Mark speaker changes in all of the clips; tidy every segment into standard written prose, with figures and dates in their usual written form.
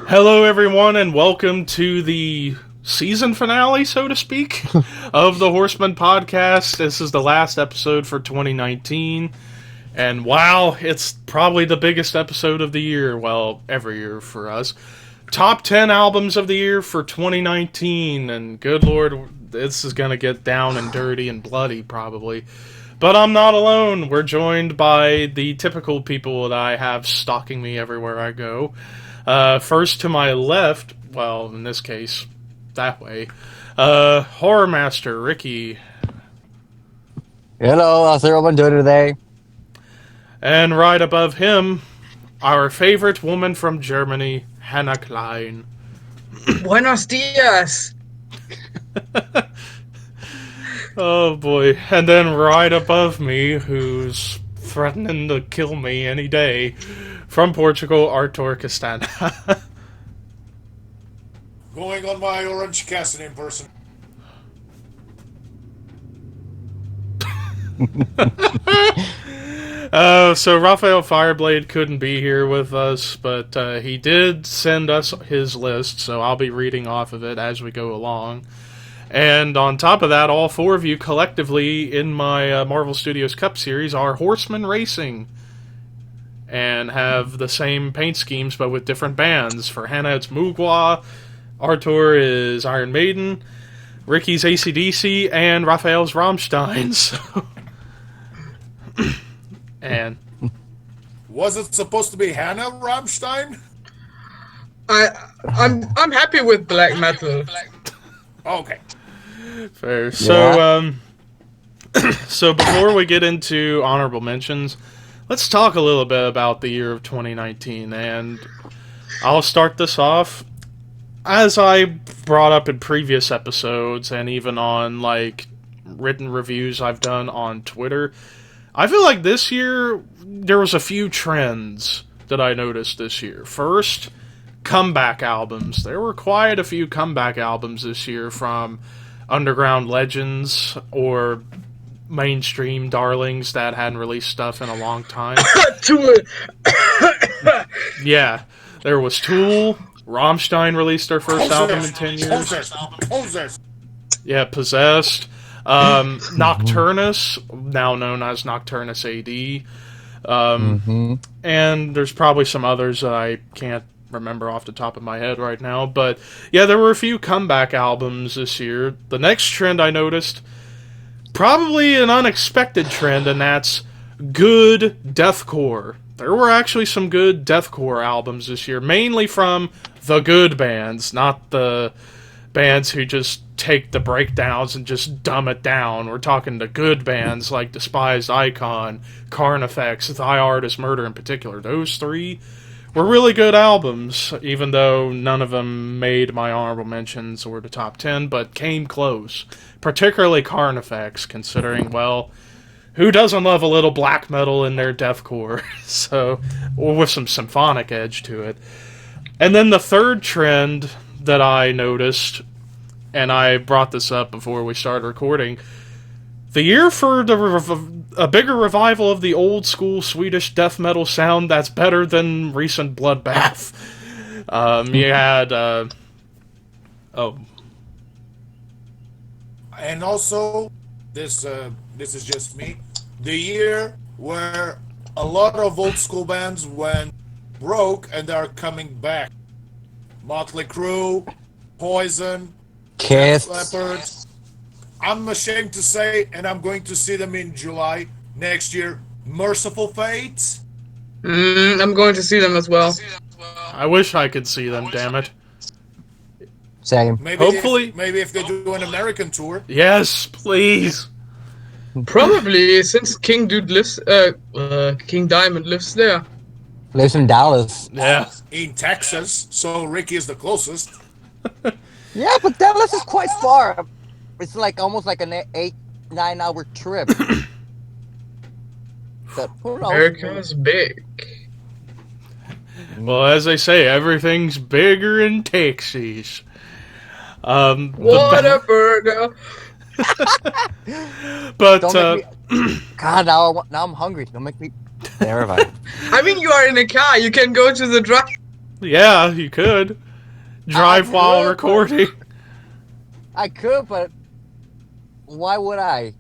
Speaker 1: Hello, everyone, and welcome to the season finale, so to speak, of the Horsemen Podcast. This is the last episode for 2019, and wow, it's probably the biggest episode of the year. Well, every year for us. Top 10 albums of the year for 2019, and good lord, this is going to get down and dirty and bloody, probably. But I'm not alone. We're joined by the typical people that I have stalking me everywhere I go. First to my left, well, in this case, that way, Horror Master Ricky.
Speaker 2: Hello, how's everyone doing today?
Speaker 1: And right above him, our favorite woman from Germany, Hannah Klein.
Speaker 3: Buenos dias!
Speaker 1: Oh boy. And then right above me, who's threatening to kill me any day, from Portugal, Artur Castana.
Speaker 4: Going on my Orange Cassidy impersonation.
Speaker 1: So Raphael Fireblade couldn't be here with us, but he did send us his list, so I'll be reading off of it as we go along. And on top of that, all four of you collectively in my Marvel Studios Cup series are Horsemen Racing, and have the same paint schemes but with different bands. For Hannah, it's Mugwa, Artur is Iron Maiden, Ricky's AC/DC, and Raphael's Rammstein. So and
Speaker 4: Was it supposed to be Hannah Rammstein?
Speaker 3: I'm happy with black metal.
Speaker 4: Okay.
Speaker 1: fair. So so before we get into honorable mentions, let's talk a little bit about the year of 2019, and I'll start this off. As I brought up in previous episodes, and even on, like, written reviews I've done on Twitter, I feel like this year, there was a few trends that I noticed this year. First, comeback albums. There were quite a few comeback albums this year from underground legends or mainstream darlings that hadn't released stuff in a long time.
Speaker 3: Tool.
Speaker 1: Yeah, there was Tool. Rammstein released their first album in 10 years.
Speaker 4: Posers.
Speaker 1: Yeah, Possessed. Nocturnus, now known as Nocturnus AD. And there's probably some others that I can't remember off the top of my head right now. But yeah, there were a few comeback albums this year. The next trend I noticed, probably an unexpected trend, and that's good deathcore. There were actually some good deathcore albums this year, mainly from the good bands, not the bands who just take the breakdowns and just dumb it down. We're talking the good bands like Despised Icon, Carnifex, Thy Art Is Murder in particular. Those three were really good albums, even though none of them made my honorable mentions or the top 10, but came close. Particularly Carnifex, considering, well, who doesn't love a little black metal in their deathcore? So, or with some symphonic edge to it. And then the third trend that I noticed, and I brought this up before we started recording, the year for a bigger revival of the old school Swedish death metal sound that's better than recent Bloodbath. You had,
Speaker 4: And also, this is just me. The year where a lot of old school bands went broke and are coming back. Motley Crue, Poison,
Speaker 2: Kiss.
Speaker 4: Leopard. I'm ashamed to say, and I'm going to see them in July next year, Merciful Fate.
Speaker 3: I'm going to see them as well.
Speaker 1: I wish I could see them, damn it.
Speaker 2: Same.
Speaker 4: Maybe
Speaker 1: Hopefully.
Speaker 4: maybe if they do an American tour.
Speaker 1: Yes, please.
Speaker 3: Probably since King Diamond lives there.
Speaker 2: Lives in Dallas.
Speaker 1: Yeah.
Speaker 4: In Texas, so Ricky is the closest.
Speaker 2: Yeah, but Dallas is quite far. It's like almost like an 8-9 hour trip. But who knows?
Speaker 3: America's big.
Speaker 1: Well, as they say, everything's bigger in Texas.
Speaker 3: What a burger!
Speaker 1: But
Speaker 2: Don't make me... God, now I'm hungry. Don't make me terrified.
Speaker 3: I mean, you are in a car. You can go to the drive.
Speaker 1: Yeah, you could. Drive while
Speaker 2: could,
Speaker 1: recording.
Speaker 2: I could, but why would I?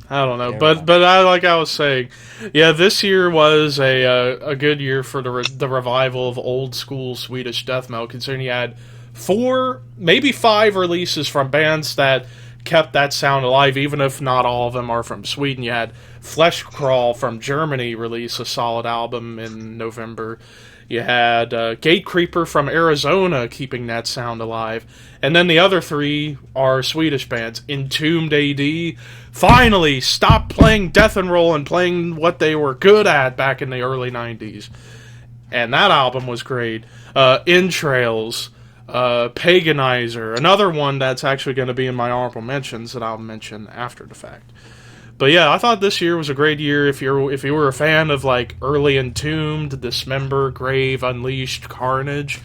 Speaker 1: I don't know,
Speaker 2: Never
Speaker 1: but
Speaker 2: mind.
Speaker 1: but like I was saying, yeah, this year was a good year for the revival of old school Swedish death metal. Considering you had 4, maybe 5 releases from bands that kept that sound alive, even if not all of them are from Sweden. You had Flesh Crawl from Germany release a solid album in November. You had Gate Creeper from Arizona keeping that sound alive. And then the other 3 are Swedish bands. Entombed AD finally stopped playing death and roll and playing what they were good at back in the early 90s. And that album was great. Entrails, Paganizer, another one that's actually going to be in my honorable mentions that I'll mention after the fact. But yeah, I thought this year was a great year if you were a fan of like early Entombed, Dismember, Grave, Unleashed, Carnage.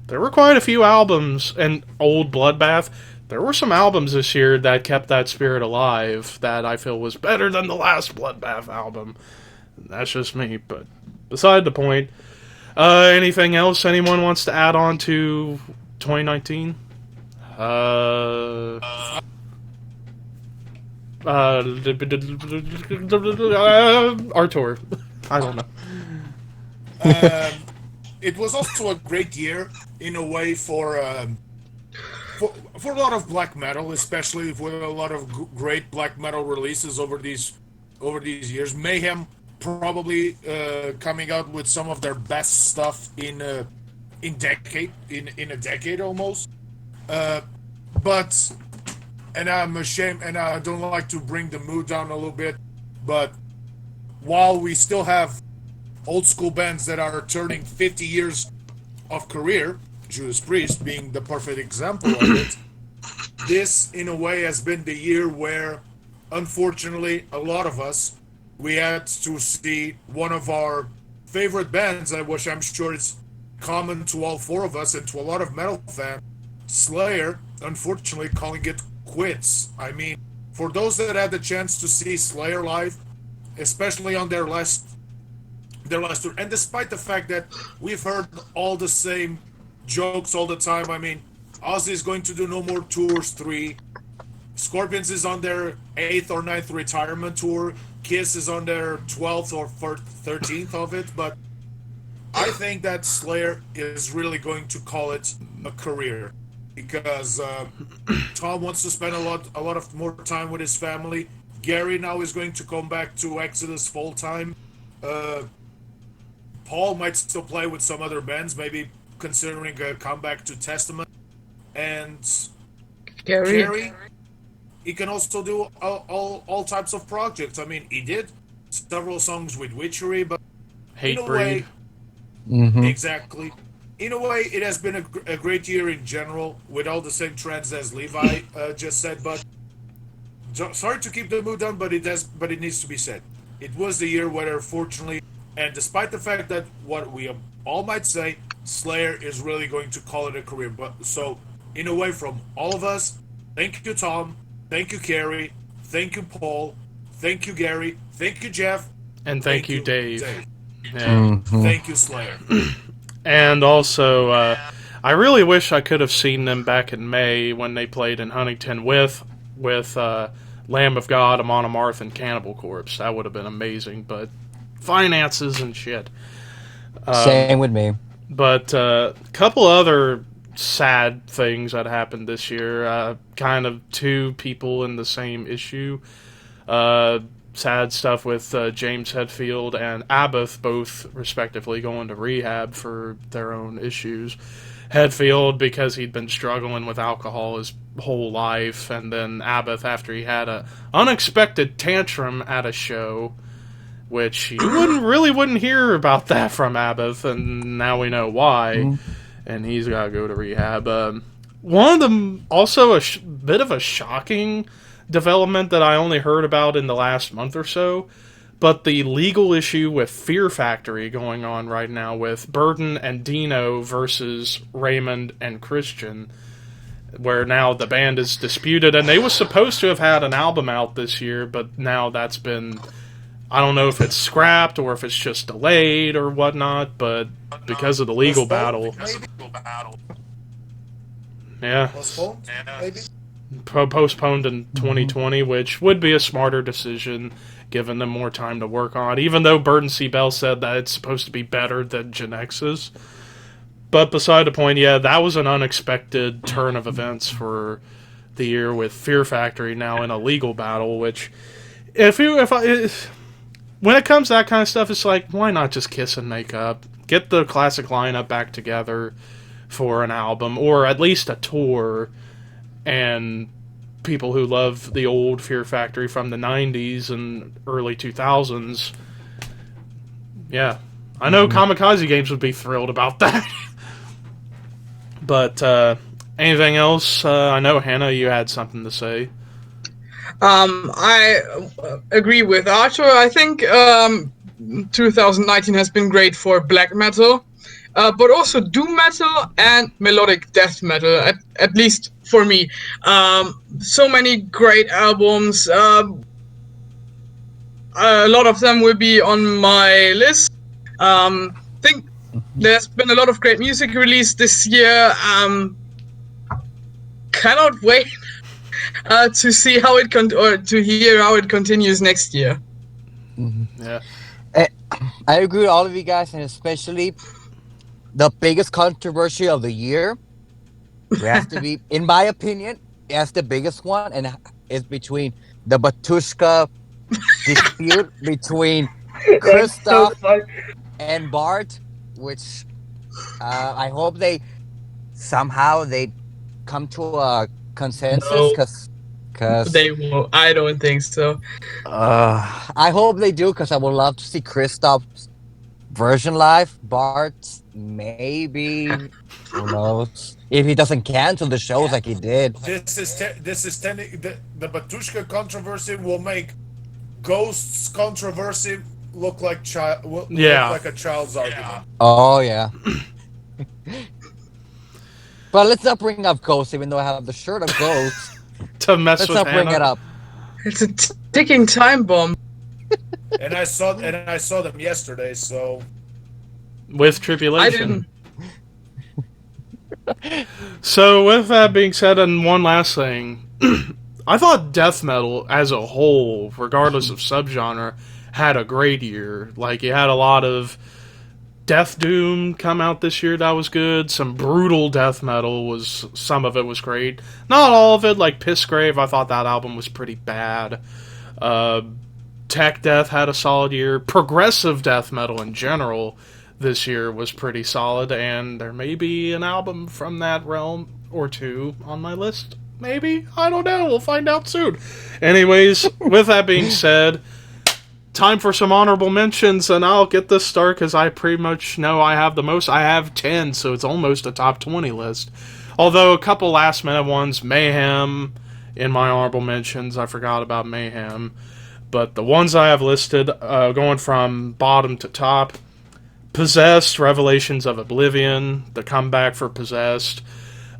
Speaker 1: There were quite a few albums, and Old Bloodbath. There were some albums this year that kept that spirit alive that I feel was better than the last Bloodbath album. That's just me, but beside the point. Anything else anyone wants to add on to 2019? Artur. I don't know.
Speaker 4: It was also a great year in a way for a lot of black metal, especially with a lot of great black metal releases over these years. Mayhem probably coming out with some of their best stuff in a decade almost. But and I'm ashamed, and I don't like to bring the mood down a little bit, but while we still have old school bands that are turning 50 years of career, Judas Priest being the perfect example of it, this in a way has been the year where, unfortunately, a lot of us, we had to see one of our favorite bands, which I'm sure it's common to all 4 of us and to a lot of metal fans, Slayer, unfortunately calling it quits. I mean, for those that had the chance to see Slayer live, especially on their last tour, and despite the fact that we've heard all the same jokes all the time, I mean, Ozzy is going to do No More Tours 3, Scorpions is on their 8th or 9th retirement tour, Kiss is on their 12th or 13th of it, but I think that Slayer is really going to call it a career, because Tom wants to spend a lot of more time with his family. Gary now is going to come back to Exodus full time. Paul might still play with some other bands, maybe considering a comeback to Testament. And Gary, he can also do all types of projects. I mean, he did several songs with Witchery, but
Speaker 1: Hatebreed.
Speaker 4: Exactly. In a way, it has been a great year in general, with all the same trends as Levi just said. But sorry to keep the mood down, but it needs to be said. It was the year where, fortunately, and despite the fact that what we all might say, Slayer is really going to call it a career. But so, in a way, from all of us, thank you, Tom. Thank you, Carrie. Thank you, Paul. Thank you, Gary. Thank you, Jeff.
Speaker 1: And thank you, Dave.
Speaker 4: Yeah. Thank you, Slayer.
Speaker 1: And also, I really wish I could have seen them back in May when they played in Huntington with Lamb of God, Amon Amarth, and Cannibal Corpse. That would have been amazing, but finances and shit.
Speaker 2: Same with me.
Speaker 1: But a couple other sad things that happened this year. Kind of 2 people in the same issue. Sad stuff with James Hetfield and Abbott, both respectively going to rehab for their own issues. Hetfield because he'd been struggling with alcohol his whole life, and then Abbott after he had a unexpected tantrum at a show, which you wouldn't hear about that from Abbott, and now we know why, and he's got to go to rehab. One of them, also a bit of a shocking development that I only heard about in the last month or so, but the legal issue with Fear Factory going on right now with Burden and Dino versus Raymond and Christian, where now the band is disputed, and they was supposed to have had an album out this year, but now that's been I don't know if it's scrapped or if it's just delayed or whatnot, but because of the legal battle. Yeah.
Speaker 4: Postponed, maybe?
Speaker 1: Postponed in 2020, which would be a smarter decision, giving them more time to work on it, even though Burton C. Bell said that it's supposed to be better than Gen X's. But beside the point, yeah, that was an unexpected turn of events for the year with Fear Factory now in a legal battle, which, when it comes to that kind of stuff, it's like, why not just kiss and make up? Get the classic lineup back together for an album, or at least a tour, and people who love the old Fear Factory from the 90s and early 2000s, yeah. I know Kamikaze Games would be thrilled about that. But, anything else? I know, Hannah, you had something to say.
Speaker 3: I agree with Artur. I think 2019 has been great for black metal, but also doom metal and melodic death metal, at least for me. So many great albums. A lot of them will be on my list. Think there's been a lot of great music released this year. Cannot wait to see how it to hear how it continues next year.
Speaker 1: Yeah,
Speaker 2: I agree with all of you guys, and especially the biggest controversy of the year. It has to be, in my opinion, that's the biggest one, and it's between the Batushka dispute between Christoph and Bart, which I hope they somehow come to a consensus, because
Speaker 3: They won't. I don't think so.
Speaker 2: I hope they do, because I would love to see Christoph's version live. Bart's, maybe, who knows, if he doesn't cancel the shows like he did.
Speaker 4: The Batushka controversy will make Ghost's controversy look like look like a child's argument.
Speaker 2: Oh yeah. But let's not bring up Ghost, even though I have the shirt of Ghost.
Speaker 1: to mess
Speaker 2: Let's
Speaker 1: with
Speaker 2: not bring
Speaker 1: Hannah.
Speaker 2: it up.
Speaker 3: It's a ticking time bomb.
Speaker 4: And I saw them yesterday, so
Speaker 1: With
Speaker 3: I
Speaker 1: tribulation.
Speaker 3: didn't.
Speaker 1: So, with that being said, and one last thing, I thought death metal as a whole, regardless of subgenre, had a great year. Like, you had a lot of Death Doom come out this year that was good. Some brutal death metal some of it was great. Not all of it, like Pissgrave, I thought that album was pretty bad. Tech Death had a solid year. Progressive death metal in general this year was pretty solid, and there may be an album from that realm or two on my list. Maybe? I don't know. We'll find out soon. Anyways, with that being said, time for some honorable mentions, and I'll get this started because I pretty much know I have the most. I have 10, so it's almost a top 20 list. Although a couple last minute ones, Mayhem in my honorable mentions. I forgot about Mayhem. But the ones I have listed, going from bottom to top, Possessed, Revelations of Oblivion, the comeback for Possessed.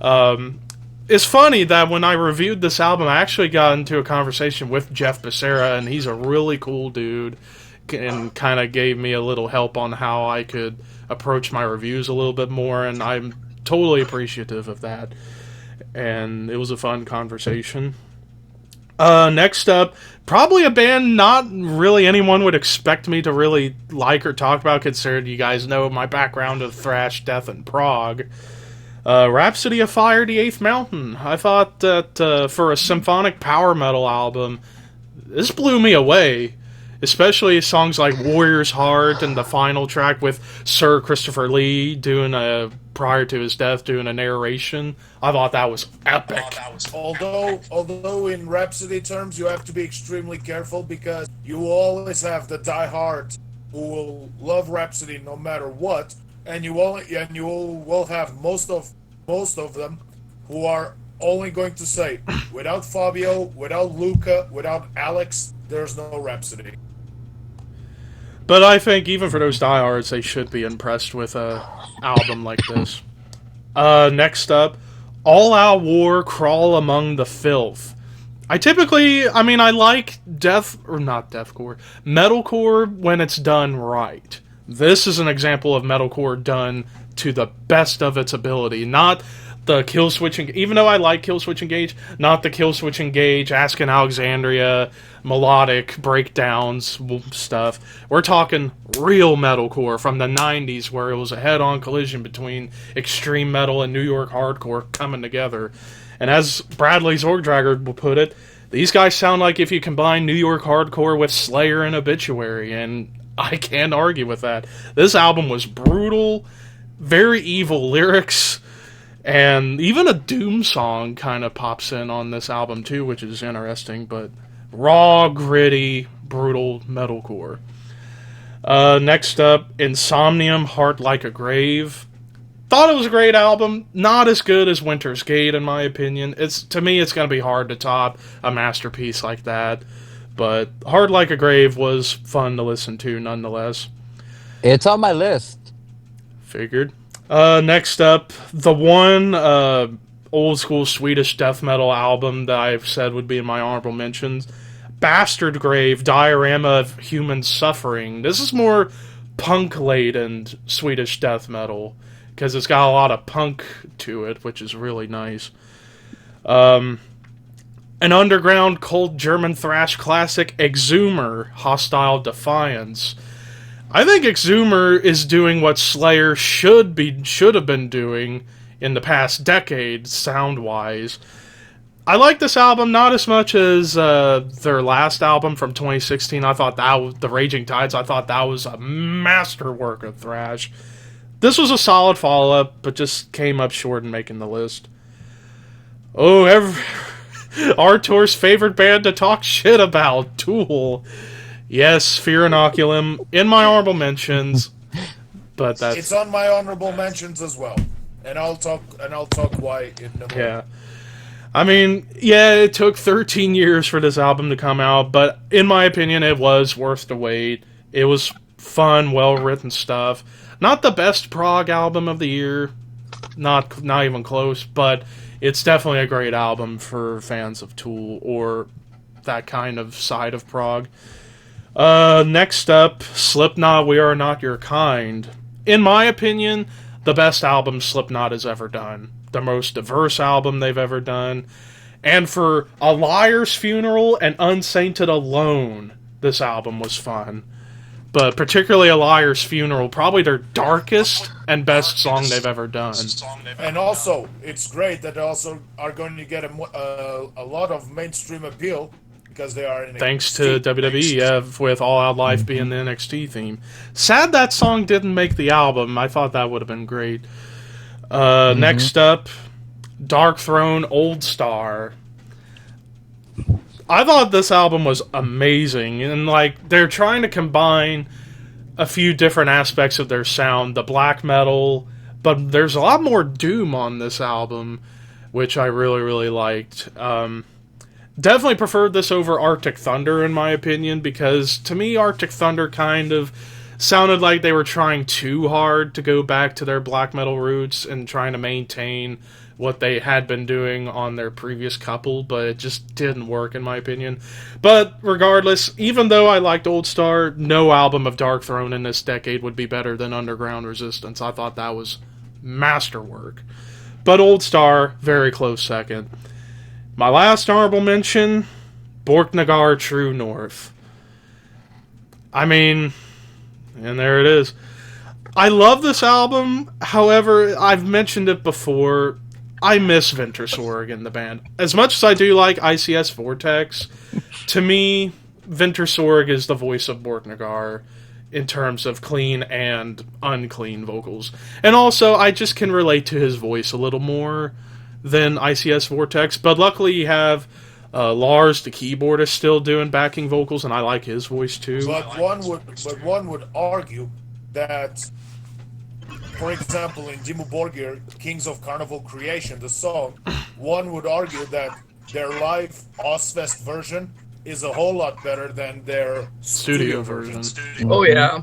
Speaker 1: It's funny that when I reviewed this album, I actually got into a conversation with Jeff Becerra, and he's a really cool dude, and kind of gave me a little help on how I could approach my reviews a little bit more, and I'm totally appreciative of that. And it was a fun conversation. Next up, probably a band not really anyone would expect me to really like or talk about, considering you guys know my background of thrash, death, and prog. Rhapsody of Fire, The Eighth Mountain. I thought that for a symphonic power metal album, this blew me away. Especially songs like Warrior's Heart and the final track with Sir Christopher Lee prior to his death, doing a narration. I thought that was epic.
Speaker 4: Although in Rhapsody terms, you have to be extremely careful, because you always have the diehard who will love Rhapsody no matter what, and you will have most of them who are only going to say, without Fabio, without Luca, without Alex, there's no Rhapsody.
Speaker 1: But I think even for those diehards, they should be impressed with an album like this. Next up, All Out War, Crawl Among the Filth. I like metalcore when it's done right. This is an example of metalcore done to the best of its ability, not the kill switching. Even though I like kill switch engage, not the kill switch engage, Asking Alexandria, melodic breakdowns stuff. We're talking real metalcore from the '90s, where it was a head-on collision between extreme metal and New York hardcore coming together. And as Bradley Zorgdragger will put it, these guys sound like if you combine New York hardcore with Slayer and Obituary, and I can't argue with that. This album was brutal, very evil lyrics, and even a Doom song kind of pops in on this album too, which is interesting, but raw, gritty, brutal metalcore. Next up, Insomnium, Heart Like a Grave. Thought it was a great album. Not as good as Winter's Gate, in my opinion. To me, it's going to be hard to top a masterpiece like that. But Hard Like a Grave was fun to listen to, nonetheless.
Speaker 2: It's on my list.
Speaker 1: Figured. Next up, the one old school Swedish death metal album that I've said would be in my honorable mentions. Bastard Grave, Diorama of Human Suffering. This is more punk-laden Swedish death metal, because it's got a lot of punk to it, which is really nice. An underground cold German thrash classic, Exhumer, Hostile Defiance. I think Exhumer is doing what Slayer should have been doing in the past decade, sound-wise. I like this album not as much as their last album from 2016. I thought that was The Raging Tides. I thought that was a masterwork of thrash. This was a solid follow-up, but just came up short in making the list. Artur's favorite band to talk shit about, Tool. Yes, Fear Inoculum in my honorable mentions, but that's...
Speaker 4: It's on my honorable mentions as well, and I'll talk why in a moment.
Speaker 1: Yeah. It took 13 years for this album to come out, but in my opinion, it was worth the wait. It was fun, well-written stuff. Not the best prog album of the year, not even close, but it's definitely a great album for fans of Tool or that kind of side of prog. Next up, Slipknot, We Are Not Your Kind. In my opinion, the best album Slipknot has ever done. The most diverse album they've ever done. And for A Liar's Funeral and Unsainted alone, this album was fun. But particularly A Liar's Funeral, probably their darkest and best song they've ever done.
Speaker 4: And also, it's great that they also are going to get a lot of mainstream appeal because they are in
Speaker 1: thanks to WWE, with All Out Life being the NXT theme. Sad that song didn't make the album. I thought that would have been great. Next up, Dark Throne, Old Star. I thought this album was amazing, and they're trying to combine a few different aspects of their sound, the black metal, but there's a lot more doom on this album, which I really, really liked. Definitely preferred this over Arctic Thunder, in my opinion, because to me, Arctic Thunder kind of sounded like they were trying too hard to go back to their black metal roots and trying to maintain what they had been doing on their previous couple, but it just didn't work, in my opinion. But regardless, even though I liked Old Star, no album of Dark Throne in this decade would be better than Underground Resistance. I thought that was masterwork. But Old Star, very close second. My last honorable mention, Borknagar True North. And there it is. I love this album, however, I've mentioned it before, I miss Vintersorg in the band. As much as I do like ICS Vortex, to me, Vintersorg is the voice of Borknagar in terms of clean and unclean vocals. And also, I just can relate to his voice a little more than ICS Vortex, but luckily you have Lars, the keyboardist, still doing backing vocals, and I like his voice too.
Speaker 4: But one would argue that, for example, in Dimmu Borgir, Kings of Carnival Creation, the song, one would argue that their live Ozfest version is a whole lot better than their studio version.
Speaker 3: Oh, yeah.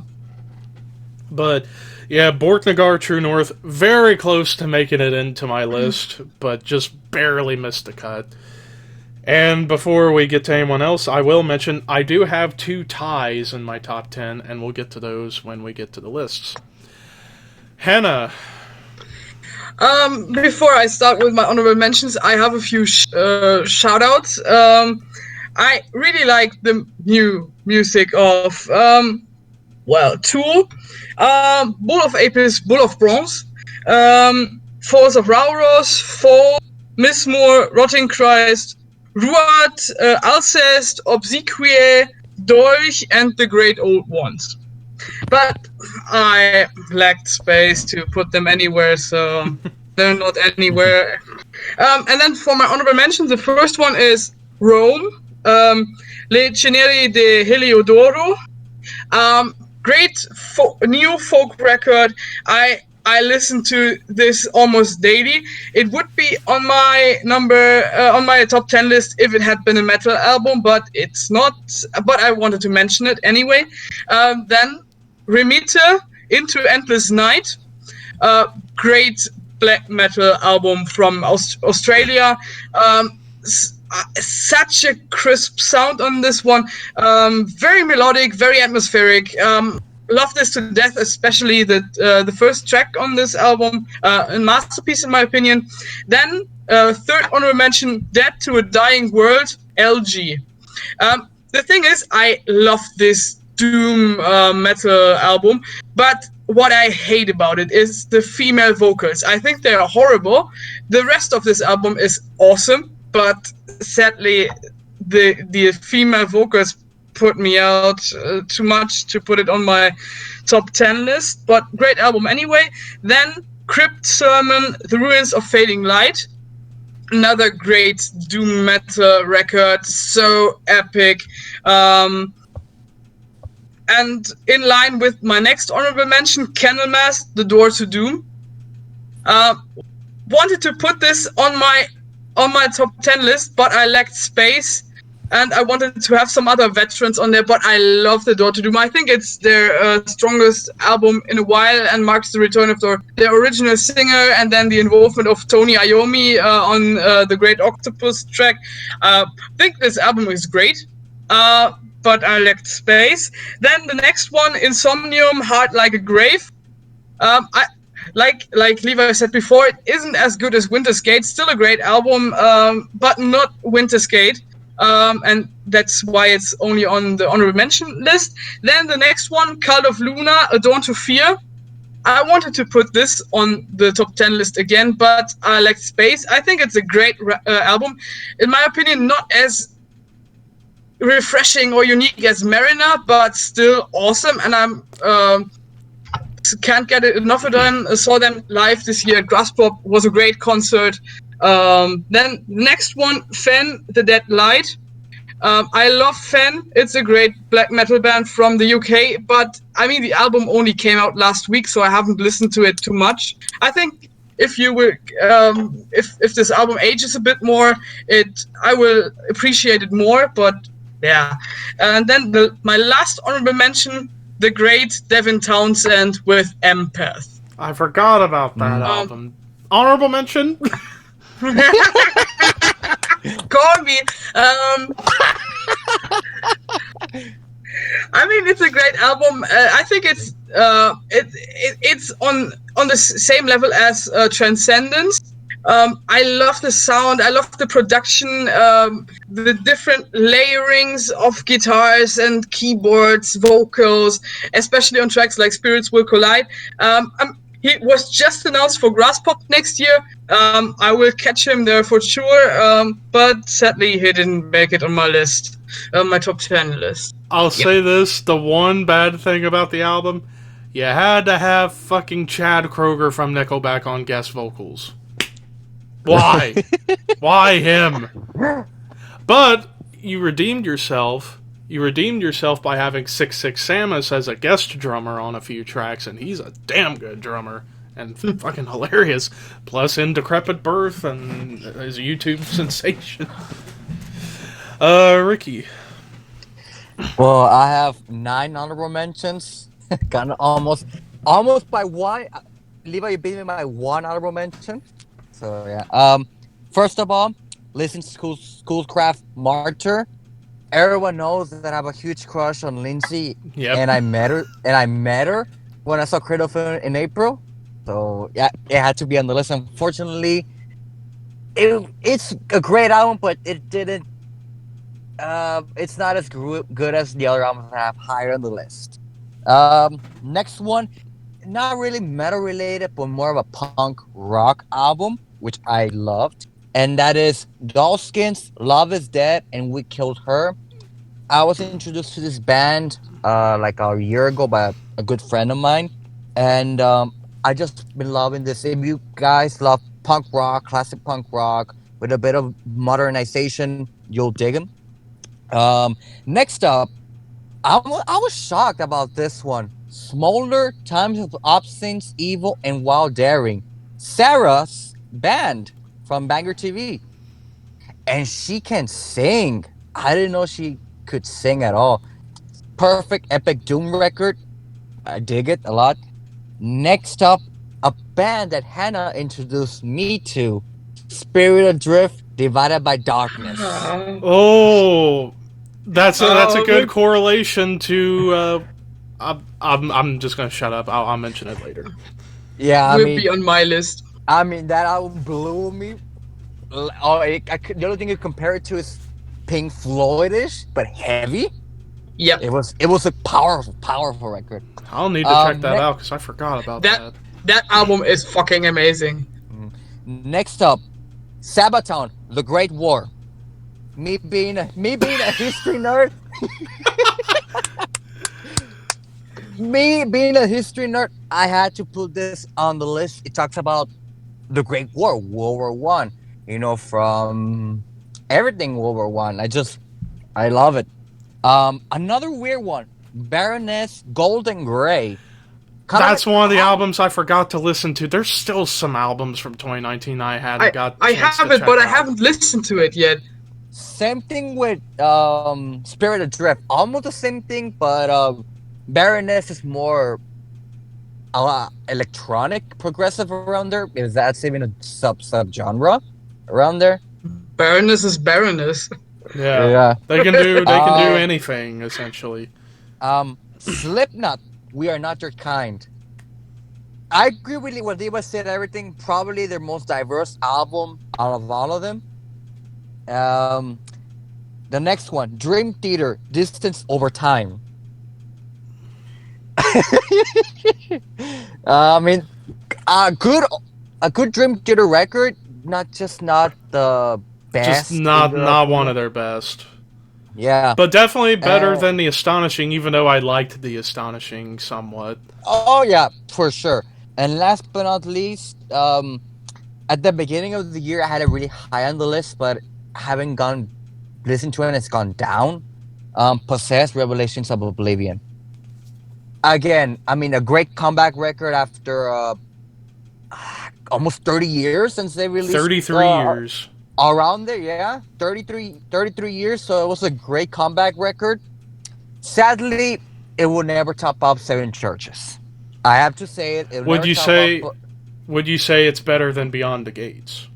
Speaker 1: But, yeah, Borknagar True North, very close to making it into my list, but just barely missed the cut. And before we get to anyone else, I will mention I do have 2 ties in my top 10, and we'll get to those when we get to the lists. Hannah.
Speaker 3: Before I start with my honorable mentions, I have a few shout outs. I really like the new music of, Tool, Bull of Apis, Bull of Bronze, Force of Rauros, Fall, Mistmoor, Rotting Christ, Ruat, Alcest, Obsequie, Dolch, and the Great Old Ones. But I lacked space to put them anywhere, so they're not anywhere. And then for my honorable mentions, the first one is Rome, Le Ceneri de Heliodoro. Great new folk record. I listen to this almost daily. It would be on my on my top 10 list if it had been a metal album, but it's not. But I wanted to mention it anyway. Then Remita, Into Endless Night. Great black metal album from Australia. Such a crisp sound on this one. Very melodic, very atmospheric. Love this to death, especially the first track on this album. A masterpiece in my opinion. Then third honorable mention, Dead to a Dying World, LG. The thing is, I love this doom metal album, but what I hate about it is the female vocals. I think they are horrible. The rest of this album is awesome, but sadly the female vocals put me out too much to put it on my top 10 list, but great album anyway. Then Crypt Sermon, The Ruins of Fading Light. Another great doom metal record, so epic. And in line with my next honorable mention, Candlemass, The Door to Doom. Wanted to put this on my top 10 list, but I lacked space, and I wanted to have some other veterans on there, but I love The Door to Doom. I think it's their strongest album in a while and marks the return of their original singer and then the involvement of Tony Iommi on the Great Octopus track. I think this album is great. But I lacked space. Then the next one, Insomnium, Heart Like a Grave. I like Levi said before, it isn't as good as Winter's Gate. Still a great album, but not Winter's Gate. And that's why it's only on the honorable mention list. Then the next one, Cult of Luna, A Dawn to Fear. I wanted to put this on the top 10 list again, but I lacked space. I think it's a great album. In my opinion, not as refreshing or unique as Mariner, but still awesome, and I'm can't get enough of them. I saw them live this year at Grasspop, was a great concert. Then next one, Fen, The Dead Light. I love Fen. It's a great black metal band from the UK, but I mean the album only came out last week, so I haven't listened to it too much. I think if you will, if this album ages a bit more, I will appreciate it more. But yeah, and then my last honorable mention, the great Devin Townsend with Empath.
Speaker 1: I forgot about that album. Honorable mention?
Speaker 3: Call me. I mean, it's a great album. I think it's on the same level as Transcendence. I love the sound. I love the production, the different layerings of guitars and keyboards, vocals, especially on tracks like Spirits Will Collide. He was just announced for Grasspop next year. I will catch him there for sure, but sadly he didn't make it on my list, my top 10 list.
Speaker 1: I'll say this, the one bad thing about the album, you had to have fucking Chad Kroeger from Nickelback on guest vocals. Why? Why him? But you redeemed yourself. You redeemed yourself by having 66 Samus as a guest drummer on a few tracks, and he's a damn good drummer and fucking hilarious. Plus, in Decrepit Birth and his YouTube sensation. Ricky.
Speaker 2: Well, I have 9 honorable mentions. Kind of almost by one. Levi, you beat me by 1 honorable mention. So yeah. First of all, listen to Schoolcraft Martyr. Everyone knows that I have a huge crush on Lindsay,
Speaker 1: Yep.
Speaker 2: and I met her. And I met her when I saw Cradle Film in April. So yeah, it had to be on the list. Unfortunately, it's a great album, but it didn't. It's not as good as the other albums I have higher on the list. Next one, not really metal related, but more of a punk rock album, which I loved, and that is Dollskins, "Love Is Dead," and "We Killed Her." I was introduced to this band like a year ago by a good friend of mine, and I just been loving this. If you guys love punk rock, classic punk rock with a bit of modernization, you'll dig them. Next up, I was shocked about this one. Smolder, Times of Obscene, Evil, and Wild Daring. Sarah's band from Banger TV, and she can sing. I didn't know she could sing at all. Perfect epic doom record. I dig it a lot. Next up, a band that Hannah introduced me to, Spirit Adrift, Divided by Darkness.
Speaker 1: Oh, that's a good
Speaker 3: Would
Speaker 1: correlation to. I'm just gonna shut up. I'll mention it later.
Speaker 2: Yeah,
Speaker 3: be on my list.
Speaker 2: that album blew me. The only thing you compare it to is Pink Floyd-ish, but heavy.
Speaker 3: Yep.
Speaker 2: It was a powerful record.
Speaker 1: I'll need to check that out because I forgot about that.
Speaker 3: That album is fucking amazing.
Speaker 2: Next up, Sabaton, The Great War. Me being a history nerd. Me being a history nerd, I had to put this on the list. It talks about the Great War, World War One. From everything World War One. I love it. Another weird one, Baroness Golden Grey.
Speaker 1: That's one of the albums I forgot to listen to. There's still some albums from 2019 I hadn't got.
Speaker 3: I have it, but I haven't listened to it yet.
Speaker 2: Same thing with Spirit Adrift. Almost the same thing, but Baroness is more electronic, progressive around there. Is that even a sub genre around there?
Speaker 3: Baroness is Baroness.
Speaker 1: Yeah. They can do anything essentially.
Speaker 2: Slipknot, We Are Not Your Kind. I agree with what Levi said. Everything, probably their most diverse album out of all of them. The next one, Dream Theater, Distance Over Time. A good Dream Theater record, not the best.
Speaker 1: Just not one of their best.
Speaker 2: Yeah.
Speaker 1: But definitely better than The Astonishing, even though I liked The Astonishing somewhat.
Speaker 2: Oh, yeah, for sure. And last but not least, at the beginning of the year, I had it really high on the list, but haven't listened to it and it's gone down. Possessed, Revelations of Oblivion. Again, a great comeback record after almost 30 years since they released.
Speaker 1: 33 years.
Speaker 2: Around there, yeah. 33 years, so it was a great comeback record. Sadly, it will never top up Seven Churches. I have to say it.
Speaker 1: Would you say it's better than Beyond the Gates?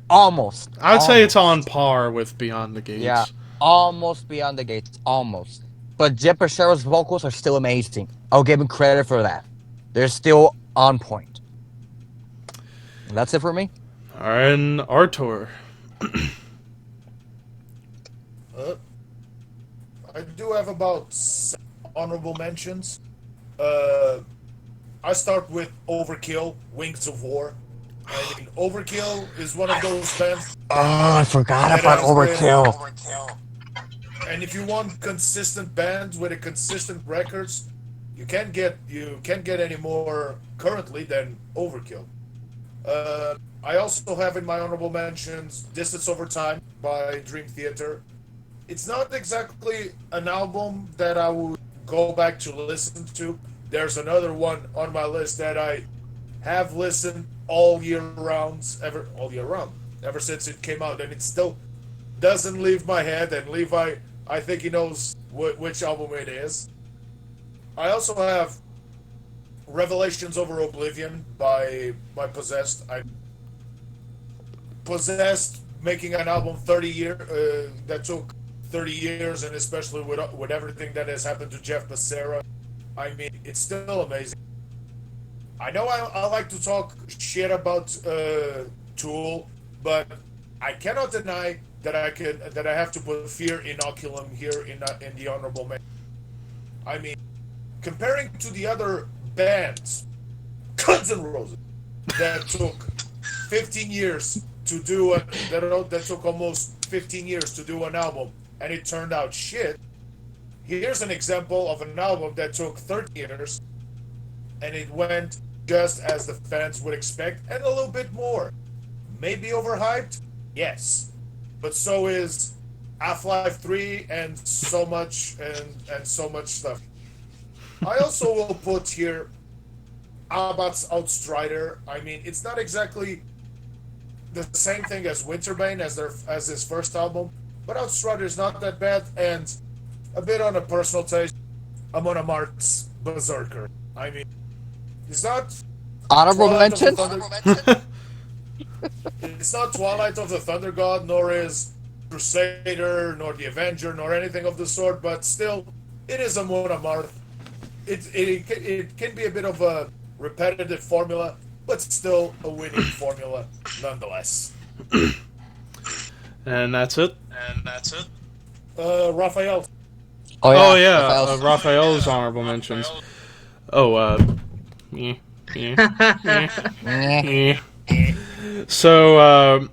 Speaker 2: Almost.
Speaker 1: I'd say it's on par with Beyond the Gates.
Speaker 2: Yeah, almost Beyond the Gates. Almost. But Jet Pacheco's vocals are still amazing. I'll give him credit for that. They're still on point. That's it for me.
Speaker 1: Alright, and Artur.
Speaker 4: I do have about 7 honorable mentions. I start with Overkill, Wings of War. Overkill is one of those bands.
Speaker 2: Oh, I forgot about Overkill.
Speaker 4: And if you want consistent bands with a consistent records, you can't get any more currently than Overkill. I also have in my honorable mentions Distance Over Time by Dream Theater. It's not exactly an album that I would go back to listen to. There's another one on my list that I have listened all year round, ever since it came out, and it still doesn't leave my head. And Levi, I think he knows which album it is. I also have Revelations Over Oblivion by Possessed. Possessed making an album 30 years that took 30 years, and especially with everything that has happened to Jeff Becerra, I mean, it's still amazing. I know I like to talk shit about Tool, but I cannot deny that I have to put Fear Inoculum here in the honorable mention. I mean, comparing to the other bands, Guns N' Roses, that took 15 years to do that took almost 15 years to do an album, and it turned out shit. Here's an example of an album that took 30 years, and it went just as the fans would expect, and a little bit more. Maybe overhyped? Yes. But so is Half-Life 3 and so much stuff. I also will put here Abbath's Outstrider. I mean, it's not exactly the same thing as Winterbane as his first album, but Outsider is not that bad, and a bit on a personal taste, Amon Amarth's Berserker. I mean, it's not
Speaker 2: Honorable mention?
Speaker 4: It's not Twilight of the Thunder God, nor is Crusader, nor the Avenger, nor anything of the sort, but still, it is Amon Amarth. It can be a bit of a repetitive formula, but still a winning formula nonetheless.
Speaker 1: And that's it.
Speaker 4: Raphael.
Speaker 1: Oh yeah, Raphael's honorable mentions. So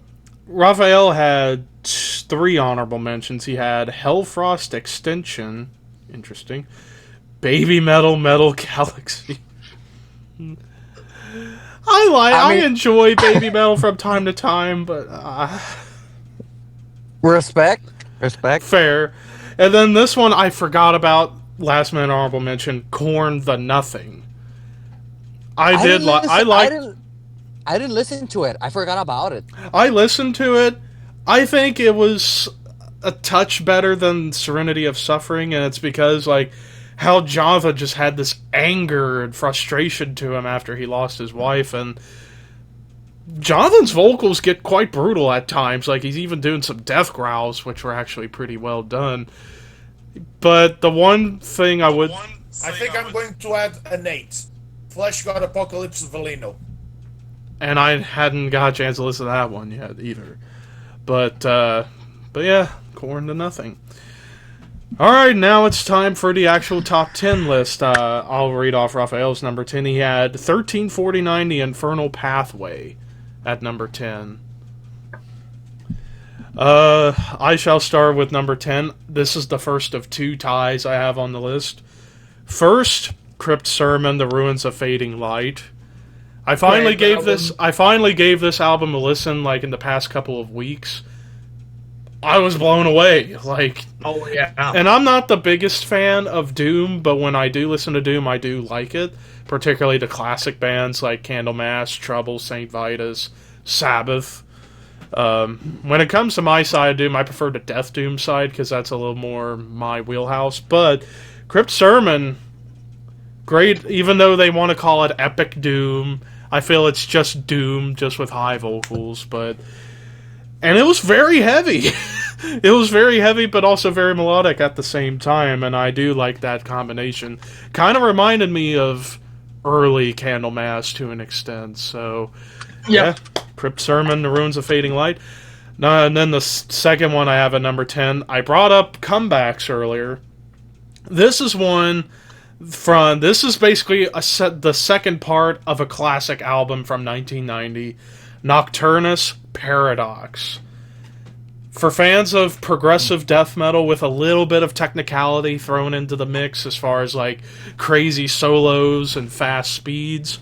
Speaker 1: Raphael had 3 honorable mentions. He had Hellfrost Extension, interesting. Baby Metal Galaxy. I enjoy Baby Metal from time to time, but
Speaker 2: Respect.
Speaker 1: Fair. And then this one I forgot about. Last minute honorable mention. Korn the Nothing. I
Speaker 2: didn't listen to it. I forgot about it.
Speaker 1: I listened to it. I think it was a touch better than Serenity of Suffering, and it's because how Java just had this anger and frustration to him after he lost his wife, and Jonathan's vocals get quite brutal at times. He's even doing some death growls, which were actually pretty well done. But the one thing I
Speaker 4: think I'm going to add an 8. Flesh God Apocalypse Velino.
Speaker 1: And I hadn't got a chance to listen to that one yet either. But yeah, Korn to Nothing. Alright, now it's time for the actual top 10 list. I'll read off Raphael's number 10. He had 1349, The Infernal Pathway, at number 10. I shall start with number 10. This is the first of 2 ties I have on the list. First, Crypt Sermon, The Ruins of Fading Light. I finally gave this album a listen in the past couple of weeks. I was blown away.
Speaker 3: Oh yeah.
Speaker 1: And I'm not the biggest fan of Doom, but when I do listen to Doom, I do like it. Particularly the classic bands like Candlemass, Trouble, St. Vitus, Sabbath. When it comes to my side of Doom, I prefer the Death Doom side because that's a little more my wheelhouse. But Crypt Sermon, great, even though they want to call it Epic Doom. I feel it's just Doom, just with high vocals. And it was very heavy. It was very heavy, but also very melodic at the same time, and I do like that combination. Kind of reminded me of early Candlemass to an extent, so... Yeah. Crypt Sermon, The Ruins of Fading Light. And then the second one I have at number 10. I brought up comebacks earlier. This is one from... This is basically the second part of a classic album from 1990. Nocturnus Paradox. For fans of progressive death metal with a little bit of technicality thrown into the mix as far as crazy solos and fast speeds,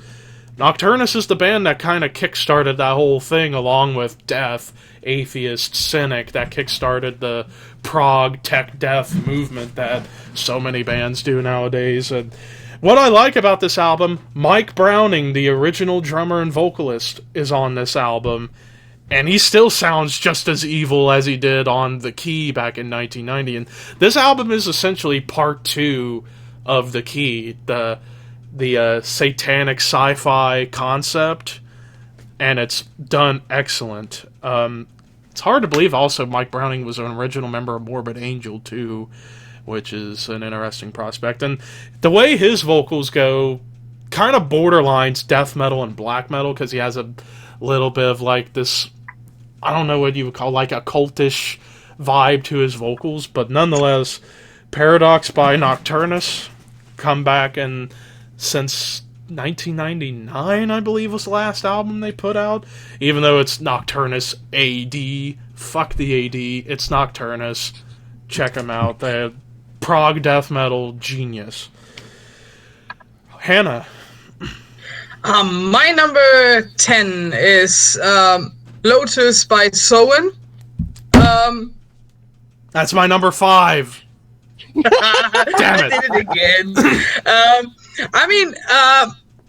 Speaker 1: Nocturnus is the band that kind of kickstarted that whole thing, along with Death, Atheist, Cynic, that kickstarted the prog tech death movement that so many bands do nowadays. And what I like about this album, Mike Browning, the original drummer and vocalist, is on this album, and he still sounds just as evil as he did on The Key back in 1990. And this album is essentially part 2 of The Key. the satanic sci-fi concept, and it's done excellent. It's hard to believe also Mike Browning was an original member of Morbid Angel too, which is an interesting prospect. And the way his vocals go kind of borderlines death metal and black metal, because he has a little bit of like this, I don't know what you would call like a cultish vibe to his vocals, but nonetheless, Paradox by Nocturnus come back, and since 1999, I believe, was the last album they put out. Even though it's Nocturnus AD. Fuck the AD. It's Nocturnus. Check them out. They're prog death metal genius. Hannah.
Speaker 3: My number 10 is Lotus by Soen.
Speaker 1: That's my number 5. Damn it.
Speaker 3: I did it again.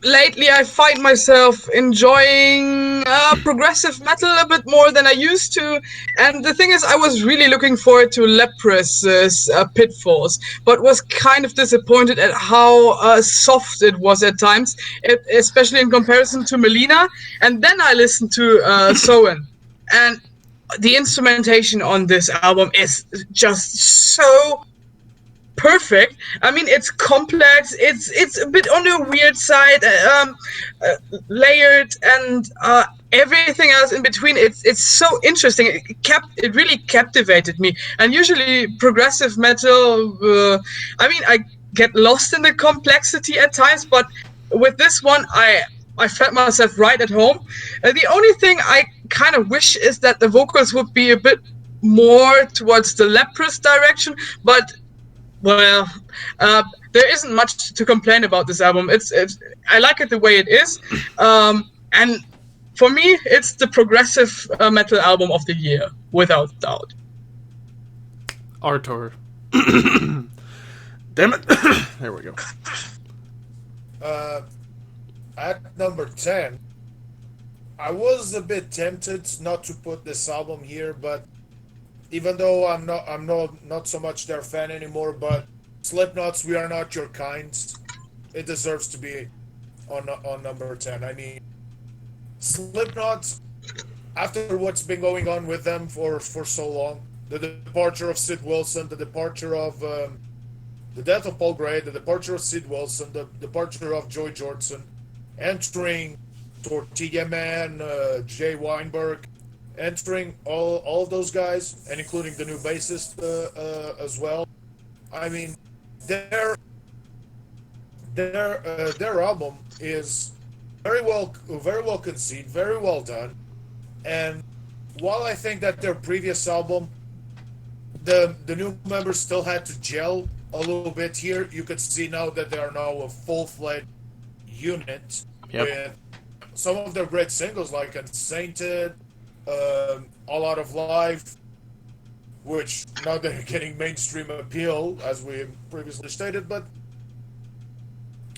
Speaker 3: Lately I find myself enjoying progressive metal a bit more than I used to. And the thing is, I was really looking forward to Lepros's Pitfalls, but was kind of disappointed at how soft it was at times, especially in comparison to Melina. And then I listened to Soen. And the instrumentation on this album is just so perfect. I mean, it's complex. It's a bit on the weird side, layered, and everything else in between. It's so interesting. It really captivated me. And usually, progressive metal. I get lost in the complexity at times, but with this one, I felt myself right at home. The only thing I kind of wish is that the vocals would be a bit more towards the Leprous direction, but well, there isn't much to complain about this album. I like it the way it is, and for me, it's the progressive metal album of the year, without doubt.
Speaker 1: Artur. Damn it. There we go.
Speaker 4: At number 10, I was a bit tempted not to put this album here, but even though I'm not so much their fan anymore, but Slipknot's "We Are Not Your Kind," it deserves to be on number 10. I mean, Slipknot, after what's been going on with them for so long, the departure of Sid Wilson, the departure of the death of Paul Gray, the departure of Sid Wilson, the departure of Joy Jordison, entering Tortilla Man, Jay Weinberg, entering all of those guys, and including the new bassist as well. I mean, their album is very well conceived, very well done. And while I think that their previous album, the new members still had to gel a little bit here, you could see now that they are now a full-fledged unit.
Speaker 1: Yep.
Speaker 4: With some of their great singles like Unsainted, All Out of Life, which now they're getting mainstream appeal, as we previously stated, but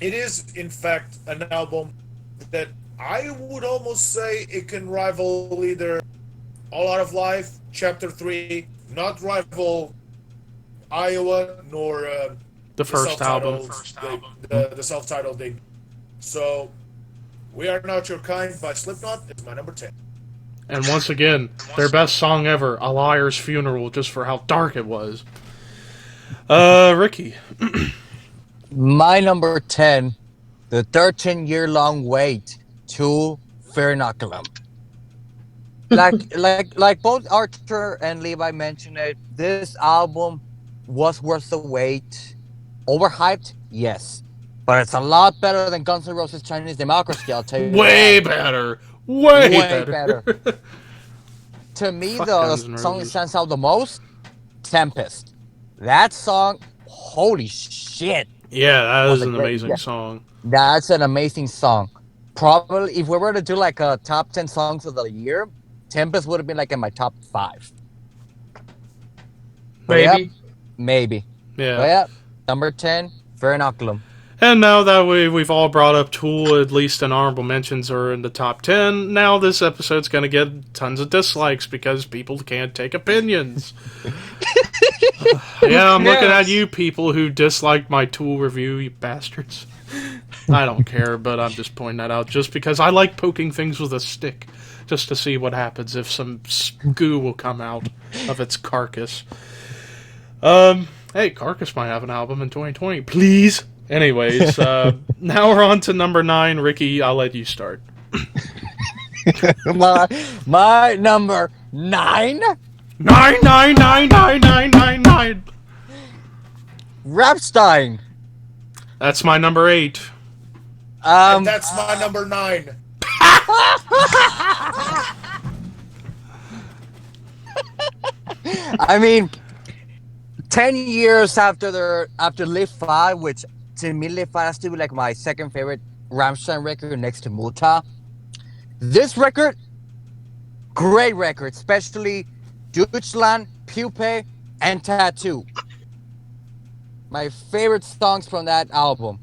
Speaker 4: it is, in fact, an album that I would almost say it can rival either All Out of Life, Chapter 3, not rival Iowa, nor
Speaker 1: The first album.
Speaker 4: The self-titled debut. So, We Are Not Your Kind by Slipknot is my number 10.
Speaker 1: And once again, their best song ever, A Liar's Funeral, just for how dark it was. Ricky.
Speaker 2: My number 10, the 13-year-long wait to Fernaculum. Like both Artur and Levi mentioned it, this album was worth the wait. Overhyped? Yes. But it's a lot better than Guns N' Roses' Chinese Democracy, I'll tell you.
Speaker 1: Way better. Way better.
Speaker 2: To me,
Speaker 1: Fuck
Speaker 2: the
Speaker 1: Guns N'
Speaker 2: song that
Speaker 1: Roses.
Speaker 2: stands out the most, Tempest. That song, holy shit.
Speaker 1: Yeah, that is
Speaker 2: Was a
Speaker 1: an
Speaker 2: great-
Speaker 1: amazing
Speaker 2: yeah.
Speaker 1: song.
Speaker 2: That's an amazing song. Probably, if we were to do like a top 10 songs of the year, Tempest would have been like in my top 5.
Speaker 3: Maybe.
Speaker 2: Maybe.
Speaker 1: Yeah.
Speaker 2: But yeah, number 10, Fernaculum.
Speaker 1: And now that we've all brought up Tool, at least in honorable mentions or in the top 10, now this episode's going to get tons of dislikes because people can't take opinions. Yeah, I'm looking at you people who disliked my Tool review, you bastards. I don't care, but I'm just pointing that out just because I like poking things with a stick just to see what happens if some goo will come out of its carcass. Hey, Carcass might have an album in 2020, please. Anyways, now we're on to number 9. Ricky, I'll let you start.
Speaker 2: my number 9?
Speaker 1: 9.
Speaker 2: Rapstein.
Speaker 1: That's my number 8.
Speaker 4: And that's my number 9.
Speaker 2: I mean, 10 years after Levi, which to me Levi has to be like my second favorite Rammstein record next to Muta. This record, great record, especially Deutschland, Pupae, and Tattoo. My favorite songs from that album,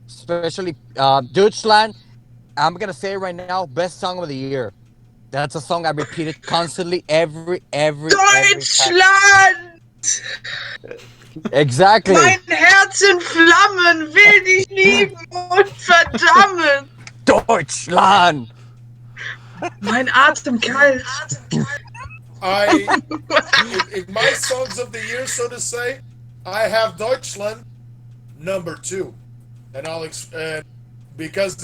Speaker 2: especially Deutschland. I'm gonna say it right now, best song of the year. That's a song I repeated constantly every time.
Speaker 3: Deutschland!
Speaker 2: Exactly.
Speaker 3: Mein Herz in Flammen will dich lieben und verdammen.
Speaker 2: Deutschland.
Speaker 3: Mein Atem kalt.
Speaker 4: In my songs of the year, so to say, I have Deutschland number 2, and because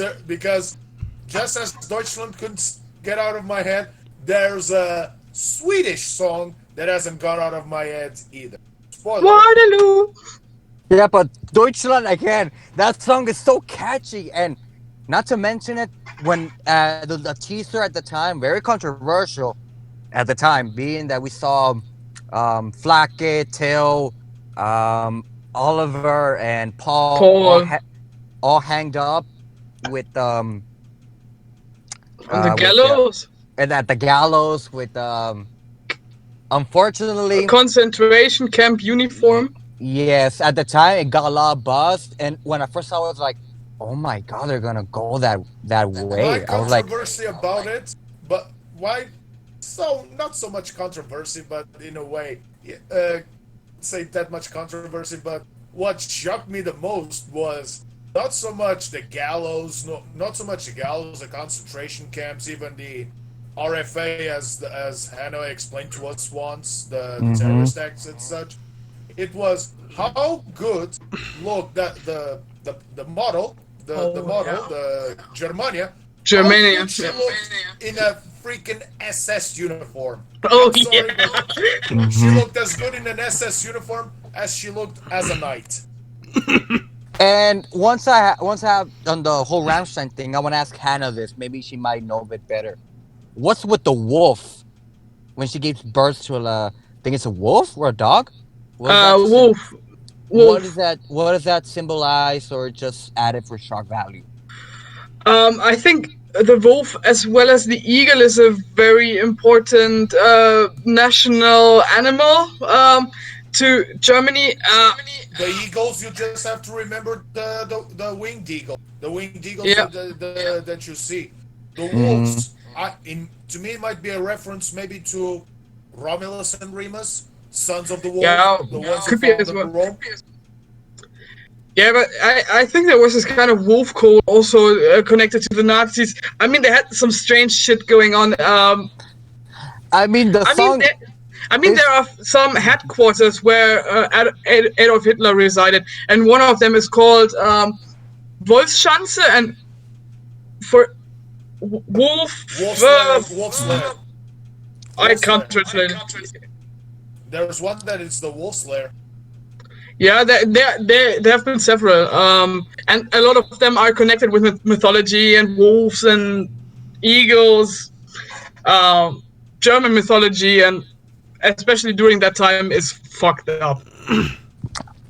Speaker 4: just as Deutschland couldn't get out of my head, there's a Swedish song that hasn't got out of my head either. Spoiler.
Speaker 3: Waterloo.
Speaker 2: Yeah, but Deutschland again. That song is so catchy, and not to mention it when the teaser at the time, very controversial at the time, being that we saw Flake, Till, Oliver, and Paul. All hanged up with
Speaker 3: On the gallows.
Speaker 2: And at the gallows with unfortunately
Speaker 3: concentration camp uniform.
Speaker 2: Yes, at the time it got a lot of buzz, and when I first saw it, I was like, "Oh my god, they're gonna go that way."
Speaker 4: My
Speaker 2: I was like,
Speaker 4: controversy about it, but why? So not so much controversy, but in a way, say that much controversy. But what shocked me the most was not so much the gallows, the concentration camps, even the RFA, as Hannah explained to us once, the terrorist acts and such. It was how good looked that the model, the Germania.
Speaker 3: Germania.
Speaker 4: She looked in a freaking SS uniform.
Speaker 3: Oh,
Speaker 4: sorry, but she looked as good in an SS uniform as she looked as a knight.
Speaker 2: And once I have done the whole Rammstein thing, I want to ask Hannah this. Maybe she might know a bit better. What's with the wolf when she gives birth to I think it's a wolf or a dog?
Speaker 3: Wolf.
Speaker 2: What does that symbolize, or just added for shock value?
Speaker 3: I think the wolf, as well as the eagle, is a very important national animal to Germany.
Speaker 4: The eagles, you just have to remember the winged eagle. The winged eagles that you see. The wolves, to me, it might be a reference maybe to Romulus and Remus, sons of the wolf.
Speaker 3: Yeah,
Speaker 4: the ones
Speaker 3: could
Speaker 4: who
Speaker 3: be
Speaker 4: found
Speaker 3: as well.
Speaker 4: Rome.
Speaker 3: Yeah, but I think there was this kind of wolf code also connected to the Nazis. I mean, they had some strange shit going on. There are some headquarters where Adolf Hitler resided, and one of them is called Wolfschanze, and for
Speaker 4: Wolfslayer.
Speaker 3: I can't translate it.
Speaker 4: There's one that is the Wolfslayer.
Speaker 3: Yeah, there have been several, and a lot of them are connected with mythology and wolves and eagles, German mythology, and especially during that time is fucked up.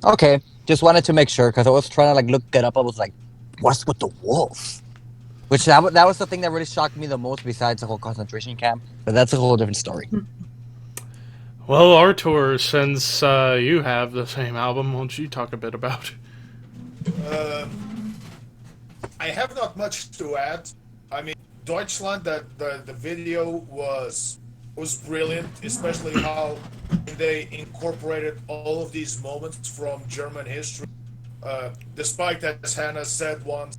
Speaker 2: Okay, just wanted to make sure because I was trying to look it up. I was like, "What's with the wolf?" Which that was the thing that really shocked me the most, besides the whole concentration camp. But that's a whole different story.
Speaker 1: Well, Artur, since you have the same album, won't you talk a bit about it?
Speaker 4: I have not much to add. I mean, Deutschland, the video was brilliant, especially how they incorporated all of these moments from German history Despite, as Hannah said once,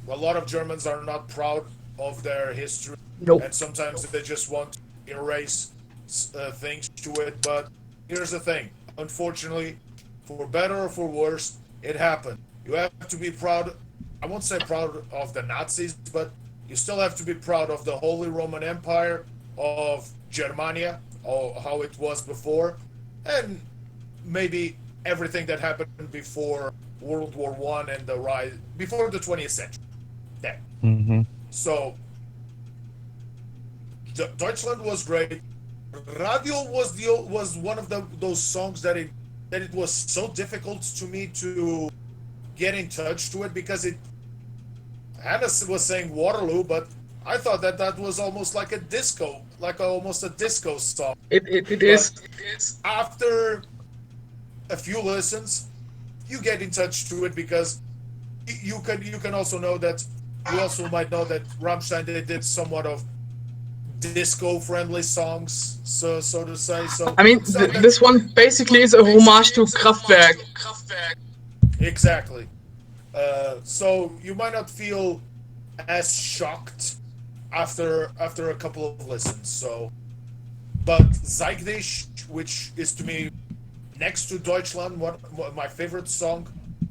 Speaker 4: a lot of Germans are not proud of their history,
Speaker 3: Nope.
Speaker 4: and sometimes they just want to erase things to it. But here's the thing: unfortunately, for better or for worse, it happened. You have to be proud. I won't say proud of the Nazis, but you still have to be proud of the Holy Roman Empire, of Germania, or how it was before, and maybe everything that happened before World War One and the rise before the 20th century. There.
Speaker 2: Mm-hmm.
Speaker 4: So Deutschland was great. Radio was one of those songs that it was so difficult to me to get in touch to it, because Hannah was saying Waterloo, but I thought that was almost like a disco, almost a disco song.
Speaker 3: It is.
Speaker 4: After a few listens, you get in touch to it, because you can also know that you also might know that Rammstein, they did somewhat of disco-friendly songs, so to say. So
Speaker 3: I mean, this one basically is a homage to Kraftwerk.
Speaker 4: Exactly. So you might not feel as shocked after a couple of listens. So, but Zeigdish, which is to me next to Deutschland, one my favorite song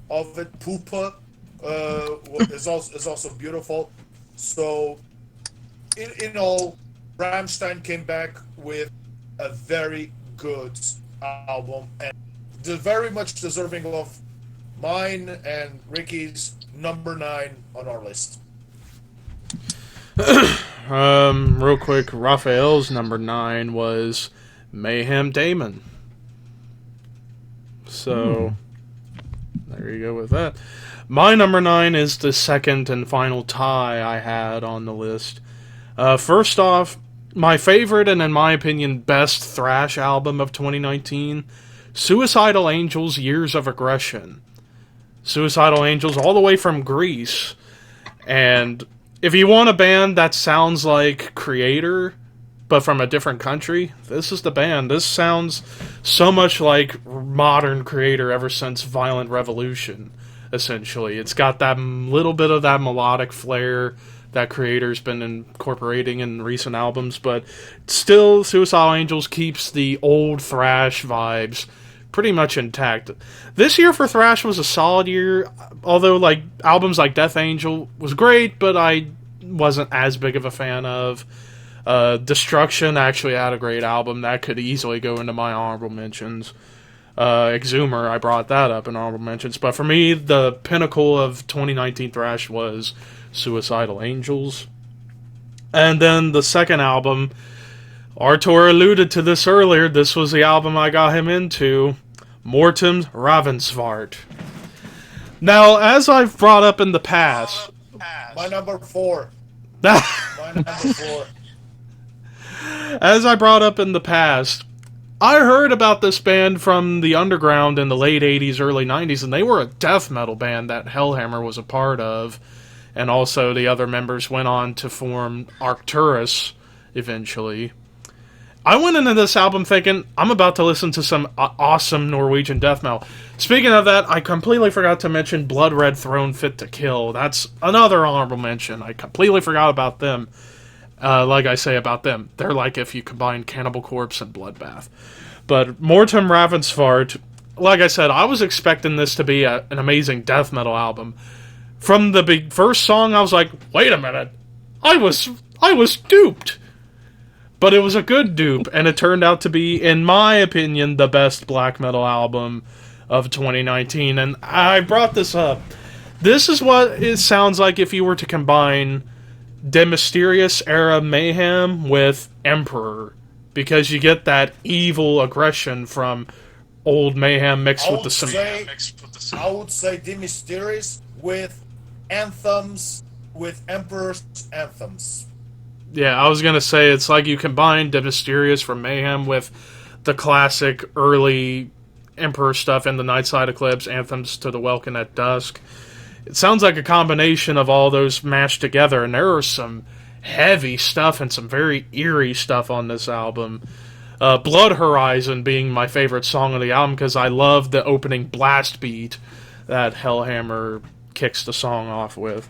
Speaker 4: of it, Puppe, is also beautiful. So, in all, Rammstein came back with a very good album, and very much deserving of mine and Ricky's number 9 on our list.
Speaker 1: Real quick, Raphael's number 9 was Mayhem Damon. So, there you go with that. My number 9 is the second and final tie I had on the list. First off, my favorite and, in my opinion, best thrash album of 2019, Suicidal Angels' Years of Aggression. Suicidal Angels, all the way from Greece. And if you want a band that sounds like Creator, but from a different country, this is the band. This sounds so much like modern Creator ever since Violent Revolution, essentially. It's got that little bit of that melodic flair that Creator's been incorporating in recent albums, but still, Suicidal Angels keeps the old thrash vibes pretty much intact. This year for thrash was a solid year, although like albums like Death Angel was great, but I wasn't as big of a fan of. Destruction actually had a great album that could easily go into my honorable mentions. Exhumer, I brought that up in honorable mentions, but for me, the pinnacle of 2019 thrash was Suicidal Angels. And then the second album, Artur alluded to this earlier, this was the album I got him into, Mortem's Ravensvart. Now, as I've brought up in the past...
Speaker 4: My number 4. My number 4.
Speaker 1: As I brought up in the past, I heard about this band from the underground in the late 80s, early 90s, and they were a death metal band that Hellhammer was a part of. And also the other members went on to form Arcturus eventually. I went into this album thinking, I'm about to listen to some awesome Norwegian death metal. Speaking of that, I completely forgot to mention Blood Red Throne Fit to Kill. That's another honorable mention. I completely forgot about them. Like I say about them, they're like if you combine Cannibal Corpse and Bloodbath. But Mortem Ravensvart, like I said, I was expecting this to be an amazing death metal album. From the first song, I was like, wait a minute, I was duped. But it was a good dupe, and it turned out to be, in my opinion, the best black metal album of 2019. And I brought this up. This is what it sounds like if you were to combine De Mysterious era Mayhem with Emperor, because you get that evil aggression from old Mayhem mixed with the
Speaker 4: I would say De Mysterious with anthems, with Emperor's anthems.
Speaker 1: Yeah, I was gonna say it's like you combine De Mysterious from Mayhem with the classic early Emperor stuff in the Nightside Eclipse, Anthems to the Welkin at Dusk. It sounds like a combination of all those mashed together, and there are some heavy stuff and some very eerie stuff on this album. Blood Horizon being my favorite song of the album because I love the opening blast beat. that Hellhammer kicks the song off with.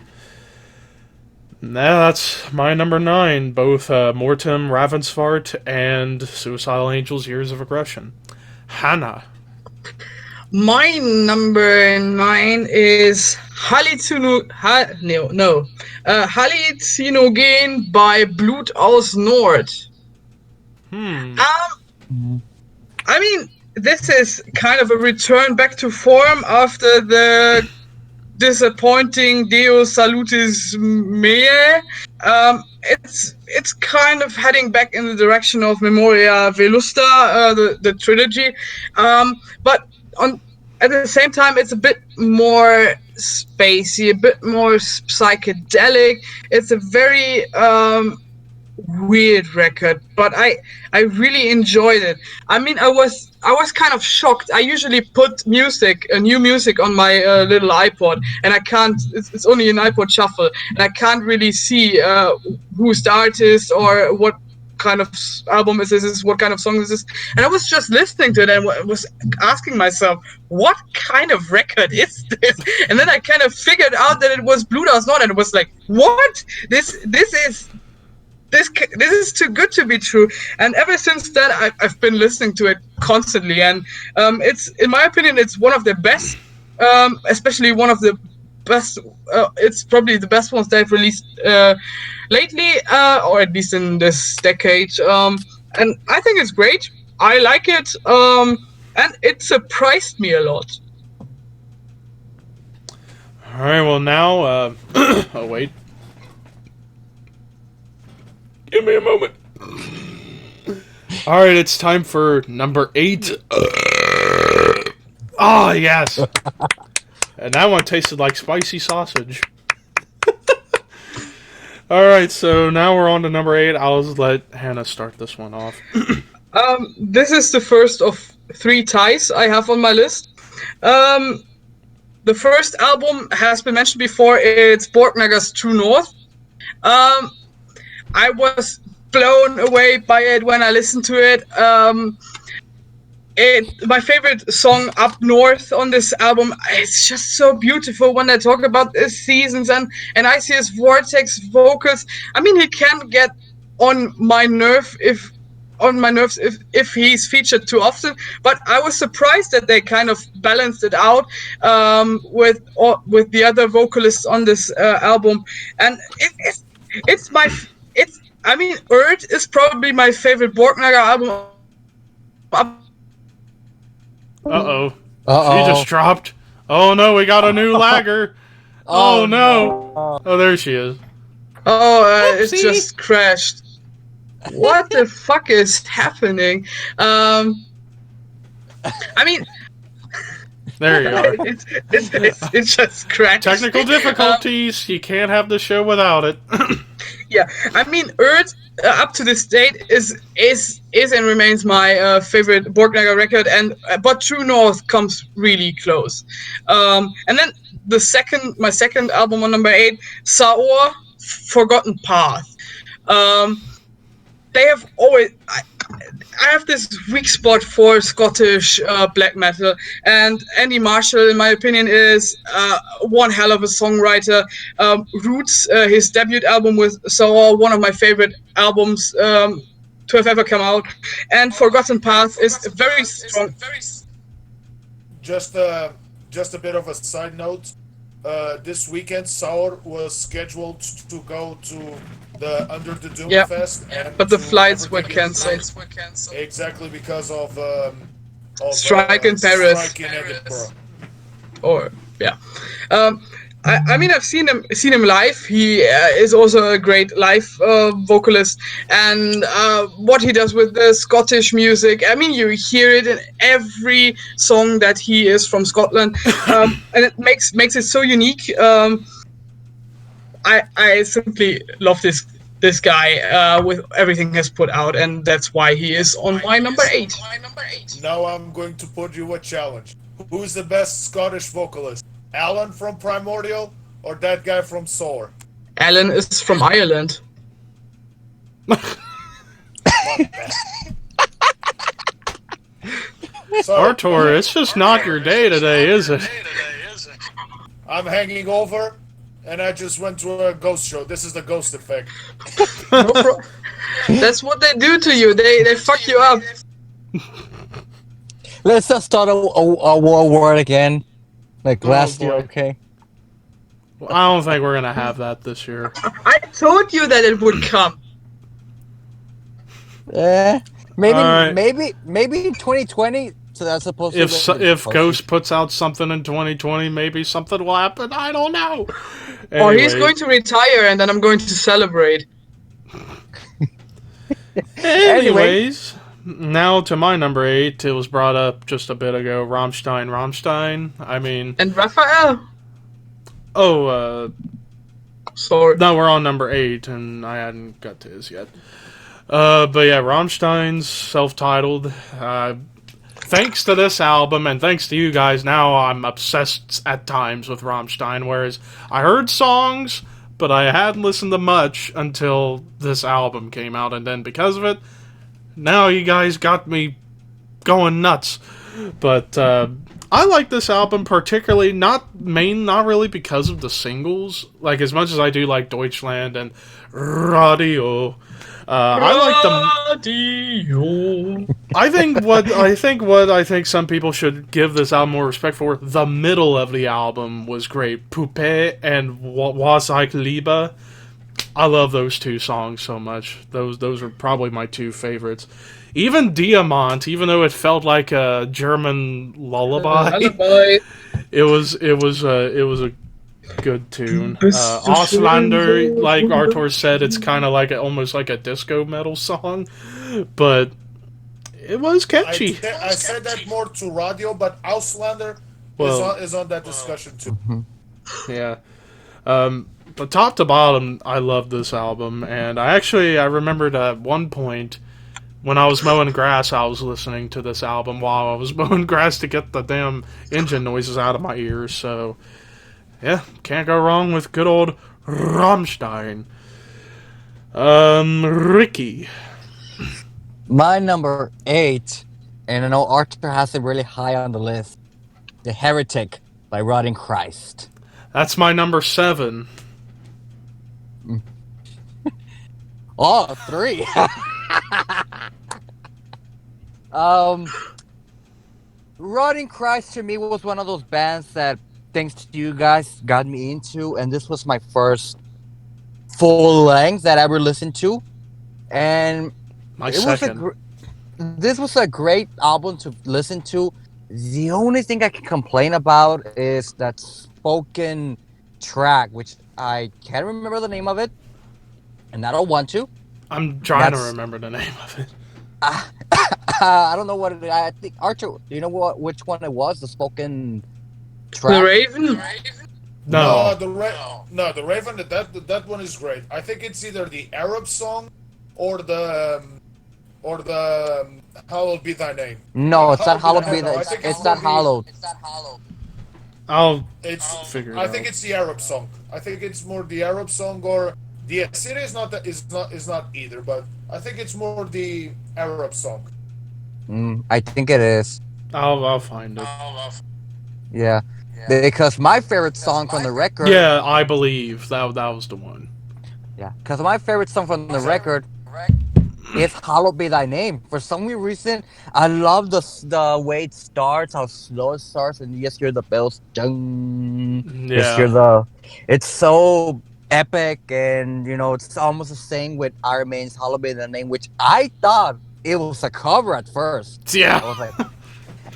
Speaker 1: Now that's my number 9, both Mortem Ravensfart and Suicidal Angels Years of Aggression. Hannah.
Speaker 3: My number 9 is Halluzinogen by Blut aus Nord. I mean, this is kind of a return back to form after the disappointing Deus Salutis Mea. It's kind of heading back in the direction of Memoria Velusta, the trilogy, but at the same time it's a bit more spacey, a bit more psychedelic. It's a very weird record, but I really enjoyed it. I mean, I was kind of shocked. I usually put new music on my little iPod, and I can't. It's only an iPod Shuffle, and I can't really see who's the artist or what kind of album is this, what kind of song is this. And I was just listening to it and was asking myself, what kind of record is this? And then I kind of figured out that it was Blut aus Nord, and it was like, what? This is too good to be true. And ever since then, I've been listening to it constantly. And it's, in my opinion, it's one of the best, especially one of the best. It's probably the best ones they've released lately, or at least in this decade. And I think it's great. I like it. And it surprised me a lot.
Speaker 1: All right, well now, oh wait. Give me a moment. Alright, it's time for number 8. Oh, yes. And that one tasted like spicy sausage. Alright, so now we're on to number 8. I'll just let Hannah start this one off.
Speaker 3: This is the first of 3 ties I have on my list. The first album has been mentioned before. It's Borknagar's True North. I was blown away by it when I listened to it. My favorite song, Up North, on this album, it's just so beautiful when they talk about the seasons and I see his Vortex vocals. I mean, he can get on my nerves if he's featured too often, but I was surprised that they kind of balanced it out with the other vocalists on this album, and I mean, Urt is probably my favorite Borknagar album.
Speaker 1: Uh-oh. She just dropped. Oh no, we got a new lagger. Oh no. Oh, there she is.
Speaker 3: Oh, it just crashed. What the fuck is happening? I mean...
Speaker 1: There you are.
Speaker 3: It just crashed.
Speaker 1: Technical difficulties. You can't have the show without it.
Speaker 3: Yeah, I mean, Urt, up to this date, is and remains my favorite Borknagar record, but True North comes really close. And then my second album on number 8, Saor, Forgotten Path. They have always... I have this weak spot for Scottish black metal, and Andy Marshall, in my opinion, is one hell of a songwriter. Roots, his debut album with Saw, one of my favorite albums to have ever come out, and Forgotten Path is very strong.
Speaker 4: Just a bit of a side note. This weekend, Saur was scheduled to go to the Under the Doom Fest,
Speaker 3: but the flights were cancelled.
Speaker 4: Exactly because of
Speaker 3: strike in Paris.
Speaker 4: Strike in Edinburgh.
Speaker 3: I mean, I've seen him live. He is also a great live vocalist, and what he does with the Scottish music, I mean, you hear it in every song that he is from Scotland, and it makes it so unique. I simply love this guy with everything he's put out, and that's why he is on my number 8.
Speaker 4: Now I'm going to put you a challenge. Who's the best Scottish vocalist? Alan from Primordial or that guy from Soar?
Speaker 3: Alan is from Ireland.
Speaker 1: Artur, it's just not your day today, is it?
Speaker 4: I'm hanging over, and I just went to a ghost show. This is the ghost effect.
Speaker 3: No That's what they do to you. They fuck you up.
Speaker 2: Let's just start a war again. Like last year,
Speaker 1: boy.
Speaker 2: okay?
Speaker 1: I don't think we're gonna have that this year.
Speaker 3: I told you that it would come.
Speaker 2: Maybe,
Speaker 1: Alright.
Speaker 2: maybe in 2020. So that's supposed to.
Speaker 1: If Ghost puts out something in 2020, maybe something will happen. I don't know.
Speaker 3: Or he's
Speaker 1: Anyway.
Speaker 3: going to retire, and then I'm going to celebrate.
Speaker 1: Anyways, now to my number 8. It was brought up just a bit ago. Rammstein. I mean,
Speaker 3: And Raphael. Sorry.
Speaker 1: no, we're on number 8, and I hadn't got to his yet. But yeah, Rammstein's self-titled. Thanks to this album, and thanks to you guys, now I'm obsessed at times with Rammstein, whereas I heard songs, but I hadn't listened to much until this album came out, and then because of it, now you guys got me going nuts. But I like this album particularly, not really because of the singles, like as much as I do like Deutschland and Radio. I like them. I think some people should give this album more respect for. The middle of the album was great. Poupée and Was ich Liebe. I love those two songs so much. Those are probably my two favorites. Even Diamant, even though it felt like a German lullaby, it was a good tune. Auslander, like Artur said, it's kind of like almost like a disco metal song, but it was catchy.
Speaker 4: I said that more to Radio, but Auslander is on that discussion too.
Speaker 1: Yeah. But top to bottom, I love this album, and I remembered at one point when I was mowing grass, I was listening to this album while I was mowing grass to get the damn engine noises out of my ears, so yeah, can't go wrong with good old Rammstein. Ricky.
Speaker 2: My number 8, and I know Artur has it really high on the list. The Heretic by Rotting Christ.
Speaker 1: That's my number 7.
Speaker 2: Oh, 3. Rotting Christ to me was one of those bands that, thanks to you guys, got me into, and this was my first full length that I ever listened to, and this was a great album to listen to. The only thing I can complain about is that spoken track, which I can't remember the name of it, and I don't want to.
Speaker 1: I'm trying to remember the name of it.
Speaker 2: I don't know what it is. I think Artur, do you know which one it was? The spoken track.
Speaker 3: The Raven?
Speaker 1: No.
Speaker 4: The Raven. That one is great. I think it's either the Arab song or the Hallowed Be Thy Name.
Speaker 2: No, it's not Hallowed Be Thy. It's not Hallowed.
Speaker 1: I'll figure it out.
Speaker 4: I think it's the Arab song. I think it's more the Arab song, or the Assyria is not either, but I think it's more the Arab song.
Speaker 2: I think it is.
Speaker 1: I'll find it.
Speaker 2: Yeah. Because my favorite song from the record.
Speaker 1: Yeah, I believe that was the one.
Speaker 2: Yeah, because my favorite song from the record is "Hallowed Be Thy Name." For some reason, I love the way it starts, how slow it starts, and you just hear the bells. Ding.
Speaker 1: Yeah.
Speaker 2: It's so epic, and it's almost the same with Iron Maiden's "Hallowed Be Thy Name," which I thought it was a cover at first.
Speaker 1: Yeah.
Speaker 2: I was like,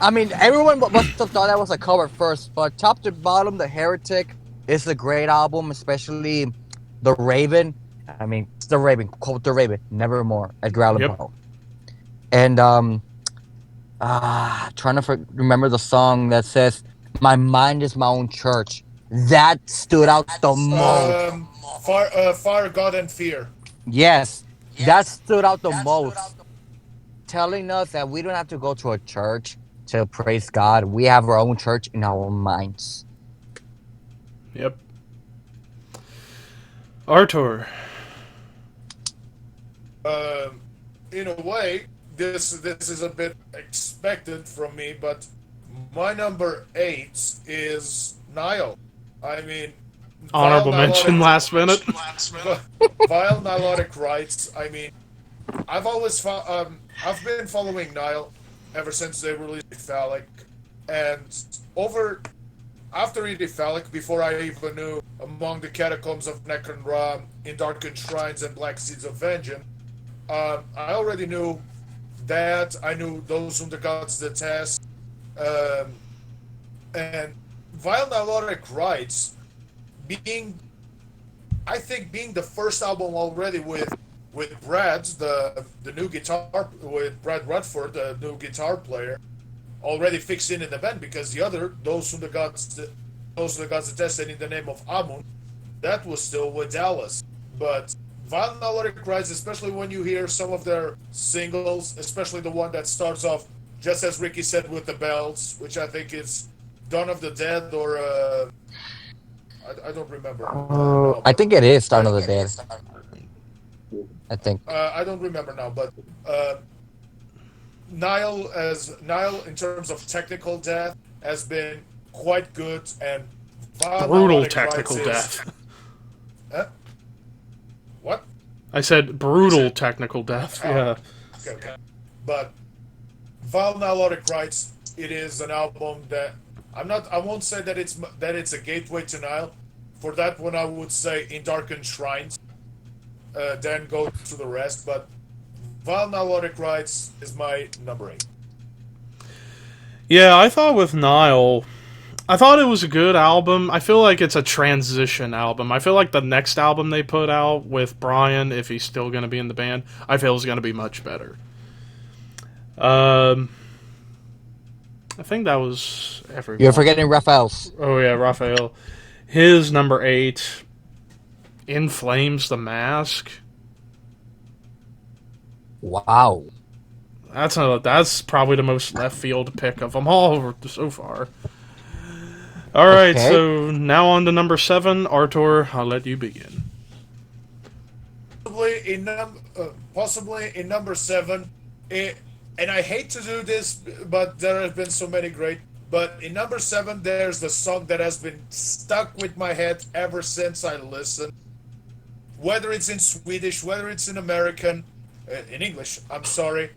Speaker 2: I mean, everyone must have thought that was a cover at first, but top to bottom, The Heretic is a great album, especially The Raven. I mean, it's The Raven. Quote The Raven. Nevermore. Edgar Allan Poe. And trying to remember the song that says, "My mind is my own church." That stood out the most.
Speaker 4: Fire, God, and Fear.
Speaker 2: Yes, that stood out the most. Telling us that we don't have to go to a church to praise God. We have our own church in our minds.
Speaker 1: Yep. Artur.
Speaker 4: In a way, this is a bit expected from me, but my number 8 is Nile. I mean,
Speaker 1: Honorable mention last minute.
Speaker 4: Vile Nilotic Rights. I mean, I've been following Nile ever since they released Phallic, and after Edie Phallic, before I even knew Among the Catacombs of Necron Ra, In Darkened Shrines, and Black Seeds of Vengeance, I already knew that. I knew Those Whom the Gods Detest, and Vile Nilotic Rights being the first album already with Brad, the new guitar, with Brad Rutford, the new guitar player, already fixed in the band, because the other, Those Whom the Gods Detest, and In the Name of Amun, that was still with Dallas. But Vile Nilotic Rights, especially when you hear some of their singles, especially the one that starts off, just as Ricky said, with the bells, which I think is Dawn of the Dead, or I don't remember. No,
Speaker 2: I think it is Dawn of the Dead. I think.
Speaker 4: I don't remember now, but Nile in terms of technical death has been quite good, and
Speaker 1: Brutal technical death.
Speaker 4: What?
Speaker 1: I said brutal technical death. Yeah.
Speaker 4: Okay. But Vile Nilotic Rights, it is an album that I won't say that it's a gateway to Nile. For that one, I would say In Darkened Shrines. Then go to the rest, but Vile Nilotic Rights is my number 8.
Speaker 1: Yeah, I thought with Nile, I thought it was a good album. I feel like it's a transition album. I feel like the next album they put out with Brian, if he's still going to be in the band, I feel is going to be much better. I think that was everyone.
Speaker 2: You're forgetting Raphael's.
Speaker 1: Oh yeah, Raphael. His number 8, In Flames the Mask.
Speaker 2: Wow.
Speaker 1: That's probably the most left field pick of them all so far. All right,
Speaker 2: Okay.
Speaker 1: so now on to number 7, Artur. I'll let you begin.
Speaker 4: Possibly in number 7, and I hate to do this, but there have been so many great. But in number 7, there's the song that has been stuck with my head ever since I listened. Whether it's in Swedish, whether it's in American, in English, I'm sorry.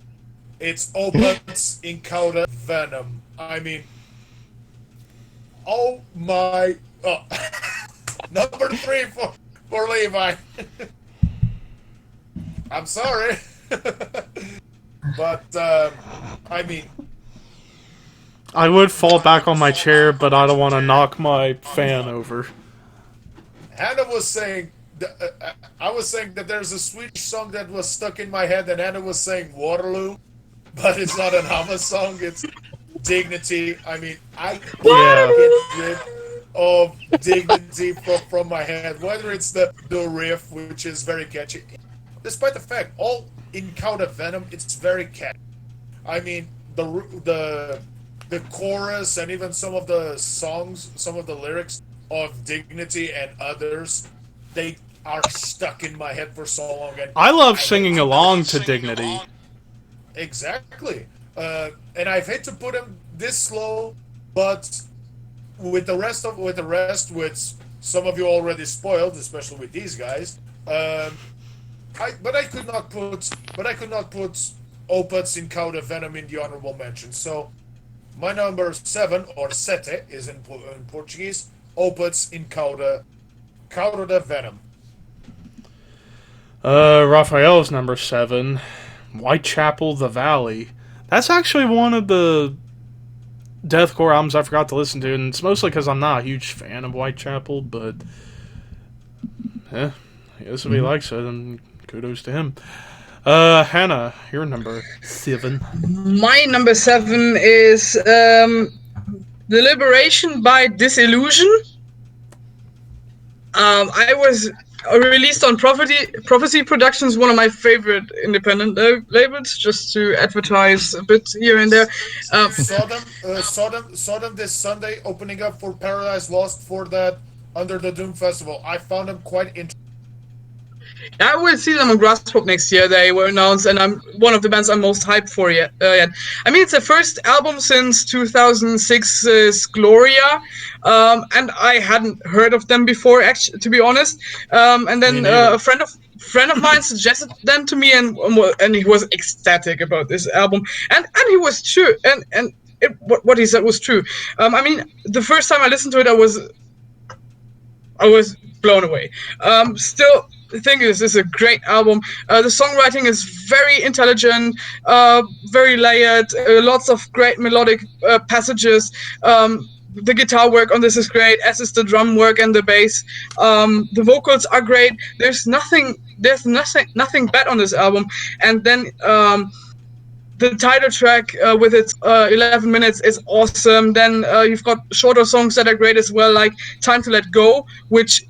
Speaker 4: It's Opeth's a.k.a. Venom. I mean, oh my... Oh. Number 3 for Levi. I'm sorry. But, I mean...
Speaker 1: I would fall back on my chair, but I don't want to knock my fan over.
Speaker 4: Hannah was saying... I was saying that there's a Swedish song that was stuck in my head, and Hannah was saying Waterloo, but it's not an Hama song, it's Dignity. I mean, I can't get rid of Dignity from my head, whether it's the riff, which is very catchy. Despite the fact, all in Count of Venom, it's very catchy. I mean, the chorus and even some of the songs, some of the lyrics of Dignity and others, they are stuck in my head for so long. And
Speaker 1: I love singing along to Dignity.
Speaker 4: Exactly. And I've hate to put him this slow, but with the rest, which some of you already spoiled, especially with these guys. I could not put Opeth's a.k.a. Venom in the honorable mention. So my number 7, or sete, is in Portuguese. Opeth's a.k.a. Venom.
Speaker 1: Raphael's number 7, Whitechapel the Valley. That's actually one of the deathcore albums I forgot to listen to, and it's mostly because I'm not a huge fan of Whitechapel, but I guess if he likes it, then kudos to him. Hannah, your number 7.
Speaker 3: My number 7 is The Liberation by Disillusion. I was released on Prophecy Productions, one of my favorite independent labels, just to advertise a bit here and there.
Speaker 4: Saw them this Sunday opening up for Paradise Lost for that Under the Doom Festival. I found them quite interesting.
Speaker 3: I will see them on Grasspop next year. They were announced, and I'm one of the bands I'm most hyped for yet. I mean, it's the first album since 2006's Gloria, and I hadn't heard of them before, actually, to be honest. And then a friend of mine suggested them to me, and he was ecstatic about this album, and he was true, and what he said was true. I mean, the first time I listened to it, I was blown away. Still, the thing is, this is a great album. The songwriting is very intelligent, very layered, lots of great melodic passages. The guitar work on this is great, as is the drum work and the bass. The vocals are great. There's nothing bad on this album. And then the title track with its 11 minutes is awesome. Then you've got shorter songs that are great as well, like Time to Let Go, which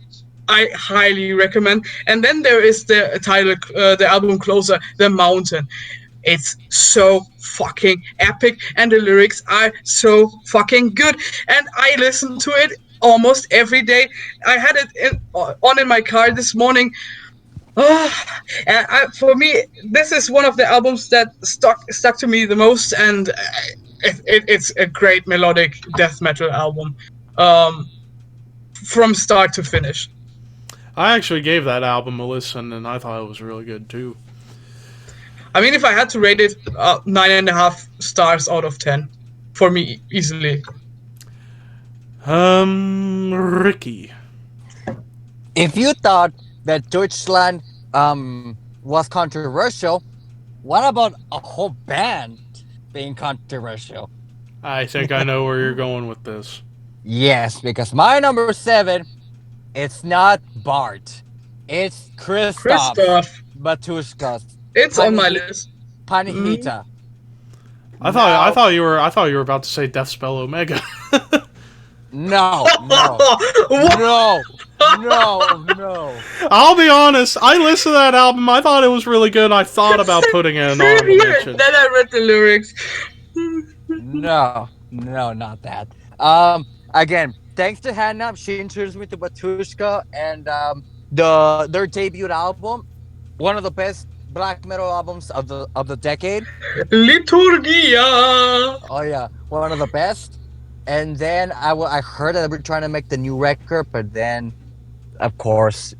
Speaker 3: I highly recommend. And then there is the title, the album closer, The Mountain. It's so fucking epic, and the lyrics are so fucking good. And I listen to it almost every day. I had it on in my car this morning. For me, this is one of the albums that stuck to me the most, and it's a great melodic death metal album, from start to finish.
Speaker 1: I actually gave that album a listen, and I thought it was really good too.
Speaker 3: I mean, if I had to rate it, 9.5 stars out of 10 for me, easily.
Speaker 1: Ricky.
Speaker 2: If you thought that Deutschland was controversial, what about a whole band being controversial?
Speaker 1: I think I know where you're going with this.
Speaker 2: Yes, because my number 7, it's not Bart, it's Christoph Batushkas.
Speaker 3: It's on my list.
Speaker 2: Panihita.
Speaker 1: I thought you were about to say Death Spell Omega.
Speaker 2: No.
Speaker 1: I'll be honest. I listened to that album. I thought it was really good. I thought about putting it in an honorable mention.
Speaker 3: Then I read the lyrics.
Speaker 2: No, not that. Again, thanks to Hannah, she introduced me to Batushka, and their debut album, one of the best black metal albums of the decade.
Speaker 3: Liturgia.
Speaker 2: Oh yeah, one of the best. And then I heard that they were trying to make the new record, but then, of course,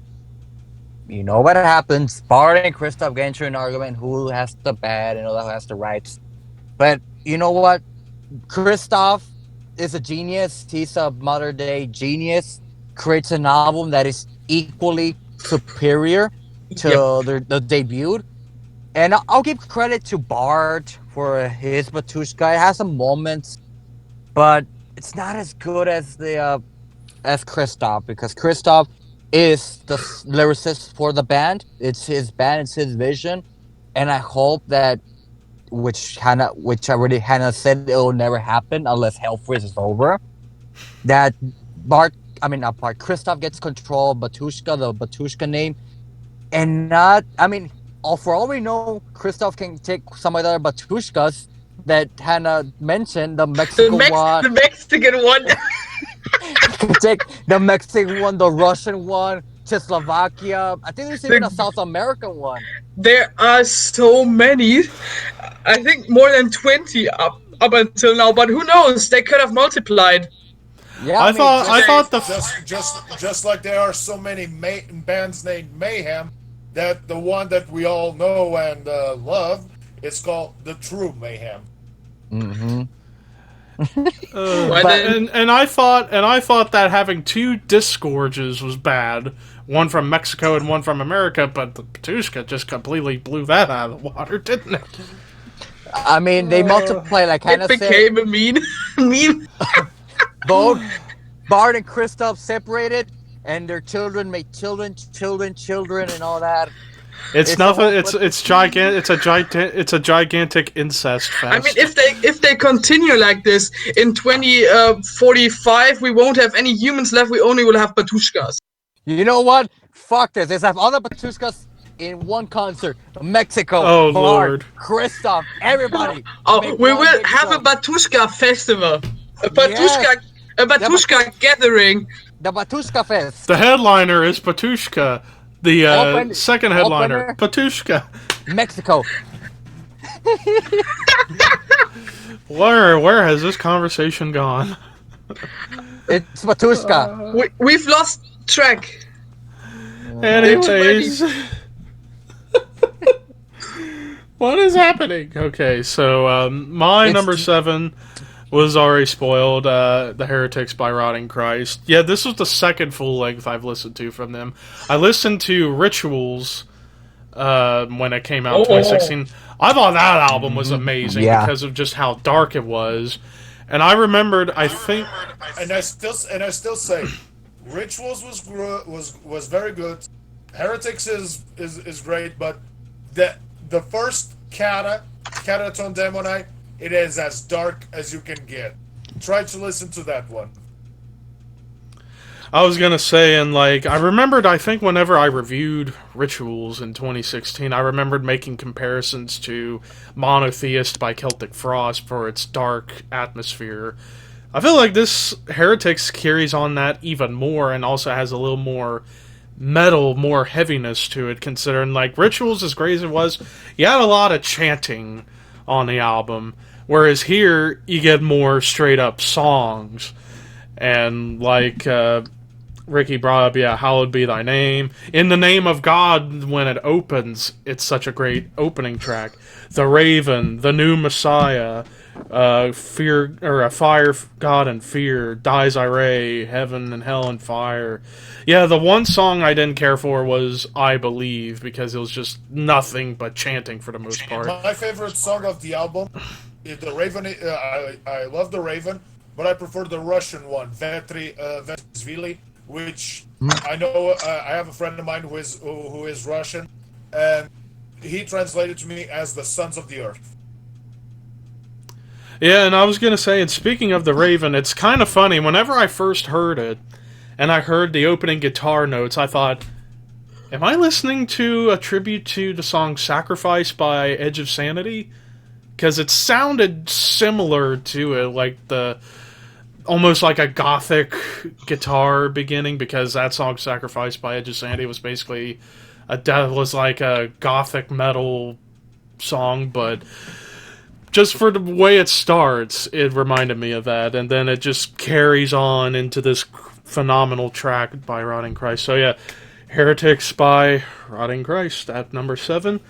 Speaker 2: you know what happens. Bart and Christoph get into an argument who has the bad and who has the rights. But you know what? Christoph is a genius. He's a modern day genius. Creates an album that is equally superior to the debut. And I'll give credit to Bart for his Batushka. It has some moments, but it's not as good as as Christoph, because Christoph is the lyricist for the band. It's his band, it's his vision, and I hope that, which Hannah said, it will never happen unless Hellfreeze is over. That Christoph gets control of Batushka, the Batushka name, and for all we know, Christoph can take some of the other Batushkas that Hannah mentioned, the Mexican one.
Speaker 3: The Mexican one.
Speaker 2: Take the Mexican one, the Russian one, Czechoslovakia. I think there's even a South American one.
Speaker 3: There are so many. I think more than 20 up until now, but who knows? They could have multiplied.
Speaker 2: Yeah,
Speaker 1: I thought
Speaker 4: just like there are so many bands named Mayhem, that the one that we all know and love, it's called the True Mayhem.
Speaker 2: Mm-hmm.
Speaker 1: And I thought that having 2 Disgorges was bad, one from Mexico and one from America, but the Batushka just completely blew that out of the water, didn't it?
Speaker 2: I mean, they multiply, like Hannah said.
Speaker 3: It became a meme.
Speaker 2: Both Bart and Christoph separated, and their children made children, and all that.
Speaker 1: It's nothing. It's gigantic. It's a gigantic incest fest.
Speaker 3: I mean, if they continue like this in 2045, we won't have any humans left. We only will have Batushkas.
Speaker 2: You know what? Fuck this. Let's have all the Batushkas in one concert. Mexico.
Speaker 1: Oh,
Speaker 2: Bart,
Speaker 1: Lord.
Speaker 2: Christoph, everybody.
Speaker 3: Oh, we will have a Batushka festival. A Batushka gathering.
Speaker 2: The Batushka Fest.
Speaker 1: The headliner is Batushka. The second headliner,
Speaker 2: opener.
Speaker 1: Batushka.
Speaker 2: Mexico.
Speaker 1: Where has this conversation gone?
Speaker 2: It's Matushka.
Speaker 3: We've lost track.
Speaker 1: Anyways. What is happening? Okay, so my number 7 was already spoiled. The Heretics by Rotting Christ. Yeah, this was the second full length I've listened to from them. I listened to Rituals when it came out in 2016. I thought that album was amazing because of just how dark it was. And I remembered, I think,
Speaker 4: and I still say, Rituals was very good. Heretics is great, but the first Cataton Demonite, it is as dark as you can get. Try to listen to that one.
Speaker 1: I was gonna say, and like, I remembered, I think whenever I reviewed Rituals in 2016, I remembered making comparisons to Monotheist by Celtic Frost for its dark atmosphere. I feel like this Heretics carries on that even more and also has a little more metal, more heaviness to it, considering, like, Rituals, as great as it was, you had a lot of chanting on the album, whereas here, you get more straight-up songs. And, like, Ricky brought up, Hallowed Be Thy Name. In the Name of God, when it opens, it's such a great opening track. The Raven, The New Messiah, Fear, or Fire, God and Fear, Dies Irae, Heaven and Hell and Fire. Yeah, the one song I didn't care for was I Believe, because it was just nothing but chanting for the most part.
Speaker 4: My favorite song of the album is The Raven. I love The Raven, but I prefer the Russian one, Vetrishvili, which I know I have a friend of mine who is Russian, and he translated to me as the Sons of the Earth.
Speaker 1: Yeah, and I was going to say, and speaking of The Raven, it's kind of funny. Whenever I first heard it, and I heard the opening guitar notes, I thought, am I listening to a tribute to the song Sacrifice by Edge of Sanity? Because it sounded similar to it, like almost like a gothic guitar beginning, because that song Sacrifice by Edge of Sanity was basically like a gothic metal song, but just for the way it starts, it reminded me of that, and then it just carries on into this phenomenal track by Rotting Christ. So yeah, Heretics by Rotting Christ at number 7.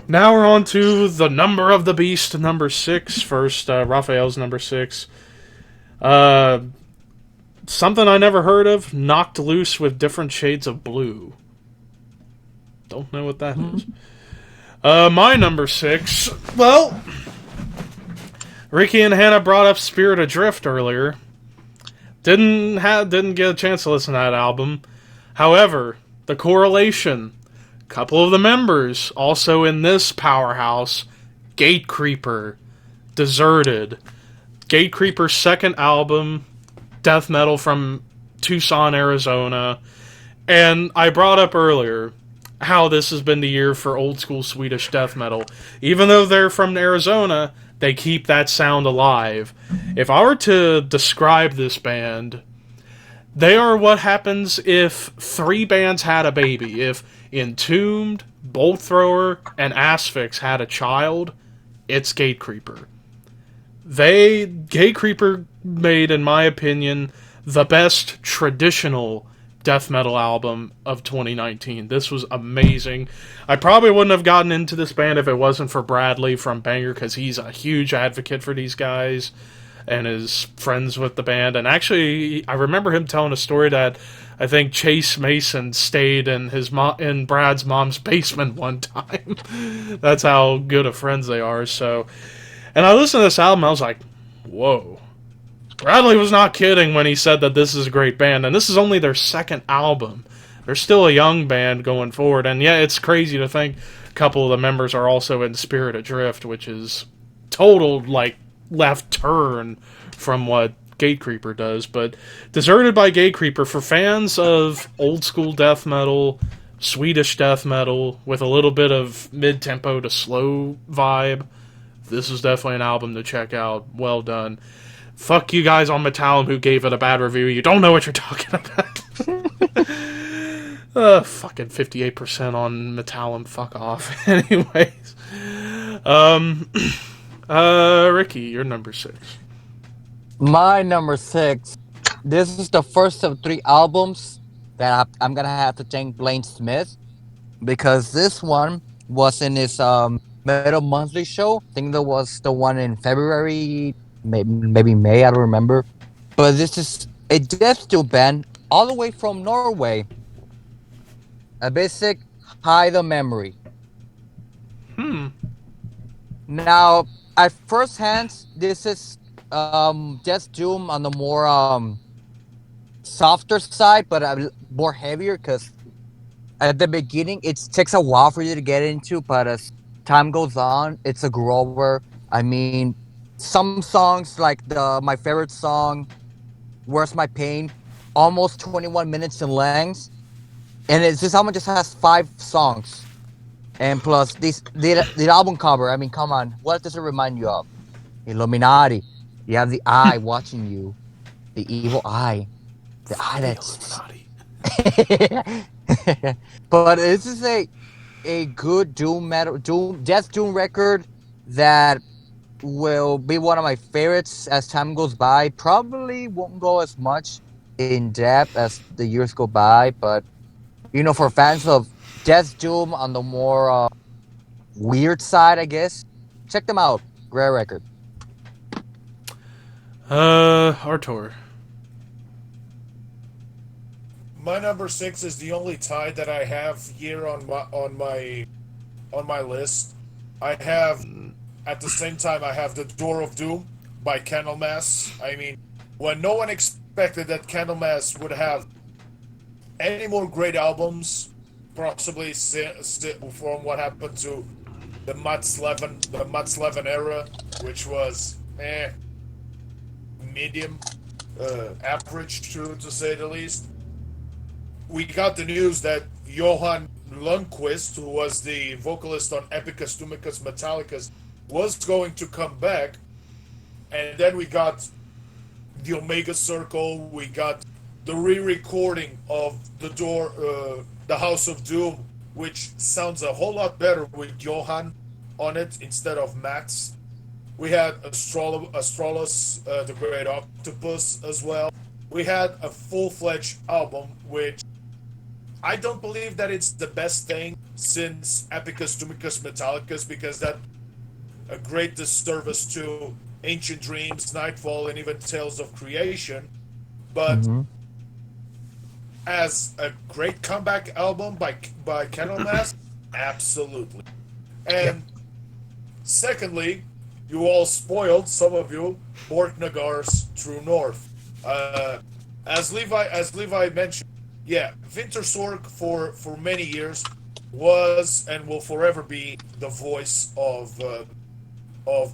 Speaker 1: Now we're on to the Number of the Beast, number 6. First, Raphael's number 6. Something I never heard of, Knocked Loose with Different Shades of Blue. Don't know what that is. My number 6, well, Ricky and Hannah brought up Spirit Adrift earlier. Didn't get a chance to listen to that album. However, The Correlation, a couple of the members also in this powerhouse, Gatecreeper, Deserted. Gatecreeper's second album, death metal from Tucson, Arizona. And I brought up earlier how this has been the year for old school Swedish death metal. Even though they're from Arizona, they keep that sound alive. If I were to describe this band, they are what happens if 3 bands had a baby. If Entombed, Bolt Thrower, and Asphyx had a child, it's Gatecreeper. Gatecreeper made, in my opinion, the best traditional death metal album of 2019. This was amazing. I probably wouldn't have gotten into this band if it wasn't for Bradley from Banger, because he's a huge advocate for these guys and is friends with the band. And actually, I remember him telling a story that I think Chase Mason stayed in in Brad's mom's basement one time. That's how good of friends they are. So, and I listened to this album, I was like, whoa. Bradley was not kidding when he said that this is a great band, and this is only their second album. They're still a young band going forward, and yeah, it's crazy to think a couple of the members are also in Spirit Adrift, which is total, like, left turn from what Gatecreeper does. But Deserted by Gatecreeper, for fans of old school death metal, Swedish death metal, with a little bit of mid-tempo to slow vibe, this is definitely an album to check out. Well done. Fuck you guys on Metallum who gave it a bad review. You don't know what you're talking about. Fucking 58% on Metallum. Fuck off. Anyways.
Speaker 2: Um,
Speaker 1: Ricky, you're number 6.
Speaker 2: My number 6 This is the first of 3 albums that I'm gonna have to thank Blaine Smith because this one was in his Metal Monthly show. I think that was the one in February, maybe May. I don't remember. But this is a death doom band all the way from Norway. A basic hide the memory.
Speaker 1: Hmm.
Speaker 2: Now, at first hands, this is death doom on the more softer side, but more heavier because at the beginning it takes a while for you to get into, but as time goes on, it's a grower. I mean, some songs like the my favorite song, "Where's My Pain," almost 21 minutes in length, and it's this album just has 5 songs, and plus the album cover. I mean, come on, what does it remind you of? Illuminati. You have the eye watching you, the evil eye, the eye
Speaker 1: The
Speaker 2: that's.
Speaker 1: Illuminati.
Speaker 2: But this is a good death doom record that will be one of my favorites as time goes by. Probably won't go as much in depth as the years go by, but for fans of death doom on the more weird side, I guess, check them out. Great record.
Speaker 1: Artur.
Speaker 4: My number 6 is the only tie that I have here on my list. I have at the same time I have the Door of Doom by Candlemass. I mean, when no one expected that Candlemass would have any more great albums, possibly from what happened to the Mats Levin era, which was medium, average to say the least. We got the news that Johan Lundqvist, who was the vocalist on Epicus Tumicus Metallicus, was going to come back, and then we got the Omega Circle. We got the re-recording of the House of Doom, which sounds a whole lot better with Johan on it instead of Max. We had Astralos, the Great Octopus as well. We had a full-fledged album, which I don't believe that it's the best thing since Epicus Tumicus Metallicus, because that a great disservice to Ancient Dreams, Nightfall, and even Tales of Creation. But as a great comeback album by Candlemass, absolutely. And secondly, you all spoiled, some of you, Borknagar's True North. As Levi mentioned, yeah, Wintersorg for many years was and will forever be the voice of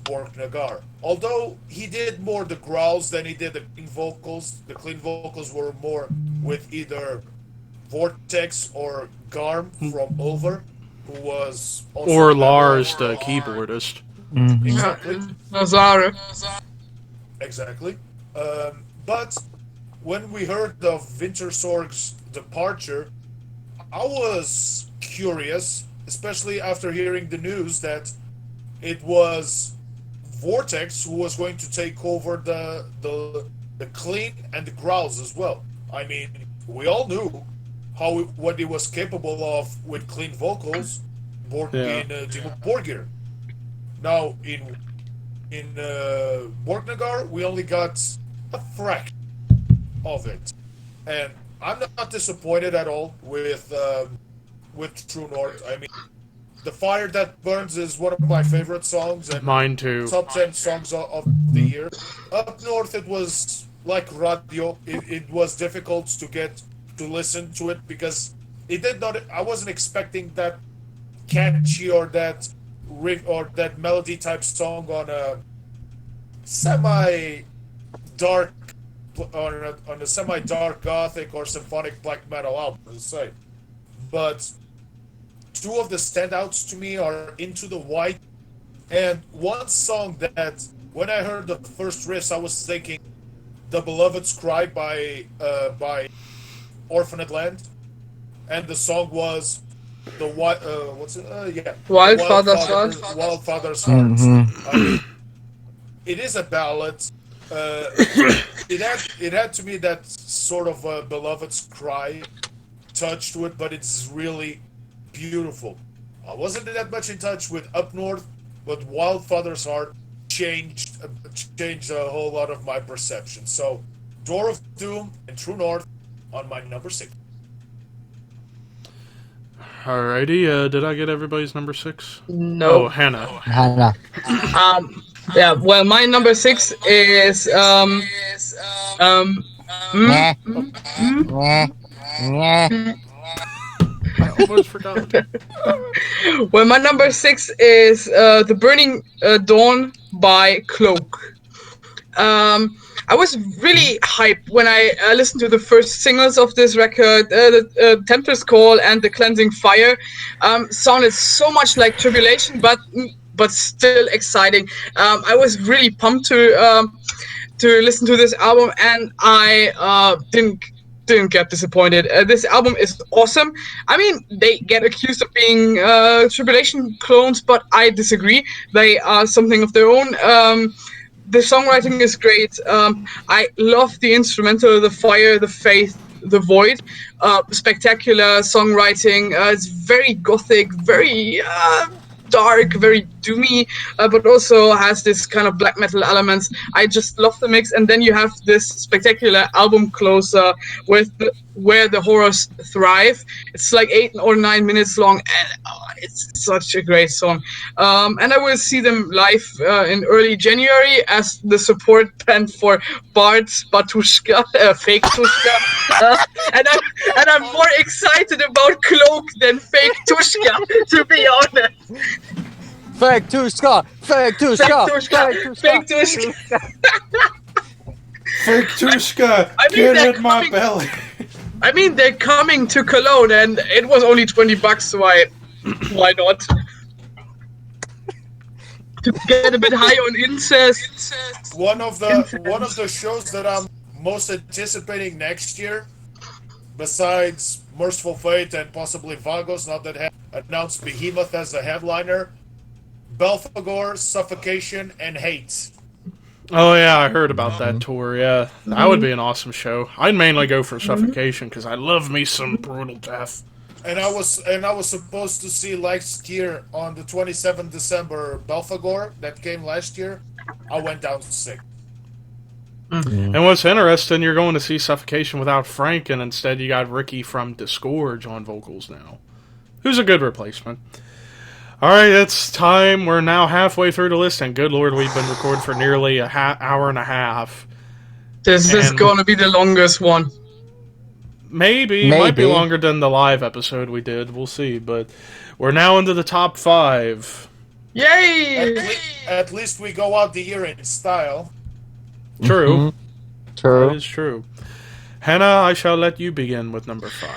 Speaker 4: Borknagar. Although he did more the growls than he did the clean vocals. The clean vocals were more with either Vortex or Garm from Over, who was also
Speaker 1: Or Lars, the keyboardist.
Speaker 4: Exactly.
Speaker 3: Nazare.
Speaker 4: Exactly. But when we heard of Wintersorg's departure, I was curious, especially after hearing the news that it was Vortex who was going to take over the clean and the growls as well. I mean, we all knew what he was capable of with clean vocals in Timo Borgir. Now in Borknagar, we only got a fraction of it, and I'm not disappointed at all with True North. I mean, "The Fire That Burns" is one of my favorite songs, and
Speaker 1: Mine too.
Speaker 4: top 10 songs of the year. Up north, it was like radio. It was difficult to get to listen to it because it did not. I wasn't expecting that catchy or that riff or that melody type song on a semi dark on a semi dark gothic or symphonic black metal album, as I say. But two of the standouts to me are "Into the White" and one song that when I heard the first riffs, I was thinking "The Beloved's Cry" by Orphaned Land, and the song was the
Speaker 3: Wildfather's Heart.
Speaker 4: Wildfather's Heart. I mean, it is a ballad, it had to be that sort of beloved's cry touched with, but it's really beautiful. I wasn't that much in touch with Up North, but Wildfather's Heart changed a whole lot of my perception. So, Door of Doom and True North on my number 6.
Speaker 1: Alrighty, did I get everybody's number 6?
Speaker 3: No.
Speaker 1: Oh, Hannah.
Speaker 2: Hannah.
Speaker 3: Yeah. Well, my number 6 is
Speaker 2: Nyeh. Nyeh. Nyeh.
Speaker 1: I almost forgot.
Speaker 3: Well, my number 6 is The Burning Dawn by Cloak. I was really hyped when I listened to the first singles of this record. The Tempter's Call and The Cleansing Fire sounded so much like Tribulation, but still exciting. I was really pumped to listen to this album, and I didn't get disappointed. This album is awesome. I mean, they get accused of being Tribulation clones, but I disagree. They are something of their own. The songwriting is great. I love the instrumental, the fire, the faith, the void. Spectacular songwriting. It's very gothic, very dark, very doomy, but also has this kind of black metal elements. I just love the mix. And then you have this spectacular album closer with Where the Horrors Thrive. It's like 8 or 9 minutes long, and it's such a great song. And I will see them live in early January as the support band for Bart's Batushka, Fake Tushka. And I'm more excited about Cloak than Fake Tushka, to be honest.
Speaker 2: Fake Tushka! Fake Tushka!
Speaker 3: Fake Tushka!
Speaker 1: Fake Tushka,
Speaker 3: I mean,
Speaker 1: get in my belly.
Speaker 3: I mean, they're coming to Cologne, and it was only $20, so why not? To get a bit high on incest.
Speaker 4: One of the shows that I'm most anticipating next year, besides Merciful Fate and possibly Vagos, now that have announced Behemoth as a headliner, Belphegor, Suffocation, and Hate.
Speaker 1: Oh yeah, I heard about that tour. Yeah, that would be an awesome show. I'd mainly go for Suffocation because I love me some brutal death.
Speaker 4: And I was supposed to see last year on the 27th December Belphegor that came last year. I went down sick.
Speaker 1: And what's interesting, you're going to see Suffocation without Frank, and instead you got Ricky from Disgorge on vocals now, who's a good replacement. Alright, it's time. We're now halfway through the list, and good lord, we've been recording for nearly an hour and a half.
Speaker 3: This is gonna be the longest one.
Speaker 1: Maybe. It might be longer than the live episode we did. We'll see. But we're now into the top 5.
Speaker 3: Yay!
Speaker 4: At least we go out the year in style.
Speaker 1: True.
Speaker 2: True.
Speaker 1: That is true. Hannah, I shall let you begin with number 5.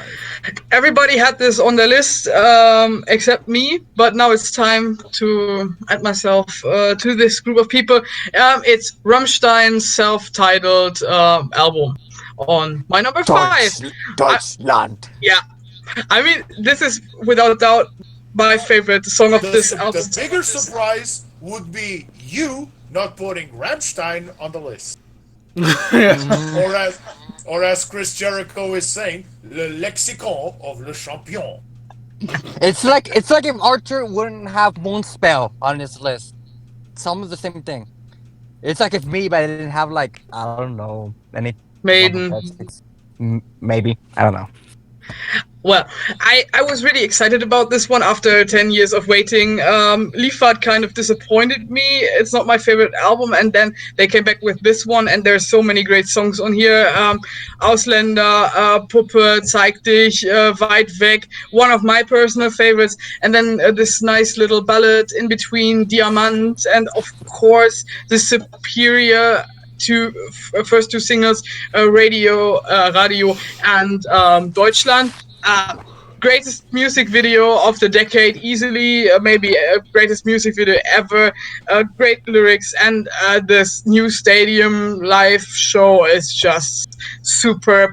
Speaker 3: Everybody had this on their list, except me, but now it's time to add myself to this group of people. It's Rammstein's self-titled album on my number 5.
Speaker 2: Deutschland.
Speaker 3: Yeah. I mean, this is without doubt my favorite song of this album.
Speaker 4: The bigger surprise would be you not putting Rammstein on the list. Or as Chris Jericho is saying, le lexicon of le champion.
Speaker 2: It's like if Artur wouldn't have Moonspell on his list. It's almost the same thing. It's like if me, but I didn't have I don't know, any
Speaker 3: Maiden.
Speaker 2: Maybe. I don't know.
Speaker 3: Well, I was really excited about this one after 10 years of waiting. Levi kind of disappointed me. It's not my favorite album, and then they came back with this one, and there's so many great songs on here. Ausländer, Puppe, Zeig dich, Weit weg, one of my personal favorites, and then this nice little ballad in between, Diamant, and of course the superior first two singles, Radio and Deutschland. Greatest music video of the decade, easily, maybe greatest music video ever. Great lyrics, and this new stadium live show is just superb.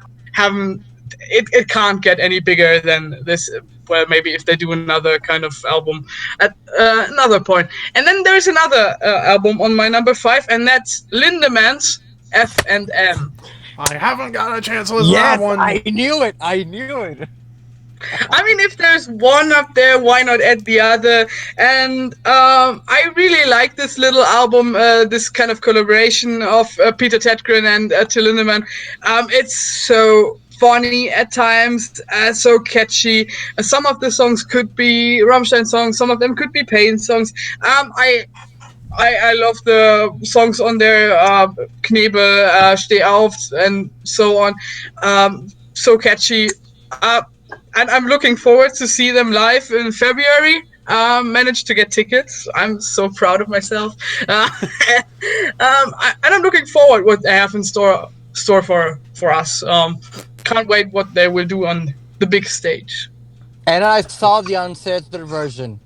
Speaker 3: It can't get any bigger than this. Well, maybe if they do another kind of album at another point. And then there's another album on my number 5, and that's Lindemans F and M.
Speaker 1: I haven't got a chance to listen to that one.
Speaker 2: I knew it. I knew it.
Speaker 3: I mean, if there's one up there, why not add the other? And I really like this little album, this kind of collaboration of Peter Tägtgren and Till Lindemann. It's so funny at times, so catchy. Some of the songs could be Rammstein songs, some of them could be Pain songs. I love the songs on there, Knebel, Steh auf, and so on. So catchy. And I'm looking forward to see them live in February. Managed to get tickets. I'm so proud of myself. And I'm looking forward what they have in store for us. Can't wait what they will do on the big stage.
Speaker 2: And I saw the uncensored version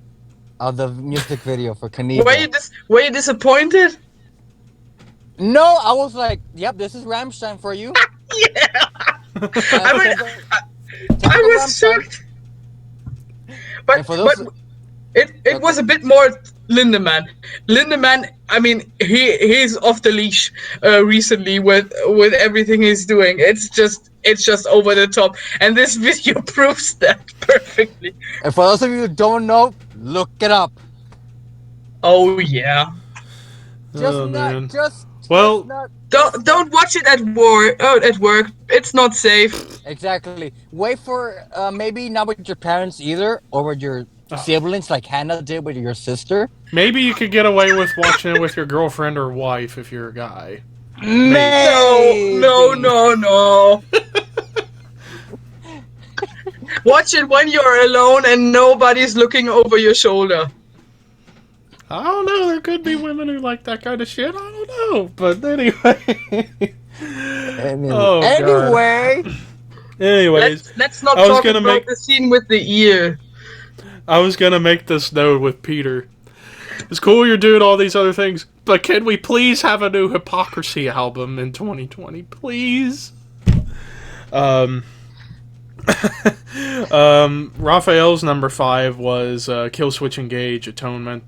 Speaker 2: of the music video for Knebel.
Speaker 3: Were you disappointed?
Speaker 2: No, I was like, yep, this is Rammstein for you.
Speaker 3: Yeah. I
Speaker 2: Typical
Speaker 3: was
Speaker 2: Rammstein.
Speaker 3: shocked. But
Speaker 2: And for those-
Speaker 3: it was a bit more Lindemann. Lindemann, I mean, he's off the leash recently with everything he's doing. It's just over the top, and this video proves that perfectly.
Speaker 2: And for those of you who don't know, look it up.
Speaker 3: Oh yeah.
Speaker 1: Man.
Speaker 2: Well,
Speaker 1: Well-
Speaker 3: Don't watch it at work. It's not safe.
Speaker 2: exactly. Wait for maybe not with your parents either, or with your siblings, like Hannah did with your sister.
Speaker 1: Maybe you could get away with watching it with your girlfriend or wife if you're a guy.
Speaker 2: Maybe.
Speaker 3: No. Watch it when you're alone and nobody's looking over your shoulder.
Speaker 1: I don't know. There could be women who like that kind of shit. I don't know. But anyway. Oh, God.
Speaker 2: Anyway,
Speaker 1: Anyways,
Speaker 3: Let's not
Speaker 1: I was
Speaker 3: talk
Speaker 1: gonna
Speaker 3: about
Speaker 1: make-
Speaker 3: the scene with the ear.
Speaker 1: I was going to make this note with Peter. It's cool you're doing all these other things, but can we please have a new Hypocrisy album in 2020? Please? Raphael's number 5 was Killswitch Engage, Atonement.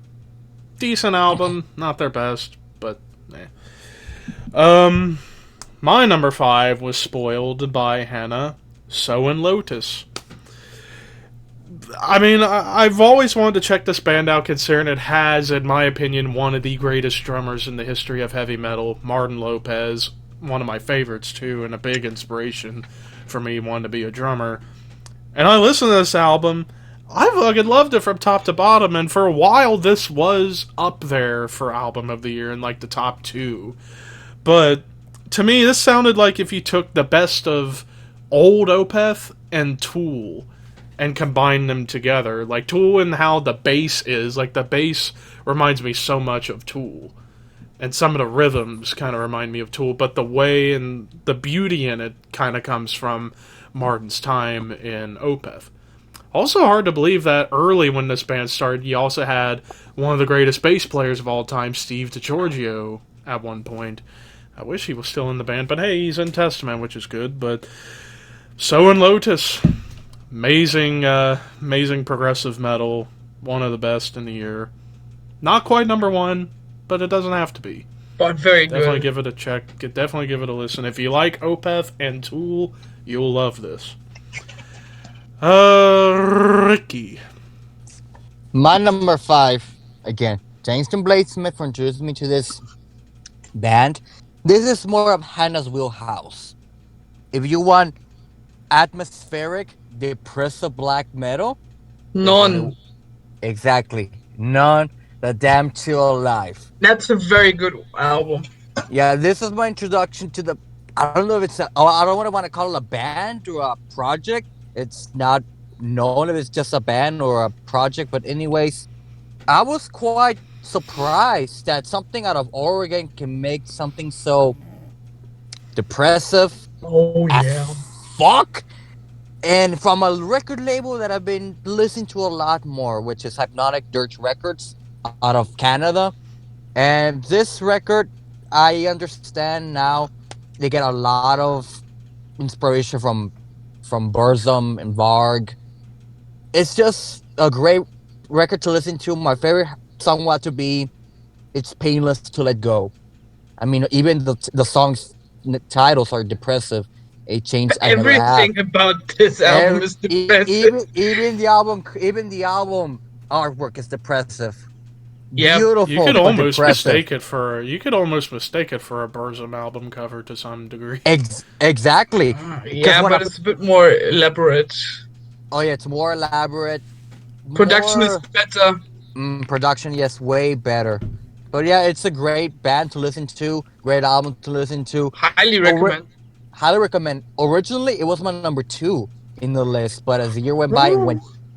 Speaker 1: Decent album, not their best, but my number 5 was Spoiled by Hannah, So in Lotus. I mean, I've always wanted to check this band out, considering it has, in my opinion, one of the greatest drummers in the history of heavy metal, Martin Lopez, one of my favorites too, and a big inspiration for me wanting to be a drummer. And I listened to this album, I fucking loved it from top to bottom, and for a while this was up there for album of the year in like the top 2. But to me, this sounded like if you took the best of old Opeth and Tool and combine them together. Like Tool and how the bass is. Like the bass reminds me so much of Tool. And some of the rhythms kind of remind me of Tool. But the way and the beauty in it kind of comes from Martin's time in Opeth. Also hard to believe that early when this band started, you also had one of the greatest bass players of all time, Steve DiGiorgio, at one point. I wish he was still in the band, but hey, he's in Testament, which is good. But So in Lotus... Amazing progressive metal. One of the best in the year. Not quite number 1, but it doesn't have to be.
Speaker 3: But very
Speaker 1: Definitely
Speaker 3: good.
Speaker 1: give it a check. Definitely give it a listen. If you like Opeth and Tool, you'll love this. Ricky.
Speaker 2: my number 5, again, Jameson Bladesmith introduced me to this band. This is more of Hannah's wheelhouse. If you want atmospheric, depressive black metal,
Speaker 3: None.
Speaker 2: exactly, none. The damn chill alive.
Speaker 3: That's a very good album.
Speaker 2: Yeah, this is my introduction to the. I don't know if it's. I don't want to call it a band or a project. It's not known if it's just a band or a project. But anyways, I was quite surprised that something out of Oregon can make something so depressive.
Speaker 3: Oh
Speaker 2: as fuck. And from a record label that I've been listening to a lot more, which is Hypnotic Dirt Records out of Canada. And this record, I understand now, they get a lot of inspiration from Burzum and Varg. It's just a great record to listen to. My favorite song to be It's Painless to Let Go. I mean, even the songs titles are depressive. A change I never have.
Speaker 3: Everything about this album is depressive.
Speaker 2: Even the album artwork is depressive.
Speaker 3: Yeah,
Speaker 1: You
Speaker 2: Beautiful
Speaker 1: could
Speaker 2: but
Speaker 1: almost
Speaker 2: depressive.
Speaker 1: mistake it for a Burzum album cover to some degree.
Speaker 2: Exactly. Because
Speaker 3: yeah, but it's a bit more elaborate.
Speaker 2: oh yeah, it's more elaborate,
Speaker 3: Production is
Speaker 2: more
Speaker 3: better.
Speaker 2: production. Yes, way better. But yeah, it's a great band to listen to. Great album to listen to.
Speaker 3: Highly
Speaker 2: Ori-
Speaker 3: recommend.
Speaker 2: Highly recommend. Originally, it was my number 2 in the list, but as the year went by,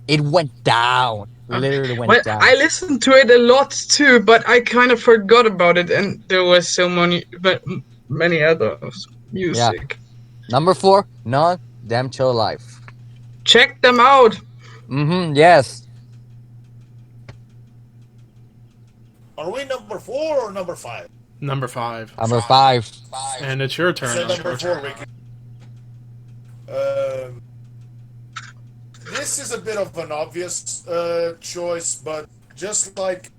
Speaker 2: it went down. Literally
Speaker 3: Well,
Speaker 2: went down.
Speaker 3: I listened to it a lot too, but I kind of forgot about it, and there was so many other
Speaker 2: Yeah.
Speaker 3: music.
Speaker 2: Number 4, Non Damn Chill Life.
Speaker 3: Check them out.
Speaker 2: Yes.
Speaker 4: Are we number 4 or number 5?
Speaker 1: Number 5.
Speaker 2: Number 5.
Speaker 1: And it's your turn.
Speaker 4: Say number 4, Ricky. Um, this is a bit of an obvious choice, but just like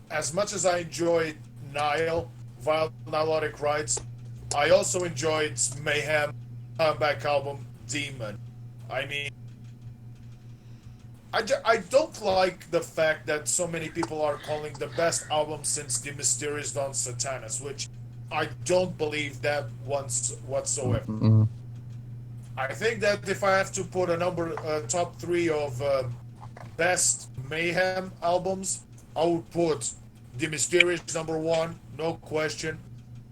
Speaker 4: as much as I enjoyed Nile, Wild Nilotic Rides, I also enjoyed Mayhem comeback album Demon. I mean, I don't like the fact that so many people are calling the best album since The Mysterious Don Satanas, which I don't believe that once whatsoever.
Speaker 2: Mm.
Speaker 4: I think that if I have to put a top 3 of best Mayhem albums, I would put The Mysterious number 1, no question.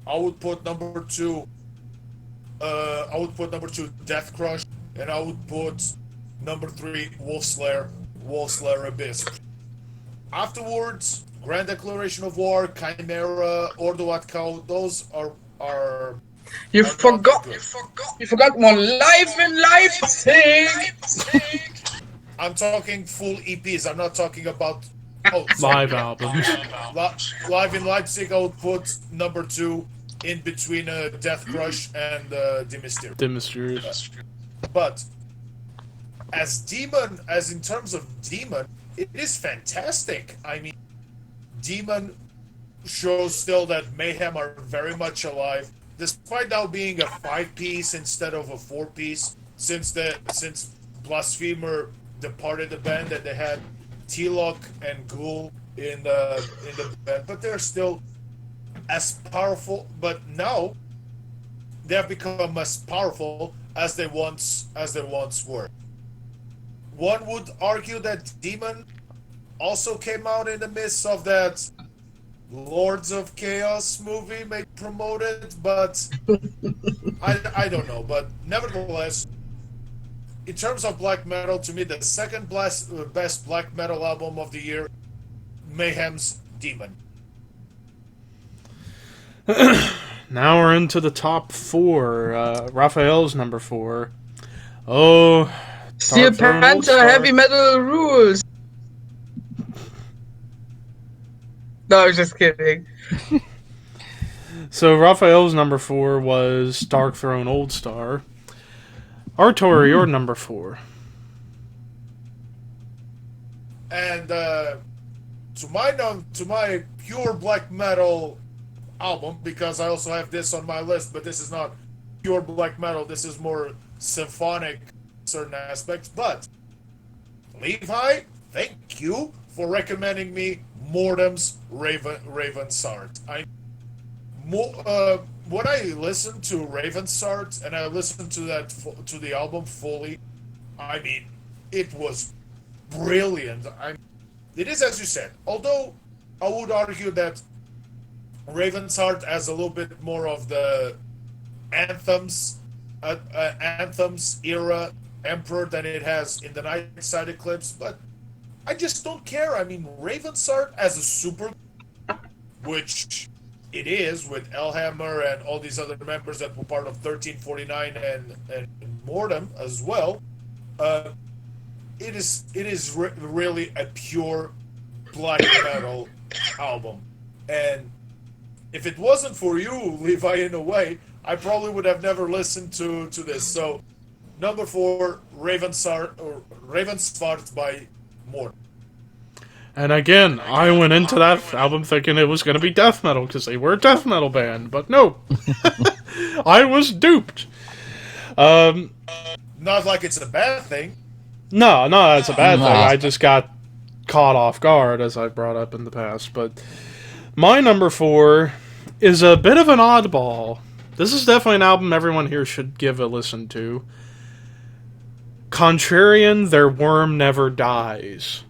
Speaker 4: I would put number 2. Death Crush, and I would put number 3 Wolf Slayer Abyss. Afterwards, Grand Declaration of War, Chimera, Ordo at Cow. Those are
Speaker 3: You
Speaker 4: are
Speaker 3: forgot.
Speaker 4: not good.
Speaker 3: You forgot one. Live in Leipzig.
Speaker 4: I'm talking full EPs. I'm not talking about
Speaker 1: Live albums.
Speaker 4: Live in Leipzig. I would put number 2 in between Death Crush and The Mysterious.
Speaker 1: The Mysterious.
Speaker 4: But as in terms of Demon, it is fantastic. I mean, Demon shows still that Mayhem are very much alive, despite now being a 5-piece instead of a 4-piece. Since Blasphemer departed the band, and they had T-Lock and Ghoul in the band, but they're still as powerful. But now they have become as powerful as they once were. One would argue that Demon also came out in the midst of that Lords of Chaos movie made promoted, but I don't know. But nevertheless, in terms of black metal, to me, the second best black metal album of the year, Mayhem's Demon.
Speaker 1: Now we're into the top 4. Raphael's number 4. Oh,
Speaker 3: Steel
Speaker 1: Dark Throne
Speaker 3: Panther,
Speaker 1: All-Star.
Speaker 3: Heavy Metal Rules. No, I was just kidding.
Speaker 1: So Raphael's number 4 was Dark Throne Old Star. Artur, your number 4.
Speaker 4: And to my pure black metal album, because I also have this on my list, but this is not pure black metal. This is more symphonic certain aspects. But Levi, thank you for recommending me Mortem's Ravensart. When I listened to Ravensart and I listened to the album fully, I mean, it was brilliant. It is, as you said, although I would argue that Ravensart has a little bit more of the anthems era Emperor than it has in the Nightside Eclipse, but I just don't care. I mean, Ravensart as a super, which it is with Elhammer and all these other members that were part of 1349 and Mortem as well. It is really a pure black metal album, and if it wasn't for you, Levi, in a way, I probably would have never listened to this. So, number 4, Ravensart by Mortem.
Speaker 1: And again, I went into that album thinking it was going to be death metal because they were a death metal band, but no. I was duped.
Speaker 4: Not like it's a bad thing.
Speaker 1: No, that's a bad
Speaker 2: No.
Speaker 1: thing. I just got caught off guard, as I brought up in the past. But my number 4 is a bit of an oddball. This is definitely an album everyone here should give a listen to. Contrarian, Their Worm Never Dies.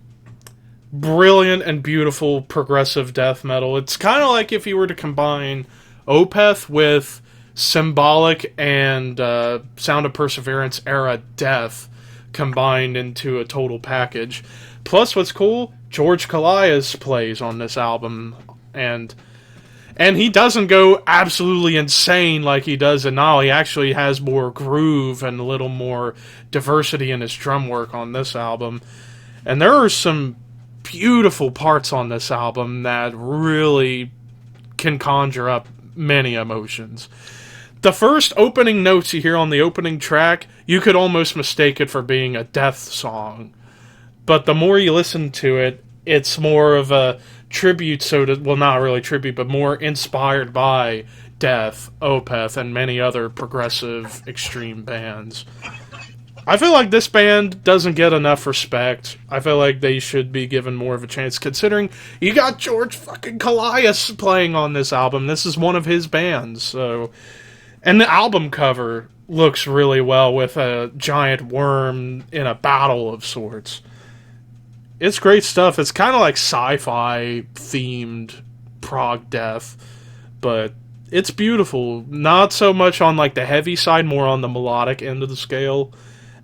Speaker 1: Brilliant and beautiful progressive death metal. It's kind of like if you were to combine Opeth with Symbolic and Sound of Perseverance era death combined into a total package. Plus, what's cool, George Callias plays on this album, and he doesn't go absolutely insane like he does in Nile. He actually has more groove and a little more diversity in his drum work on this album. And there are some beautiful parts on this album that really can conjure up many emotions. The first opening notes you hear on the opening track, you could almost mistake it for being a death song. But the more you listen to it, it's more of a tribute, well, not really tribute, but more inspired by Death, Opeth, and many other progressive extreme bands. I feel like this band doesn't get enough respect. I feel like they should be given more of a chance, considering you got George fucking Callias playing on this album. This is one of his bands, so... And the album cover looks really well with a giant worm in a battle of sorts. It's great stuff. It's kind of like sci-fi themed prog death, but it's beautiful. Not so much on like the heavy side, more on the melodic end of the scale.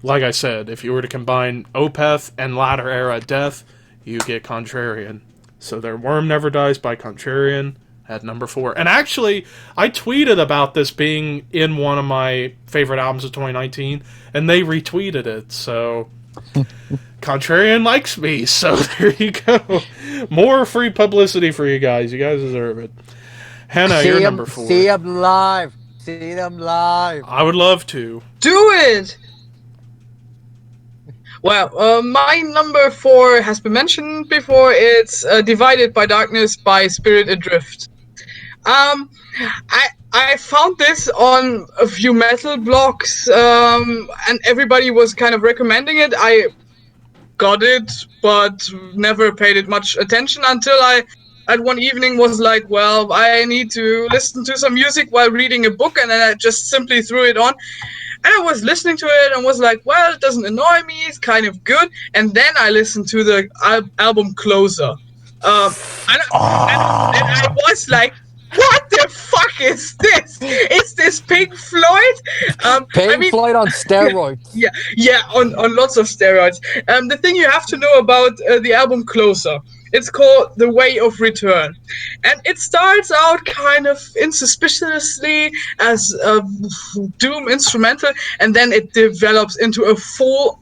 Speaker 1: Like I said, if you were to combine Opeth and latter era death, you get Contrarian. So Their Worm Never Dies by Contrarian at number 4. And actually, I tweeted about this being in one of my favorite albums of 2019, and they retweeted it, so... Contrarian likes me, so there you go. More free publicity for you guys. You guys deserve it. Hannah, you're number 4.
Speaker 2: See them live. See them live.
Speaker 1: I would love to.
Speaker 3: Do it! Well, my number 4 has been mentioned before. It's Divided by Darkness by Spirit Adrift. I found this on a few metal blogs, and everybody was kind of recommending it. I got it, but never paid it much attention until I, at one evening, was like, well, I need to listen to some music while reading a book, and then I just simply threw it on. And I was listening to it and was like, well, it doesn't annoy me, it's kind of good. And then I listened to the album Closer. And I was like, what the fuck is this? Is this Pink Floyd?
Speaker 2: Pink Floyd on steroids.
Speaker 3: Yeah, on lots of steroids. The thing you have to know about the album Closer, it's called The Way of Return. And it starts out kind of insuspiciously as a doom instrumental, and then it develops into a full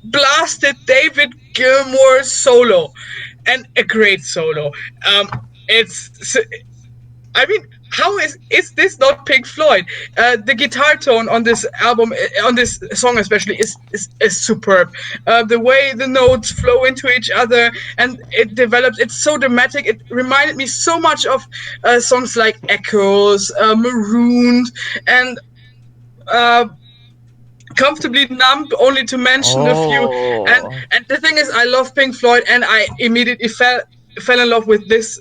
Speaker 3: blasted David Gilmour solo. And a great solo. How is this not Pink Floyd? The guitar tone on this album, on this song especially, is superb. The way the notes flow into each other and it develops, it's so dramatic. It reminded me so much of songs like Echoes, Marooned, and Comfortably Numb, only to mention a few. And the thing is, I love Pink Floyd, and I immediately fell in love with this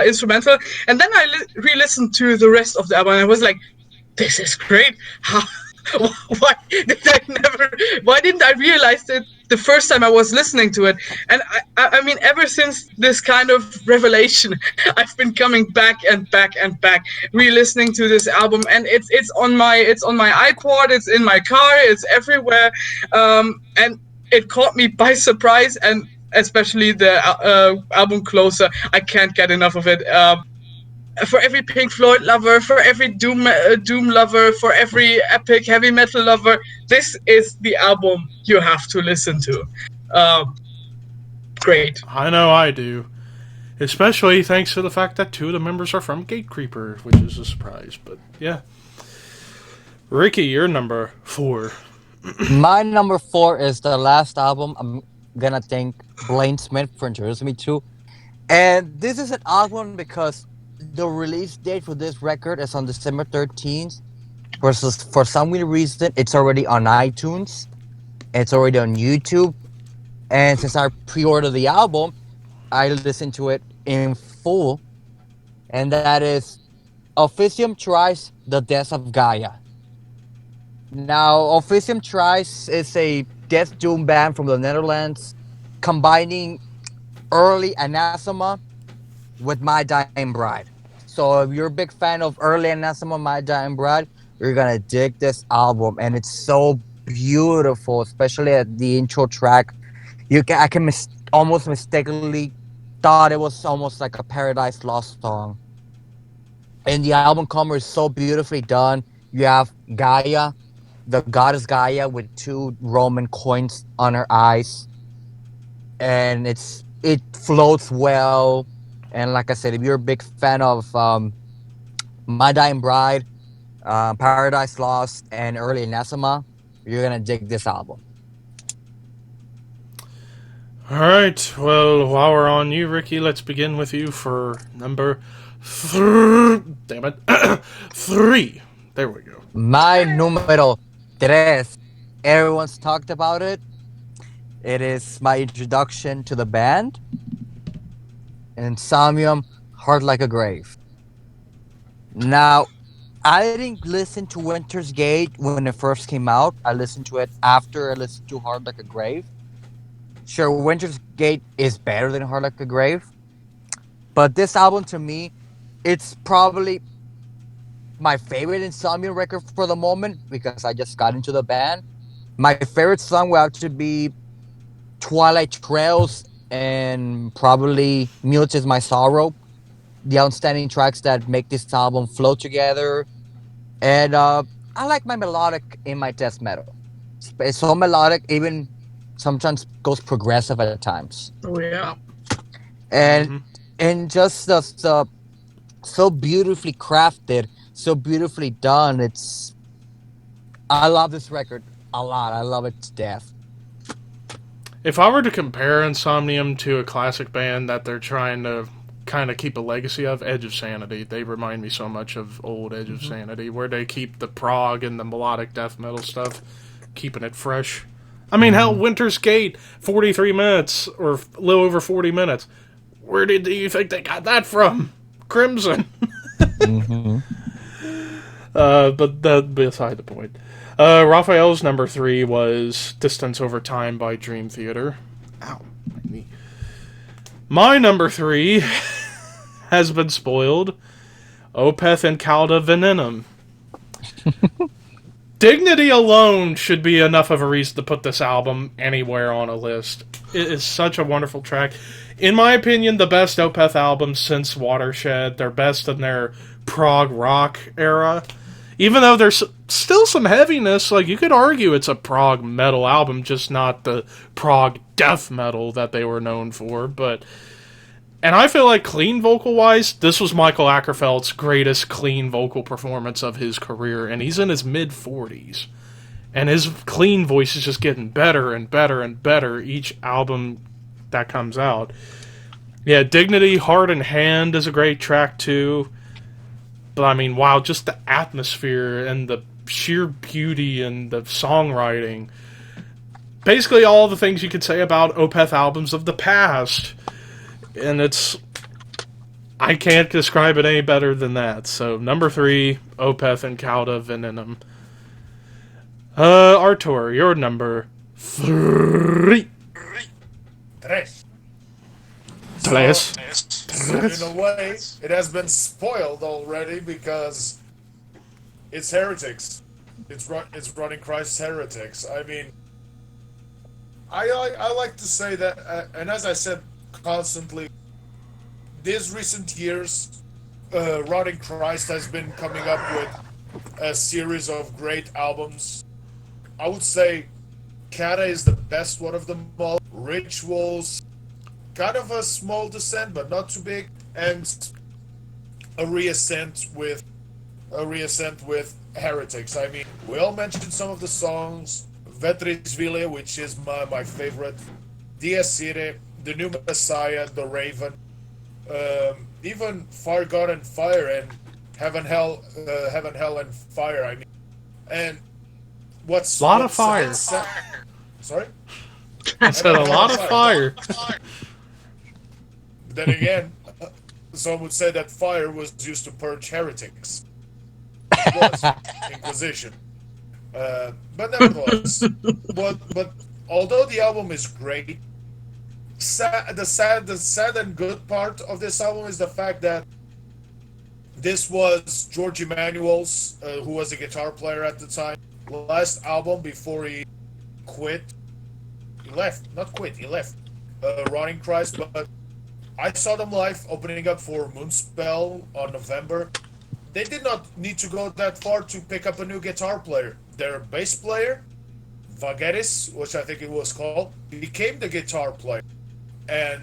Speaker 3: instrumental. And then I re-listened to the rest of the album, and I was like, this is great. Why didn't I realize it the first time I was listening to it? And I mean, ever since this kind of revelation, I've been coming back and back and back, re-listening to this album, and it's on my iPod, it's in my car, it's everywhere, and it caught me by surprise, and especially the album Closer. I can't get enough of it. For every Pink Floyd lover, for every doom lover, for every epic heavy metal lover, this is the album you have to listen to. Great.
Speaker 1: I know I do. Especially thanks to the fact that 2 of the members are from Gatecreeper, which is a surprise, but yeah. Ricky, you're number 4.
Speaker 2: My number 4 is the last album. I'm gonna thank Blaine Smith for introducing me to. And this is an odd one because the release date for this record is on December 13th. Versus for some weird reason, it's already on iTunes. It's already on YouTube. And since I pre-ordered the album, I listened to it in full. And that is Officium Tries The Death of Gaia. Now, Officium Tries is a death doom band from the Netherlands, combining early Anathema with My Dying Bride. So if you're a big fan of early Anathema, My Dying Bride, you're gonna dig this album, and it's so beautiful, especially at the intro track. I can almost mistakenly thought it was almost like a Paradise Lost song. And the album cover is so beautifully done. You have Gaia, the goddess Gaia, with 2 Roman coins on her eyes, and it floats well. And like I said, if you're a big fan of My Dying Bride, Paradise Lost, and early Anathema, you're gonna dig this album.
Speaker 1: All right. Well, while we're on you, Ricky, let's begin with you for number damn it, 3. There we go.
Speaker 2: My número 3. Everyone's talked about it. It is my introduction to the band. Insomnium, Heart Like a Grave. Now, I didn't listen to Winter's Gate when it first came out. I listened to it after I listened to Heart Like a Grave. Sure, Winter's Gate is better than Heart Like a Grave. But this album, to me, it's probably my favorite Insomnium record for the moment because I just got into the band. My favorite song will have to be Twilight Trails and probably Mute Is My Sorrow. The outstanding tracks that make this album flow together. And I like my melodic in my death metal. It's so melodic, even sometimes goes progressive at times.
Speaker 3: Oh yeah.
Speaker 2: And and just the so beautifully crafted, so beautifully done. I love this record a lot. I love it to death.
Speaker 1: If I were to compare Insomnium to a classic band that they're trying to kind of keep a legacy of, Edge of Sanity, they remind me so much of old Edge of Sanity, where they keep the prog and the melodic death metal stuff, keeping it fresh. I mean, hell, Winter's Gate, 43 minutes, or a little over 40 minutes. Where do you think they got that from? Crimson. But that beside the point. Raphael's number 3 was Distance Over Time by Dream Theater. Ow, my knee. My number 3 has been spoiled. Opeth and Calda Venenum. Dignity alone should be enough of a reason to put this album anywhere on a list. It is such a wonderful track. In my opinion, the best Opeth album since Watershed. They're best in their prog rock era. Even though there's still some heaviness, like you could argue it's a prog metal album, just not the prog death metal that they were known for. And I feel like clean vocal-wise, this was Michael Ackerfeld's greatest clean vocal performance of his career, and he's in his mid-40s. And his clean voice is just getting better and better and better each album that comes out. Yeah, Dignity, Heart and Hand is a great track, too. But, I mean, wow, just the atmosphere and the sheer beauty and the songwriting. Basically all the things you could say about Opeth albums of the past. And I can't describe it any better than that. So, number 3, Opeth and Calda Venenum. Artur, your number 3.
Speaker 4: Tres.
Speaker 1: Tres.
Speaker 4: So, in a way, it has been spoiled already because it's Heretics. It's running Christ's Heretics. I mean, I like to say that, and as I said constantly, these recent years, Rotting Christ has been coming up with a series of great albums. I would say Kata is the best one of them all. Rituals, kind of a small descent, but not too big, and a reascent with Heretics. I mean, we all mentioned some of the songs. Vetrisville, which is my favorite, Dies Irae, The New Messiah, The Raven, even Fire, God, and Fire, and Heaven, Hell, and Fire. I mean, and what's
Speaker 1: a lot of fire.
Speaker 4: Sorry,
Speaker 1: I said a lot of fire.
Speaker 4: Then again, some would say that fire was used to purge heretics. It was Inquisition. But nevertheless, but although the album is great, the sad and good part of this album is the fact that this was George Emanuel's, who was a guitar player at the time, last album before he quit. He left, not quit. He left. Running Christ, but I saw them live opening up for Moonspell on November. They did not need to go that far to pick up a new guitar player. Their bass player, Vageris, which I think it was called, became the guitar player. And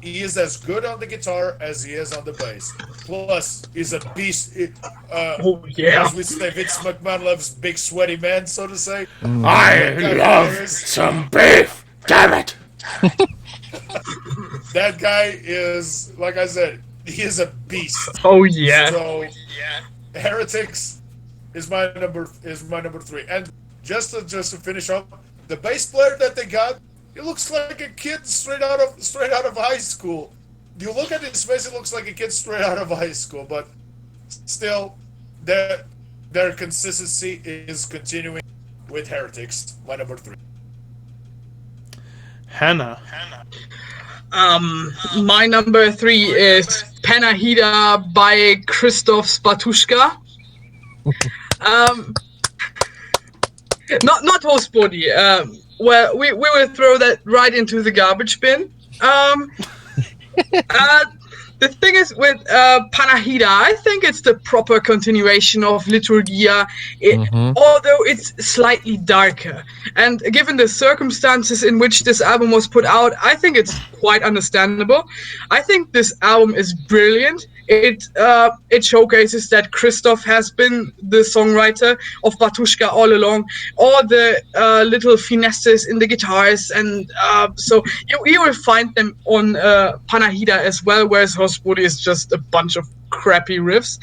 Speaker 4: he is as good on the guitar as he is on the bass. Plus, he's a beast. As we say, Vince McMahon loves big sweaty men, so to say.
Speaker 1: I love some beef, damn it!
Speaker 4: That guy is, like I said, he is a beast.
Speaker 3: Oh yeah.
Speaker 4: So, Heretics is my number 3. And just to finish up, the bass player that they got, he looks like a kid straight out of high school. You look at his face, it looks like a kid straight out of high school. But still, their consistency is continuing with Heretics. My number 3.
Speaker 1: Hannah.
Speaker 3: My number 3 is Panahida by Krzysztof Spatuszka. Not Host-Body. Well, we will throw that right into the garbage bin. The thing is with Panahida, I think it's the proper continuation of Liturgia, although it's slightly darker. And given the circumstances in which this album was put out, I think it's quite understandable. I think this album is brilliant. It showcases that Krzysztof has been the songwriter of Batushka all along. All the little finesses in the guitars, and so you will find them on Panahida as well, whereas Host-Body is just a bunch of crappy riffs.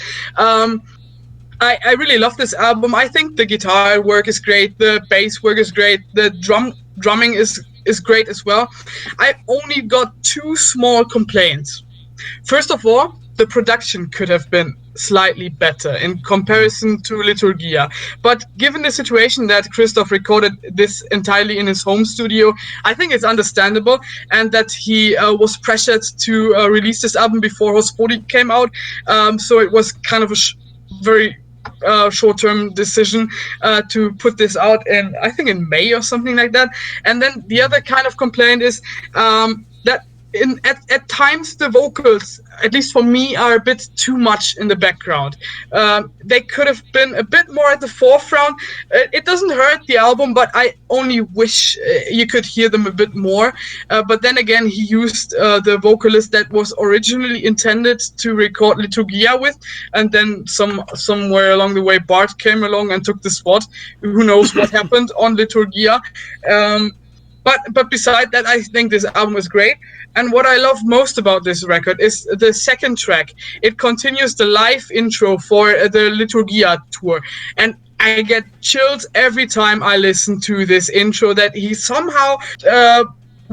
Speaker 3: I really love this album. I think the guitar work is great, the bass work is great, the drumming is great as well. I only got 2 small complaints. First of all, the production could have been slightly better in comparison to Liturgia. But given the situation that Krzysztof recorded this entirely in his home studio, I think it's understandable, and that he was pressured to release this album before Host-Body came out. So it was kind of a very short-term decision to put this out in, I think, in May or something like that. And then the other kind of complaint is that at times the vocals, at least for me, are a bit too much in the background. They could have been a bit more at the forefront. It doesn't hurt the album, but I only wish you could hear them a bit more. But then again, he used the vocalist that was originally intended to record Liturgia with, and then somewhere along the way Bart came along and took the spot. Who knows what happened on Liturgia. But beside that, I think this album is great. And what I love most about this record is the second track. It continues the live intro for the Liturgia tour. And I get chills every time I listen to this intro that he somehow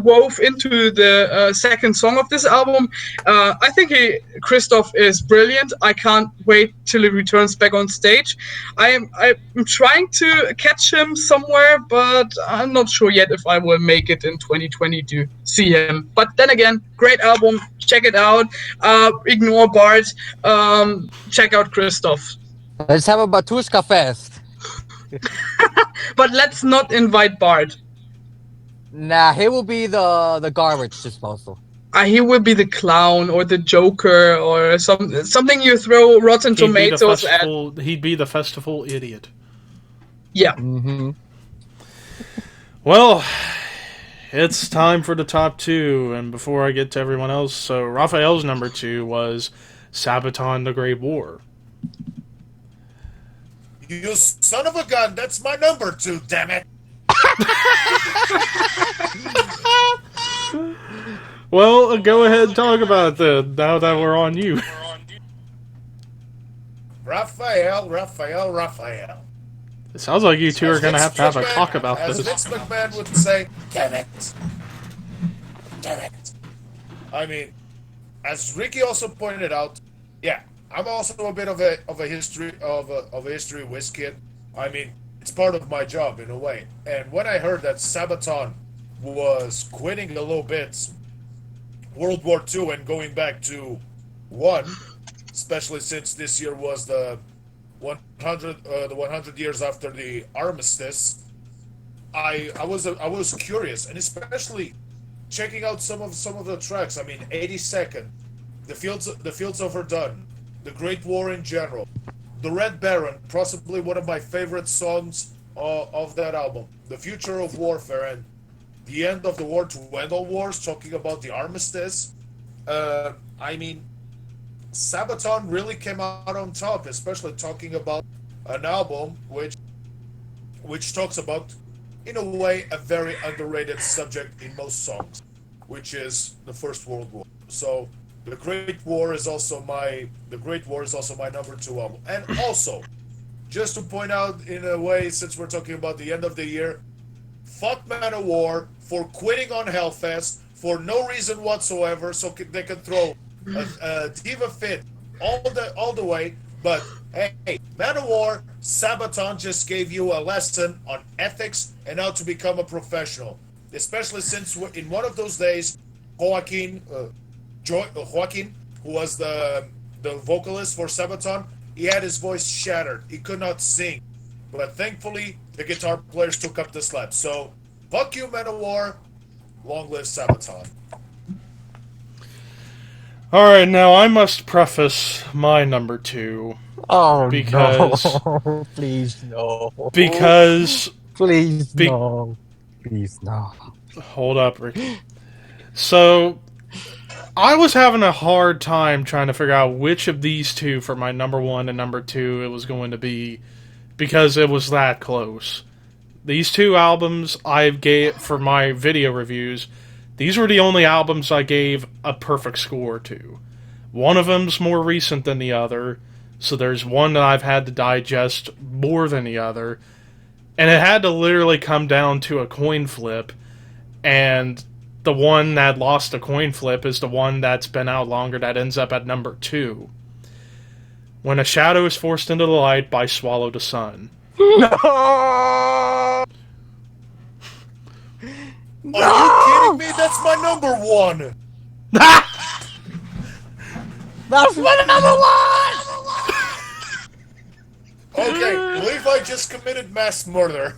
Speaker 3: wove into the second song of this album. I think Krzysztof is brilliant. I can't wait till he returns back on stage. I'm trying to catch him somewhere, but I'm not sure yet if I will make it in 2020 to see him. But then again, great album. Check it out. Ignore Bart. Check out Krzysztof.
Speaker 2: Let's have a Batushka fest.
Speaker 3: But let's not invite Bart.
Speaker 2: Nah, he will be the garbage disposal.
Speaker 3: He will be the clown or the Joker or something you throw Rotten Tomatoes at.
Speaker 1: He'd be the festival idiot.
Speaker 3: Yeah.
Speaker 2: Mm-hmm.
Speaker 1: Well, it's time for the top 2, and before I get to everyone else, so Raphael's number 2 was Sabaton the Great War.
Speaker 4: You son of a gun, that's my number 2, damn it.
Speaker 1: Well, go ahead and talk about it then, now that we're on you.
Speaker 4: Raphael.
Speaker 1: It sounds like you two are going to have a
Speaker 4: McMahon-
Speaker 1: talk about
Speaker 4: as
Speaker 1: this.
Speaker 4: Vince McMahon would say, damn it. Damn it. I mean, as Ricky also pointed out, yeah, I'm also a bit of a history whiz kid. I mean, it's part of my job in a way. And when I heard that Sabaton was quitting a little bit World War II and going back to one, especially since this year was the 100 years after the armistice, I was curious, and especially checking out some of the tracks. I mean, 82nd, the Fields of Verdun, the Great War in general, the Red Baron, possibly one of my favorite songs of that album, the Future of Warfare, and the End of the War to End All Wars, talking about the armistice. I mean, Sabaton really came out on top, especially talking about an album which talks about, in a way, a very underrated subject in most songs, which is the First World War. So the Great War is also my number 2 album. And also, just to point out, in a way, since we're talking about the end of the year, fuck Manowar for quitting on Hellfest for no reason whatsoever, so they can throw a diva fit all the way. But hey, Manowar, Sabaton just gave you a lesson on ethics and how to become a professional. Especially since in one of those days, Joaquin, who was the vocalist for Sabaton, he had his voice shattered. He could not sing. But thankfully, the guitar players took up the slack. So, fuck you, Manowar. Long live Sabaton.
Speaker 1: Alright, now I must preface my number 2.
Speaker 2: Oh,
Speaker 1: Because-
Speaker 2: no. Please, no.
Speaker 1: Because...
Speaker 2: Please, no. Please, no.
Speaker 1: Hold up, Ricky. So, I was having a hard time trying to figure out which of these two for my number 1 and number 2 it was going to be, because it was that close. These two albums I gave for my video reviews, these were the only albums I gave a perfect score to. One of them's more recent than the other, so there's one that I've had to digest more than the other, and it had to literally come down to a coin flip, and the one that lost a coin flip is the one that's been out longer that ends up at number 2. When a Shadow is Forced into the Light by Swallow the Sun.
Speaker 2: No!
Speaker 4: Are you kidding me? That's my number 1.
Speaker 2: That's my number 1!
Speaker 4: Okay, Levi just committed mass murder.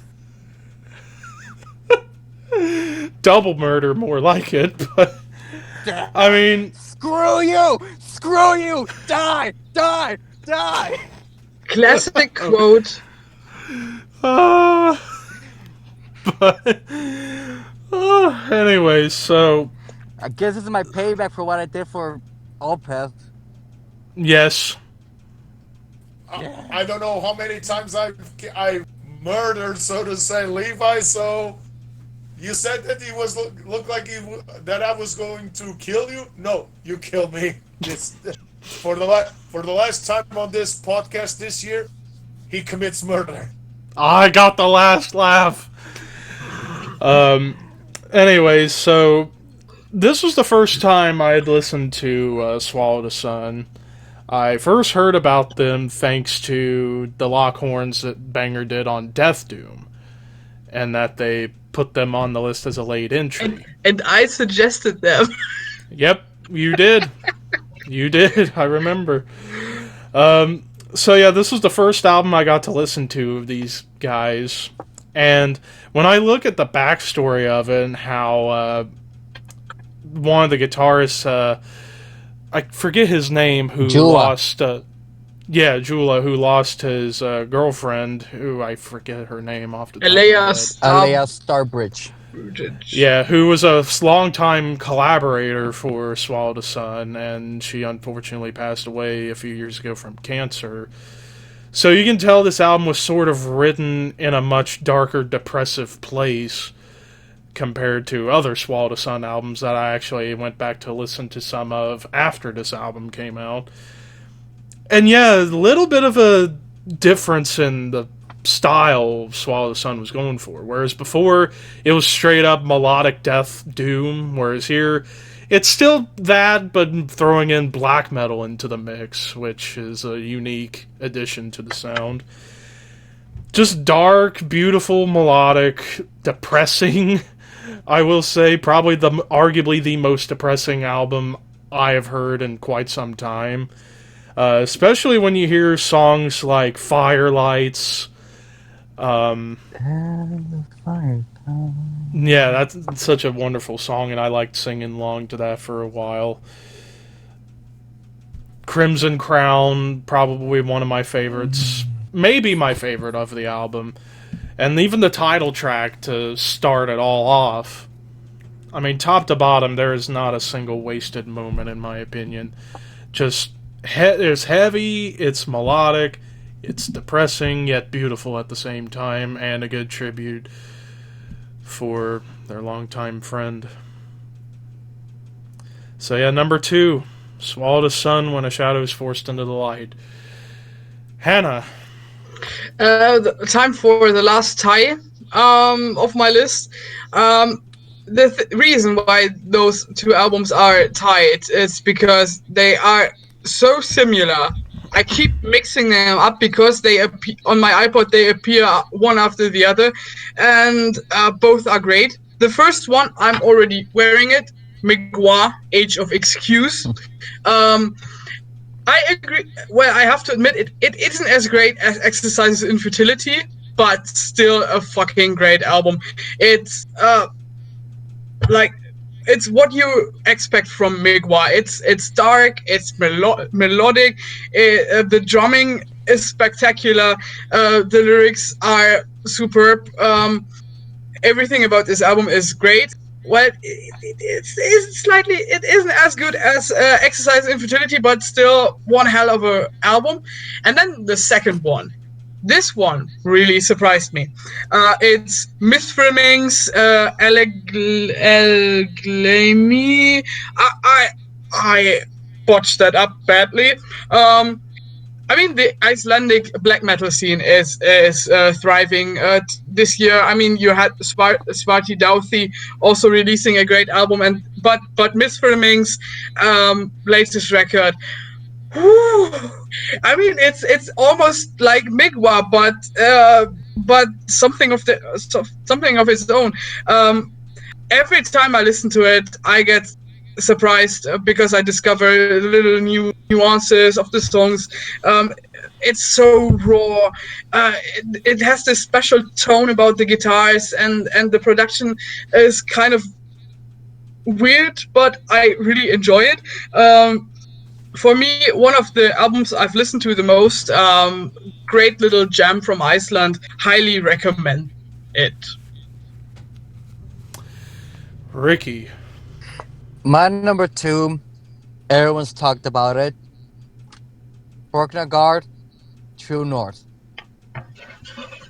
Speaker 1: Double murder, more like it, but... I mean...
Speaker 2: Screw you! Screw you! Die! Die! Die!
Speaker 3: Classic quote.
Speaker 1: But... anyways, so...
Speaker 2: I guess this is my payback for what I did for Opeth.
Speaker 1: Yes.
Speaker 4: I don't know how many times I murdered, so to say, Levi. So you said that he was looked like that I was going to kill you. No, you killed me. For the last time on this podcast this year, he commits murder.
Speaker 1: I got the last laugh. Anyways, so this was the first time I had listened to Swallow the Sun. I first heard about them thanks to the Lockhorns that Banger did on Death Doom, and that they put them on the list as a late entry.
Speaker 3: And I suggested them.
Speaker 1: Yep, you did. You did, I remember. So yeah, this was the first album I got to listen to of these guys, and when I look at the backstory of it and how one of the guitarists, I forget his name, who
Speaker 2: Jula.
Speaker 1: lost... Jula, who lost his girlfriend, who I forget her name off the top of my
Speaker 3: A.a.a.
Speaker 1: head.
Speaker 2: A.a. Starbridge.
Speaker 1: Yeah, who was a longtime collaborator for Swallow the Sun, and she unfortunately passed away a few years ago from cancer. So you can tell this album was sort of written in a much darker, depressive place compared to other Swallow the Sun albums that I actually went back to listen to some of after this album came out. And yeah, a little bit of a difference in the style Swallow the Sun was going for. Whereas before, it was straight up melodic death doom, whereas here, it's still that, but throwing in black metal into the mix, which is a unique addition to the sound. Just dark, beautiful, melodic, depressing. I will say, probably arguably the most depressing album I have heard in quite some time. Especially when you hear songs like Firelights. Yeah, that's such a wonderful song, and I liked singing along to that for a while. Crimson Crown, probably one of my favorites. Maybe my favorite of the album. And even the title track to start it all off. I mean, top to bottom, there is not a single wasted moment, in my opinion. Just, it's heavy, it's melodic, it's depressing, yet beautiful at the same time, and a good tribute for their longtime friend. So yeah, number 2, Swallow the Sun When a Shadow is Forced into the Light. Hannah.
Speaker 3: Time for the last tie of my list. The reason why those two albums are tied is because they are so similar. I keep mixing them up because they on my iPod they appear one after the other, and both are great. The first one, I'm already wearing it. Migwa, Age of Excuse. I agree. Well, I have to admit, it isn't as great as Exercises in Futility, but still a fucking great album. It's it's what you expect from Migwa. It's dark, it's melodic, the drumming is spectacular, the lyrics are superb. Everything about this album is great. Well, it isn't as good as Exercise in Fertility, but still one hell of a album. And then the second one. This one really surprised me. It's Misfilmings, Elglami. I botched that up badly. I mean, the Icelandic black metal scene is thriving this year. I mean, you had Svarti Dauthi also releasing a great album, but Misfilmings latest record. I mean, it's almost like Migwa, but something of its own. Every time I listen to it, I get surprised because I discover little new nuances of the songs. It's so raw. It has this special tone about the guitars, and the production is kind of weird, but I really enjoy it. For me, one of the albums I've listened to the most, great little gem from Iceland. Highly recommend it.
Speaker 1: Ricky.
Speaker 2: My number 2, everyone's talked about it. Borknagar, True North.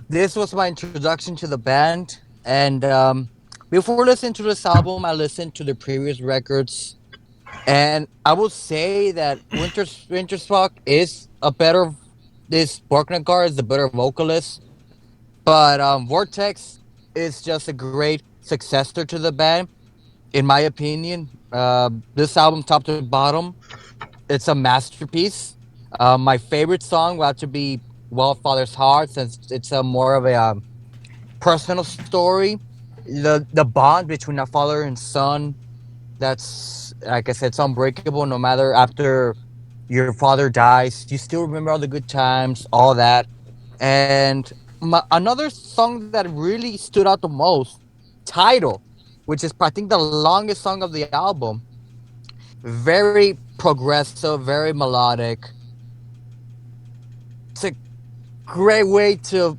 Speaker 2: This was my introduction to the band, and before listening to this album, I listened to the previous records. And I will say that Winterspark is a better. This Borknagar is the better vocalist, but Vortex is just a great successor to the band, in my opinion. This album, top to bottom, it's a masterpiece. My favorite song will have to be "Wildfather's Heart," since it's a more of a personal story. The bond between a father and son. That's, like I said, it's unbreakable. No matter after your father dies, you still remember all the good times, all that. And another song that really stood out the most, Title, which is, I think, the longest song of the album. Very progressive, very melodic. It's a great way to,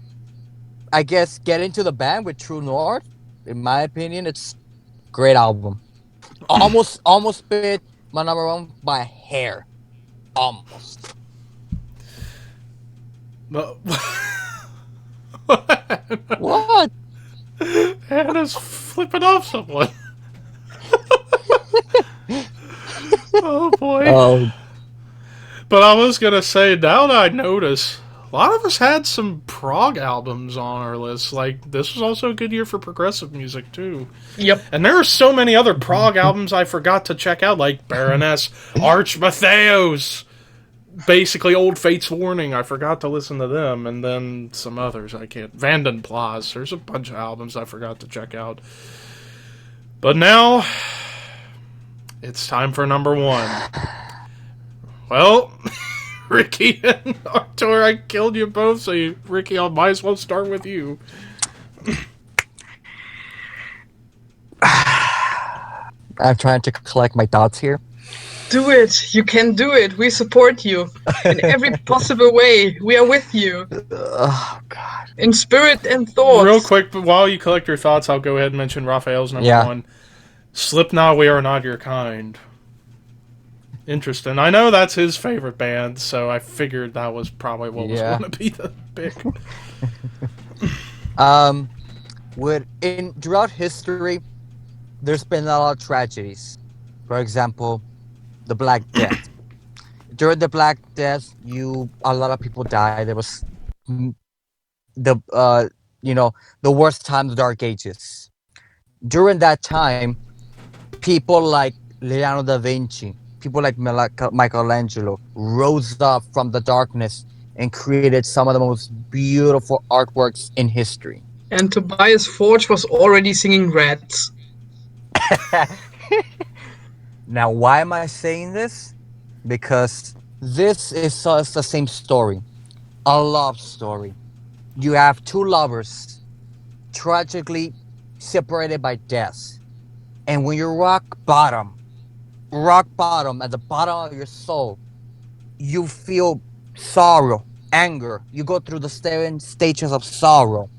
Speaker 2: I guess, get into the band with True North. In my opinion, it's a great album. Almost bit my number 1 by a hair. Almost.
Speaker 1: No.
Speaker 2: What?
Speaker 1: Hannah's flipping off someone. Oh boy.
Speaker 2: Oh,
Speaker 1: But I was gonna say, now that I notice, a lot of us had some prog albums on our list. Like, this was also a good year for progressive music, too.
Speaker 3: Yep.
Speaker 1: And there are so many other prog albums I forgot to check out, like Baroness, Arch Matheos, basically Old Fate's Warning. I forgot to listen to them, and then some others I can't. Vanden Plas. There's a bunch of albums I forgot to check out. But now, it's time for number one. Well, Ricky and Artur, I killed you both, so Ricky, I might as well start with you.
Speaker 2: I'm trying to collect my thoughts here.
Speaker 3: Do it. You can do it. We support you in every possible way. We are with you
Speaker 2: Oh God.
Speaker 3: in spirit and thoughts.
Speaker 1: Real quick, but while you collect your thoughts, I'll go ahead and mention Raphael's number one. Slipknot, We Are Not Your Kind. Interesting. I know that's his favorite band, so I figured that was probably what was going to be the pick.
Speaker 2: Throughout history, there's been a lot of tragedies. For example, the Black Death. During the Black Death, a lot of people died. There was the worst time, the Dark Ages. During that time, people like Leonardo da Vinci, people like Michelangelo rose up from the darkness and created some of the most beautiful artworks in history.
Speaker 3: And Tobias Forge was already singing Rats.
Speaker 2: Now, why am I saying this? Because this is the same story. A love story. You have two lovers tragically separated by death. And when you're rock bottom at the bottom of your soul, you feel sorrow, anger. You go through the 7 stages of sorrow.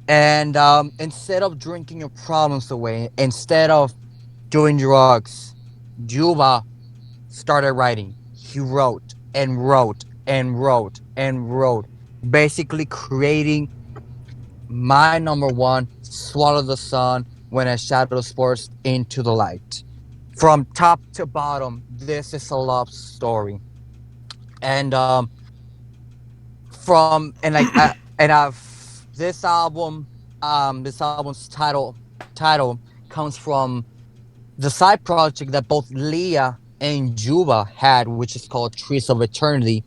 Speaker 2: And instead of drinking your problems away, instead of doing drugs, Juba started writing. He wrote and wrote and wrote and wrote, basically creating my number one, Swallow the Sun, When a Shadow Pours into the Light. From top to bottom, this is a love story. And this album's title comes from the side project that both Leah and Juba had, which is called Trees of Eternity,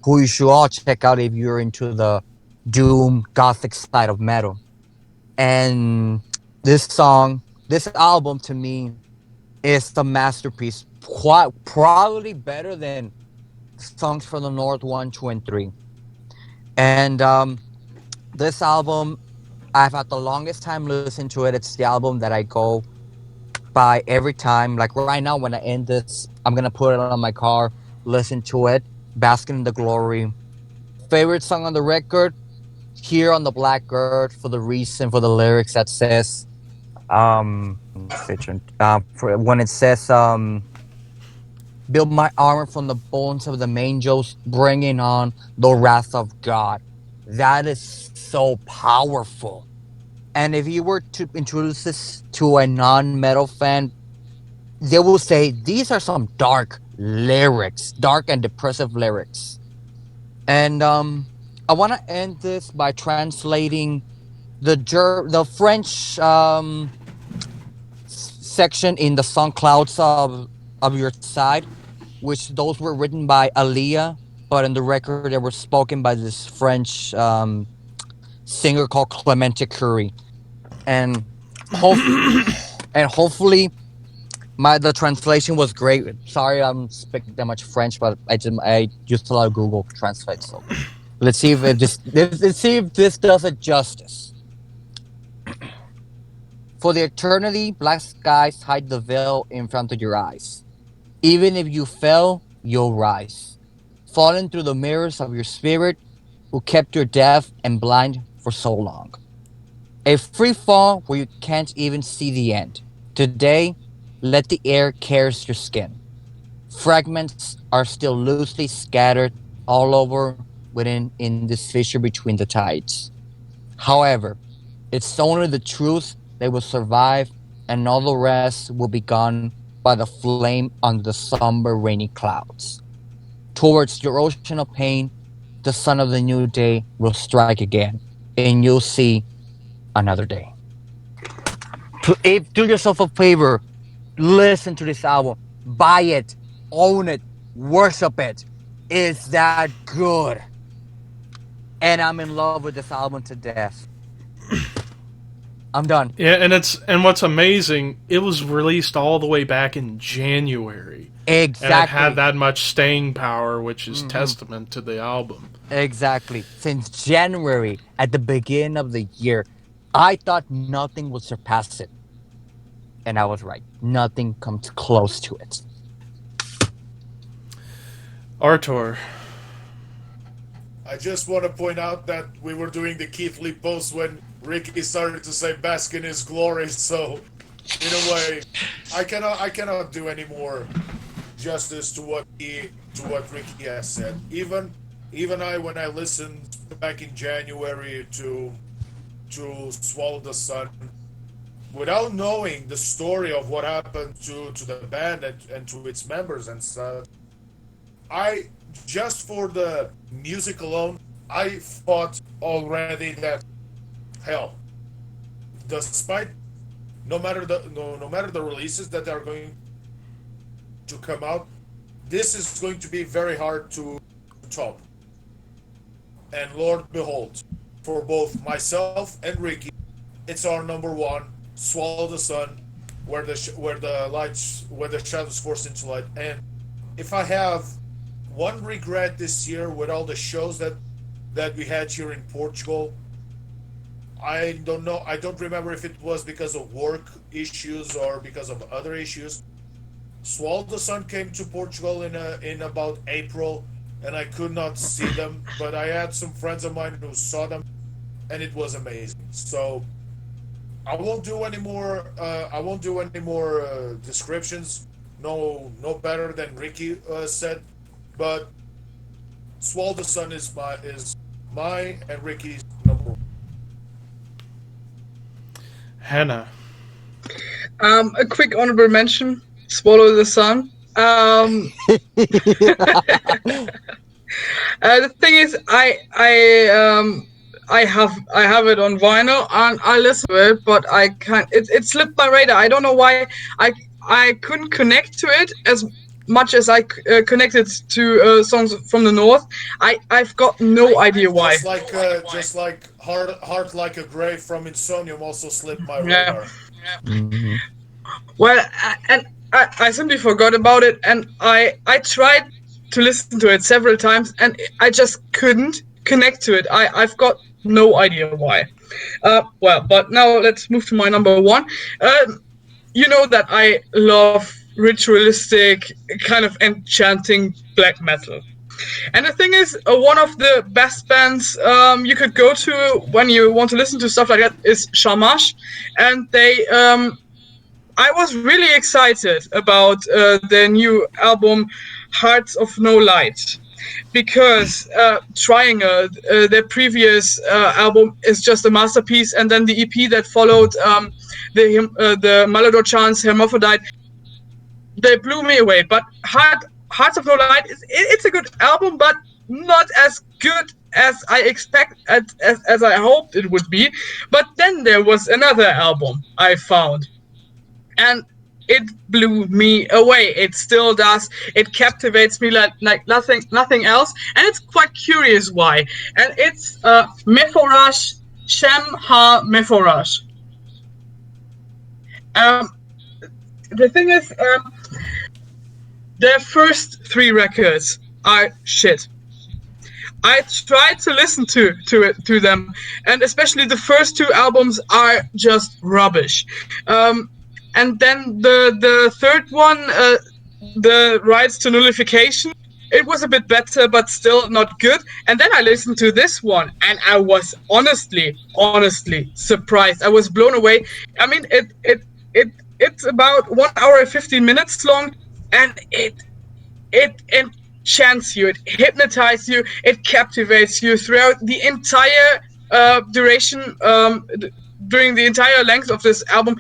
Speaker 2: who you should all check out if you're into the doom gothic side of metal. And this album to me is the masterpiece, probably better than Songs from the North 1, 2, and 3. And this album, I've had the longest time listening to it. It's the album that I go by every time. Like right now, when I end this, I'm gonna put it on my car, listen to it, basking in the glory. Favorite song on the record, Here on the Blackbird, for the lyrics that says, when it says, build my armor from the bones of the angels, bringing on the wrath of God. That is so powerful. And if you were to introduce this to a non-metal fan, they will say these are some dark lyrics, dark and depressive lyrics. And I want to end this by translating the French section in the song Clouds of Your Side, which those were written by Aaliyah, but in the record they were spoken by this French singer called Clemente Curie. And hopefully the translation was great. Sorry I'm speaking that much French, but I used a lot of Google Translate, so let's see if this does it justice. For the eternity, black skies hide the veil in front of your eyes. Even if you fell, you'll rise. Falling through the mirrors of your spirit, who kept you deaf and blind for so long. A free fall where you can't even see the end. Today, let the air caress your skin. Fragments are still loosely scattered all over within in this fissure between the tides. However, it's only the truth that will survive, and all the rest will be gone by the flame under the somber, rainy clouds. Towards the ocean of pain, the sun of the new day will strike again, and you'll see another day. Do yourself a favor, listen to this album, buy it, own it, worship it. It's that good. And I'm in love with this album to death. I'm done.
Speaker 1: Yeah, and what's amazing, it was released all the way back in January.
Speaker 2: Exactly.
Speaker 1: And it had that much staying power, which is testament to the album.
Speaker 2: Exactly. Since January, at the beginning of the year, I thought nothing would surpass it. And I was right. Nothing comes close to it.
Speaker 1: Artur.
Speaker 4: I just want to point out that we were doing the Keith Lee post when Ricky started to say "bask in his glory." So, in a way, I cannot do any more justice to what Ricky has said. Even I, when I listened back in January to Swallow the Sun, without knowing the story of what happened to the band and to its members and stuff, I just for the music alone, I thought already that hell, despite no matter the releases that are going to come out, this is going to be very hard to top. And Lord behold, for both myself and Ricky, it's our number one, Swallow the Sun, where the shadows force into light. And if I have one regret this year with all the shows that we had here in Portugal, I don't know. I don't remember if it was because of work issues or because of other issues. Swallow the Sun came to Portugal in about April, and I could not see them, but I had some friends of mine who saw them, and it was amazing. So I won't do any more. Descriptions. No better than Ricky said. But Swallow the Sun is my and Ricky's number one.
Speaker 1: Hannah.
Speaker 3: A quick honorable mention: Swallow the Sun. The thing is, I have it on vinyl and I listen to it, but I can't. It slipped my radar. I don't know why. I couldn't connect to it as much as I connected to songs from the north. I've got no idea why.
Speaker 4: Just like Heart Like a Grave from Insomnium also slipped my radar.
Speaker 3: Yeah. Mm-hmm. Well, I simply forgot about it, and I tried to listen to it several times, and I just couldn't connect to it. I've got no idea why. But now let's move to my number one. You know that I love ritualistic, kind of enchanting black metal. And the thing is, one of the best bands you could go to when you want to listen to stuff like that is Shamash. And they, I was really excited about their new album, Hearts of No Light. Because Triangle, their previous album, is just a masterpiece. And then the EP that followed, the Malador Chance Hermaphrodite, they blew me away. But Hearts of No Light, it's a good album, but not as good as I as I hoped it would be. But then there was another album I found, and it blew me away. It still does. It captivates me like nothing else, and it's quite curious why. And it's Mephorage, Shem Ha Mephorage. The thing is, their first three records are shit. I tried to listen to them, and especially the first two albums are just rubbish. And then the third one, the Rights to Nullification, it was a bit better, but still not good. And then I listened to this one, and I was honestly surprised. I was blown away. I mean, it's about 1 hour and 15 minutes long, and it chants you, it hypnotizes you, it captivates you throughout the entire duration, during the entire length of this album.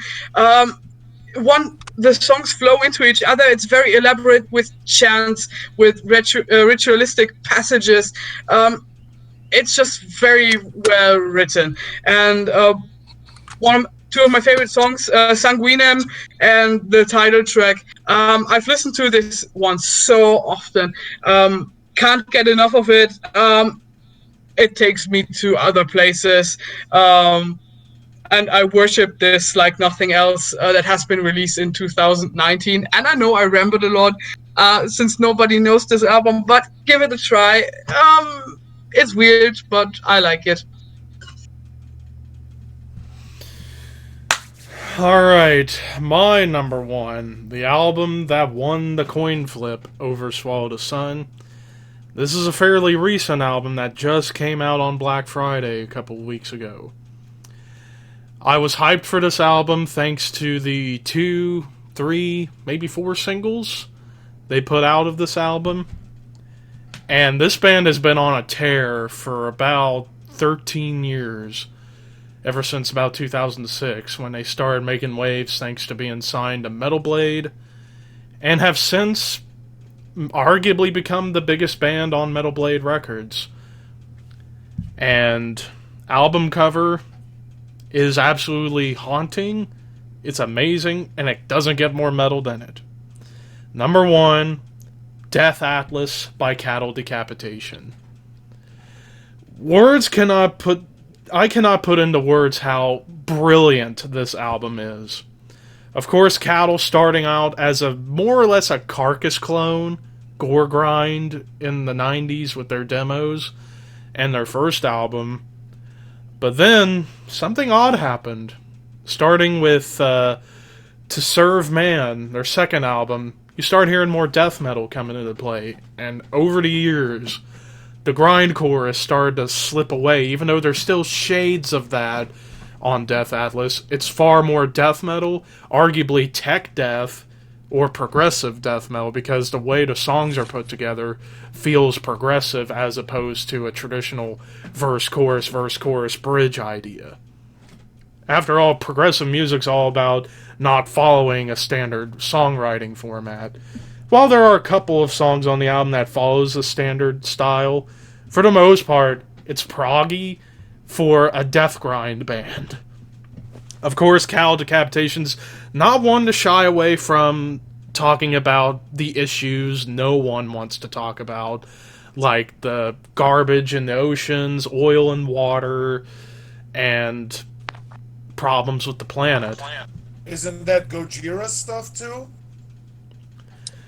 Speaker 3: The songs flow into each other. It's very elaborate with chants, with ritualistic passages. It's just very well written, and two of my favorite songs, Sanguinem and the title track. I've listened to this one so often. Can't get enough of it. It takes me to other places. And I worship this like nothing else that has been released in 2019. And I know I rambled a lot since nobody knows this album, but give it a try. It's weird, but I like it.
Speaker 1: Alright, my number one, the album that won the coin flip over Swallow the Sun. This is a fairly recent album that just came out on Black Friday a couple weeks ago. I was hyped for this album thanks to the 2, 3, maybe 4 singles they put out of this album. And this band has been on a tear for about 13 years. Ever since about 2006, when they started making waves thanks to being signed to Metal Blade, and have since arguably become the biggest band on Metal Blade Records. And album cover is absolutely haunting, it's amazing, and it doesn't get more metal than it. Number one, Death Atlas by Cattle Decapitation. I cannot put into words how brilliant this album is. Of course, Cattle starting out as a more or less a Carcass clone, gore grind in the 90s with their demos and their first album. But then, something odd happened. Starting with To Serve Man, their second album, you start hearing more death metal coming into play. And over the years, the grindcore has started to slip away, even though there's still shades of that on Death Atlas. It's far more death metal, arguably tech death, or progressive death metal, because the way the songs are put together feels progressive as opposed to a traditional verse-chorus bridge idea. After all, progressive music's all about not following a standard songwriting format. While there are a couple of songs on the album that follows a standard style, for the most part, it's proggy for a death grind band. Of course, Cattle Decapitation's not one to shy away from talking about the issues no one wants to talk about, like the garbage in the oceans, oil and water, and problems with the planet.
Speaker 4: Isn't that Gojira stuff too?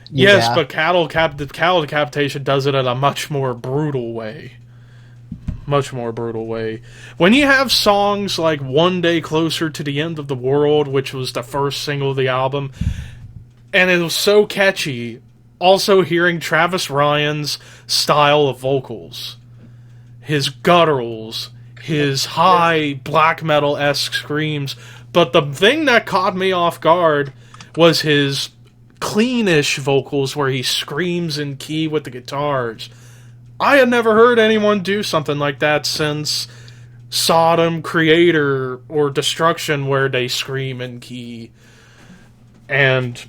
Speaker 1: Yes,
Speaker 2: Yeah.
Speaker 1: but Cattle Decapitation does it in a much more brutal way. Much more brutal way. When you have songs like One Day Closer to the End of the World, which was the first single of the album, and it was so catchy, also hearing Travis Ryan's style of vocals, his gutturals, his high black metal-esque screams, but the thing that caught me off guard was his cleanish vocals where he screams in key with the guitars. I had never heard anyone do something like that since Sodom, Creator, or Destruction, where they scream in key. And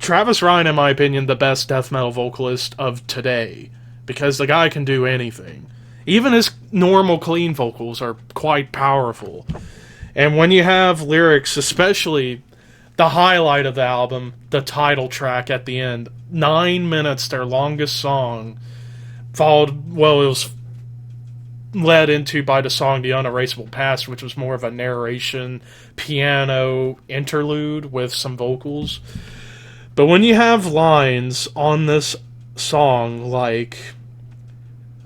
Speaker 1: Travis Ryan, in my opinion, the best death metal vocalist of today, because the guy can do anything. Even his normal clean vocals are quite powerful. And when you have lyrics, especially the highlight of the album, the title track at the end, 9 minutes, their longest song, followed, well, it was led into by the song The Unerasable Past, which was more of a narration, piano interlude with some vocals. But when you have lines on this song like,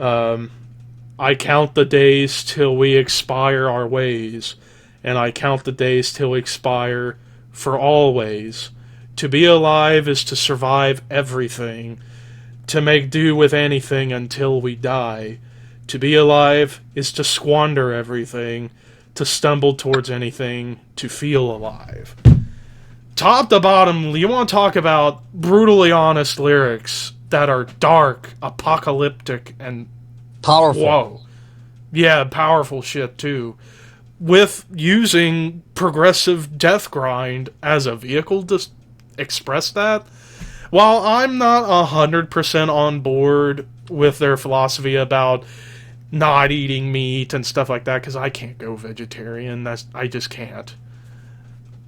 Speaker 1: I count the days till we expire our ways, and I count the days till we expire for always. To be alive is to survive everything, to make do with anything until we die. To be alive is to squander everything, to stumble towards anything, to feel alive. Top to bottom, you want to talk about brutally honest lyrics. that are dark, apocalyptic, and
Speaker 2: Powerful.
Speaker 1: whoa. Yeah, powerful shit too. With using progressive death grind as a vehicle to express that. While I'm not 100% on board with their philosophy about not eating meat and stuff like that, because I can't go vegetarian, I just can't.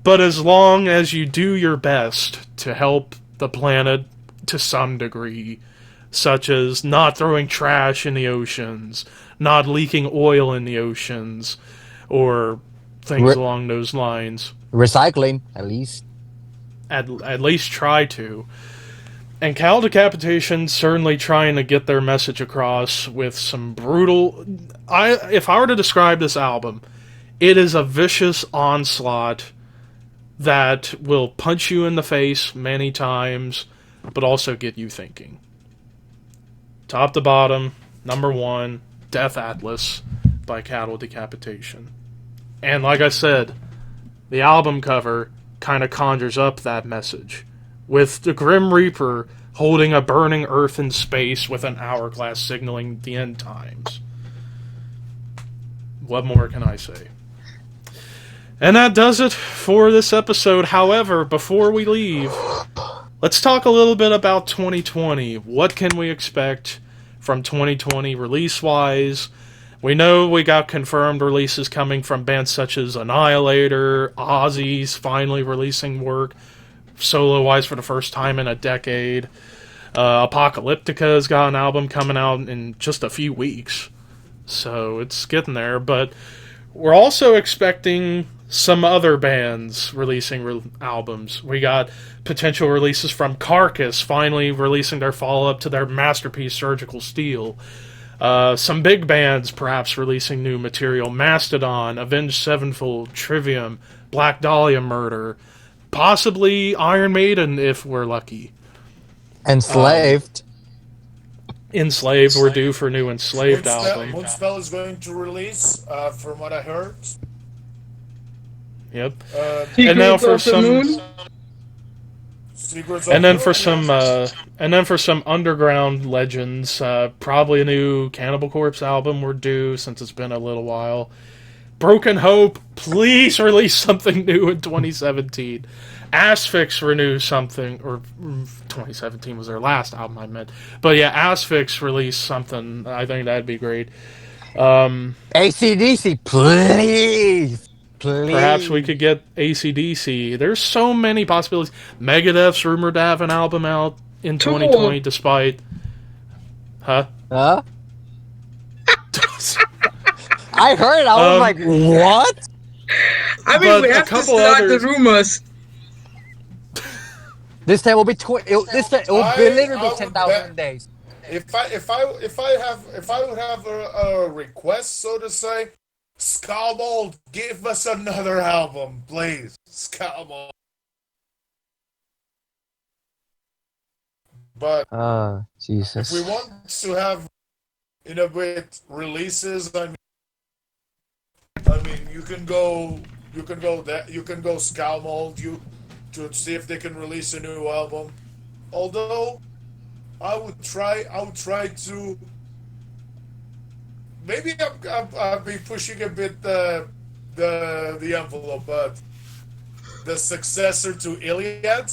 Speaker 1: But as long as you do your best to help the planet to some degree, such as not throwing trash in the oceans, not leaking oil in the oceans, or things along those lines.
Speaker 2: Recycling, at least.
Speaker 1: At least try to. And Cal Decapitation certainly trying to get their message across with some brutal... If I were to describe this album, it is a vicious onslaught that will punch you in the face many times, but also get you thinking. Top to bottom, number 1, Death Atlas by Cattle Decapitation. And like I said, the album cover kind of conjures up that message, with the Grim Reaper holding a burning earth in space with an hourglass signaling the end times. What more can I say? And that does it for this episode. However, before we leave, let's talk a little bit about 2020. What can we expect from 2020 release-wise? We know we got confirmed releases coming from bands such as Annihilator, Ozzy's finally releasing work solo-wise for the first time in a decade. Apocalyptica's got an album coming out in just a few weeks. So it's getting there. But we're also expecting some other bands releasing albums. We got potential releases from Carcass finally releasing their follow-up to their masterpiece Surgical Steel. Some big bands perhaps releasing new material. Mastodon, Avenged Sevenfold, Trivium, Black Dahlia Murder, possibly Iron Maiden if we're lucky.
Speaker 2: Enslaved.
Speaker 1: Enslaved, we're due for a new Enslaved album.
Speaker 4: Moonspell is going to release, from what I heard.
Speaker 1: Yep.
Speaker 3: And now for some...
Speaker 1: And then for some underground legends, probably a new Cannibal Corpse album we're due since it's been a little while. Broken Hope, please release something new in 2017. Asphyx renew something, or 2017 was their last album I meant. But yeah, Asphyx release something. I think that'd be great.
Speaker 2: AC/DC, please. Please.
Speaker 1: Perhaps we could get AC/DC. There's so many possibilities. Megadeth's rumored to have an album out in 2020, despite... Huh?
Speaker 2: Huh? I heard it. I was like, what?
Speaker 3: I mean, we have to start the rumors.
Speaker 2: This time will be it will be literally 10,000 days.
Speaker 4: If I would have a request, so to say, Skullmold, give us another album, please. Skullmold. But
Speaker 2: Jesus.
Speaker 4: if we want to have with releases, I mean, you can go Skullmold, to see if they can release a new album. Although I would try to. Maybe I'll be pushing a bit the envelope, but the successor to Iliad.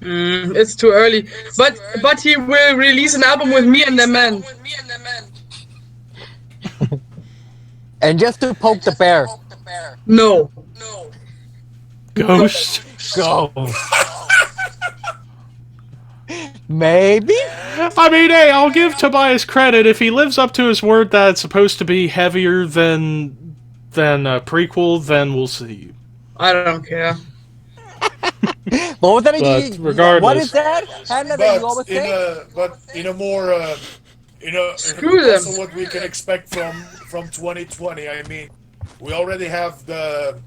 Speaker 3: It's too early, but he will release an album with Me and the Man.
Speaker 2: And just to poke the bear.
Speaker 3: No.
Speaker 1: Ghost.
Speaker 2: Go. Maybe?
Speaker 1: I mean, hey, I'll give Tobias credit. If he lives up to his word that it's supposed to be heavier than a prequel, then we'll see.
Speaker 3: I don't care.
Speaker 2: What was that
Speaker 1: But
Speaker 2: again?
Speaker 1: regardless,
Speaker 2: what is that? Hannah, that you always say?
Speaker 4: But in a more
Speaker 3: Screw them.
Speaker 4: also what we can expect from 2020. I mean, we already have the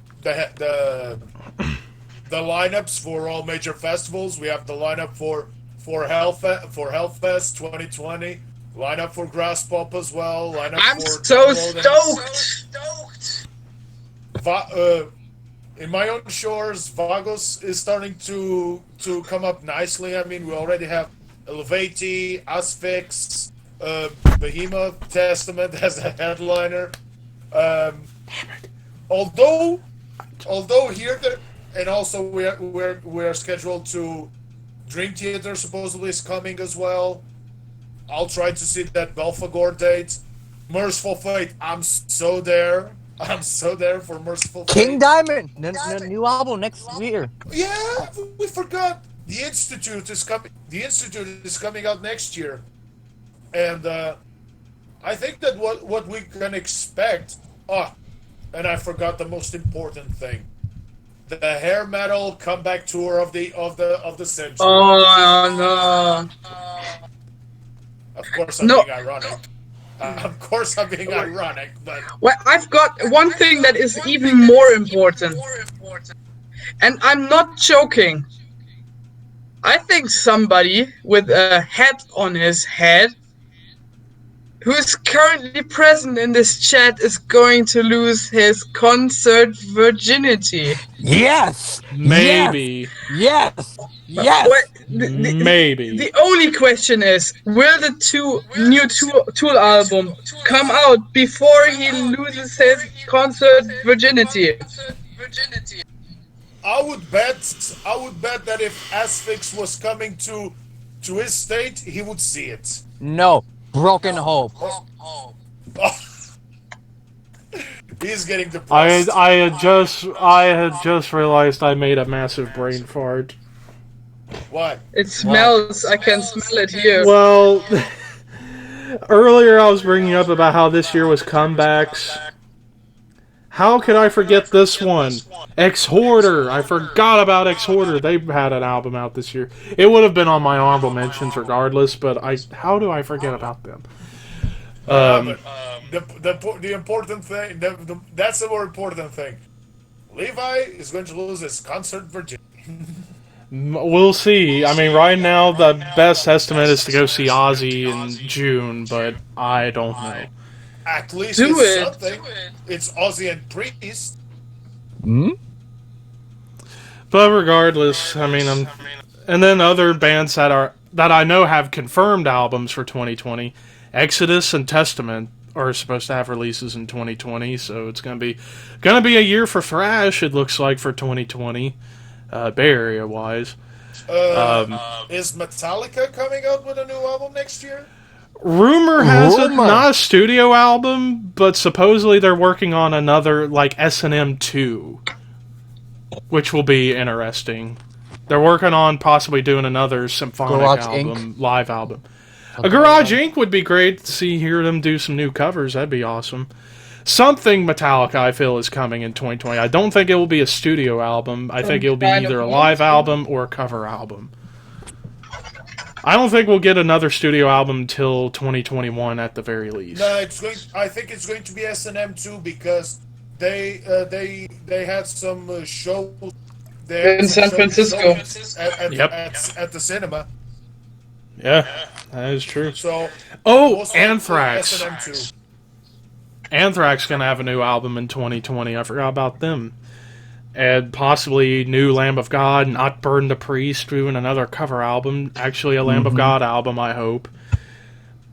Speaker 4: lineups for all major festivals. We have the lineup for Hellfest 2020. Lineup for Grasspop as well. Lineup
Speaker 3: I'm
Speaker 4: for
Speaker 3: so
Speaker 4: Download
Speaker 3: stoked.
Speaker 4: in my own shores, Vagos is starting to come up nicely. I mean, we already have Elevati, Asphyx, Behemoth, Testament as a headliner. Although here and also we're scheduled to Dream Theater supposedly is coming as well. I'll try to see that Belphegor date. Merciful Fate, I'm so there. I'm so there for Merciful Fate.
Speaker 2: King Diamond, the new album next year.
Speaker 4: Yeah, we forgot. The Institute is coming. The Institute is coming out next year, and I think that what we can expect. And I forgot the most important thing: the hair metal comeback tour of the century.
Speaker 3: Oh no!
Speaker 4: Of course, I'm being ironic. Of course, I'm being ironic, but
Speaker 3: Well, I've got one thing that is even more important, and I'm not joking. I think somebody with a hat on his head, who is currently present in this chat, is going to lose his concert virginity.
Speaker 2: Yes.
Speaker 1: Maybe.
Speaker 2: Yes. Yes.
Speaker 1: Maybe.
Speaker 3: The only question is, will the new Tool album come out before he loses his concert virginity?
Speaker 4: I would bet that if Asphyx was coming to his state, he would see it.
Speaker 2: No. Broken Hope.
Speaker 4: He's getting depressed.
Speaker 1: I had just realized I made a massive brain fart.
Speaker 4: What?
Speaker 3: It smells. I can smell it here.
Speaker 1: Well, earlier I was bringing up about how this year was comebacks. How could I forget this one? Ex-Hoarder. I forgot about Ex-Hoarder. They had an album out this year. It would have been on my honorable mentions regardless, but how do I forget about them?
Speaker 4: The important thing, that's the more important thing. Levi is going to lose his concert virginity.
Speaker 1: We'll see. I mean, right now the best estimate is to go see Ozzy in June, but I don't know.
Speaker 4: At least
Speaker 3: Do
Speaker 4: it's
Speaker 3: it.
Speaker 4: something. It's Ozzy and Priest.
Speaker 2: Hmm?
Speaker 1: But regardless, I mean, and then other bands that I know have confirmed albums for 2020, Exodus and Testament are supposed to have releases in 2020, so it's gonna be a year for thrash. It looks like for 2020, Bay Area wise.
Speaker 4: Is Metallica coming out with a new album next year?
Speaker 1: Rumor has it, not a studio album, but supposedly they're working on another, like, S&M 2, which will be interesting. They're working on possibly doing another symphonic
Speaker 2: Garage
Speaker 1: album, live album. A Garage Inc. would be great to hear them do some new covers. That'd be awesome. Something Metallica, I feel, is coming in 2020. I don't think it will be a studio album. I think it will be either a live album or a cover album. I don't think we'll get another studio album until 2021 at the very least.
Speaker 4: No, I think it's going to be S&M too because they had some shows
Speaker 3: In San Francisco.
Speaker 4: at the cinema.
Speaker 1: Yeah, that is true.
Speaker 4: So
Speaker 1: Anthrax.
Speaker 4: S&M too.
Speaker 1: Anthrax gonna have a new album in 2020. I forgot about them. And possibly new Lamb of God, Not Burn the Priest, doing another cover album. Actually, a Lamb of God album, I hope.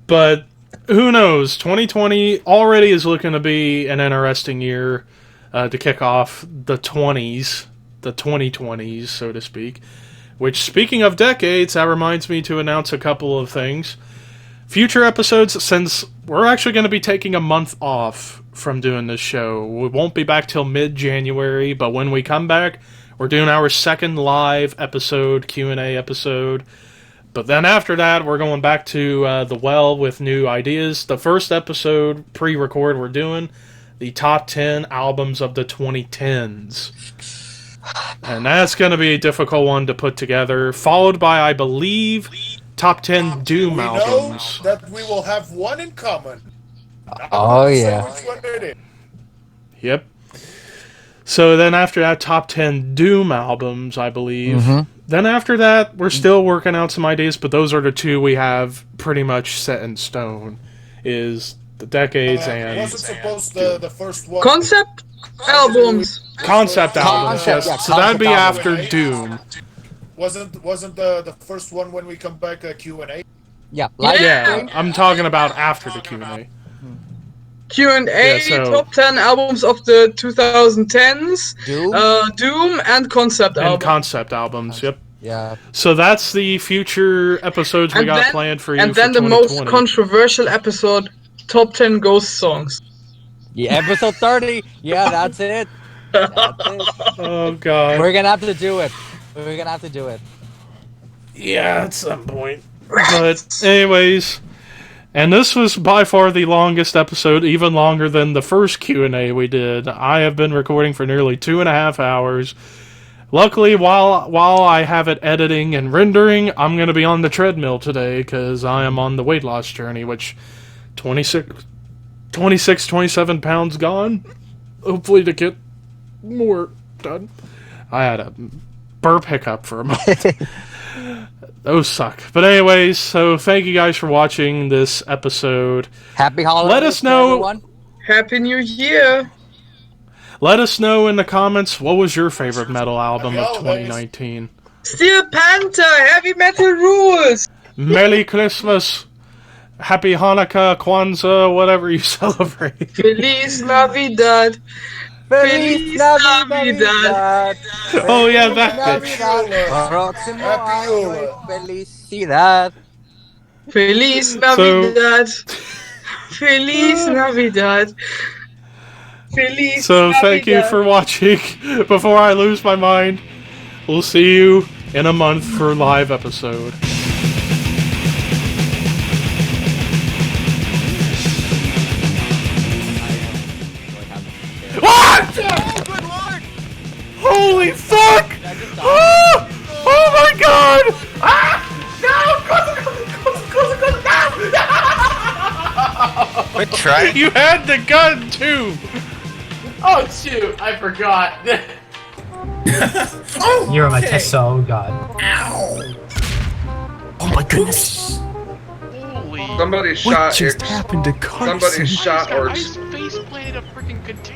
Speaker 1: But who knows? 2020 already is looking to be an interesting year to kick off the 20s, the 2020s, so to speak. Which, speaking of decades, that reminds me to announce a couple of things. Future episodes, since we're actually going to be taking a month off from doing this show. We won't be back till mid-January, but when we come back, we're doing our second live episode, Q&A episode. But then after that, we're going back to the well with new ideas. The first episode, pre-record, we're doing the top 10 albums of the 2010s. And that's going to be a difficult one to put together, followed by, I believe, top 10 Doom albums.
Speaker 4: We know that we will have one in common.
Speaker 2: Oh, yeah.
Speaker 4: Which one it is.
Speaker 1: Yep. So then after that, top 10 Doom albums, I believe.
Speaker 2: Mhm.
Speaker 1: Then after that, we're still working out some ideas, but those are the two we have pretty much set in stone, is the decades and...
Speaker 4: Wasn't supposed the first one...
Speaker 3: Concept albums.
Speaker 1: Concept albums, yes.
Speaker 2: yeah,
Speaker 1: So that'd be
Speaker 2: concept
Speaker 1: after
Speaker 2: albums.
Speaker 1: Doom.
Speaker 4: Wasn't the first one when we come back Q&A?
Speaker 2: Yeah, live
Speaker 1: Yeah,
Speaker 2: stream.
Speaker 1: I'm talking about after the Q&A.
Speaker 3: Q&A,
Speaker 1: Yeah, so-
Speaker 3: top 10 albums of the 2010s,
Speaker 2: Doom.
Speaker 3: Doom and concept
Speaker 1: And
Speaker 3: album.
Speaker 1: concept albums, yep.
Speaker 2: Yeah.
Speaker 1: So that's the future episodes we
Speaker 3: And
Speaker 1: got
Speaker 3: then-
Speaker 1: planned for you
Speaker 3: and then
Speaker 1: for
Speaker 3: the most
Speaker 1: 2020.
Speaker 3: controversial episode, top 10 ghost songs.
Speaker 2: Yeah, episode 30. Yeah, that's it. That's it.
Speaker 1: Oh, God.
Speaker 2: We're gonna have to do it. We're gonna have to do it.
Speaker 1: Yeah, at some point. But anyways, and this was by far the longest episode, even longer than the first Q&A we did. I have been recording for nearly 2.5 hours. Luckily, while I have it editing and rendering, I'm going to be on the treadmill today because I am on the weight loss journey, which 26, 27 pounds gone. Hopefully to get more done. I had a burp hiccup for a moment. Those suck. But anyways, so thank you guys for watching this episode.
Speaker 2: Happy holidays.
Speaker 1: Let us
Speaker 2: to
Speaker 1: know-
Speaker 2: everyone.
Speaker 3: Happy New Year!
Speaker 1: Let us know in the comments what was your favorite metal album of
Speaker 4: Happy holidays.
Speaker 1: 2019.
Speaker 3: Steel Panther, heavy metal rules!
Speaker 1: Merry Christmas, Happy Hanukkah, Kwanzaa, whatever you celebrate.
Speaker 3: Feliz Navidad!
Speaker 2: Feliz Navidad.
Speaker 1: Oh yeah, that
Speaker 2: Feliz
Speaker 1: bitch.
Speaker 2: Navidad. Próximo
Speaker 4: Happy
Speaker 2: año
Speaker 4: Yule.
Speaker 2: felicidad.
Speaker 3: Feliz Navidad! Feliz Navidad! Feliz
Speaker 1: So thank you
Speaker 3: Navidad.
Speaker 1: for watching. Before I lose my mind, we'll see you in a month for a live episode. What?
Speaker 2: Oh, good lord!
Speaker 1: Holy fuck! Oh, oh my god! Ah! No!
Speaker 2: Quit trying.
Speaker 1: You had the gun too!
Speaker 5: Oh shoot, I forgot.
Speaker 6: You're my test, oh god.
Speaker 7: Oh my goodness!
Speaker 5: Holy.
Speaker 3: Somebody
Speaker 7: What
Speaker 3: shot
Speaker 7: just
Speaker 3: X.
Speaker 7: happened to Carson?
Speaker 3: Somebody shot
Speaker 5: I
Speaker 3: or
Speaker 5: just face planted a freaking container.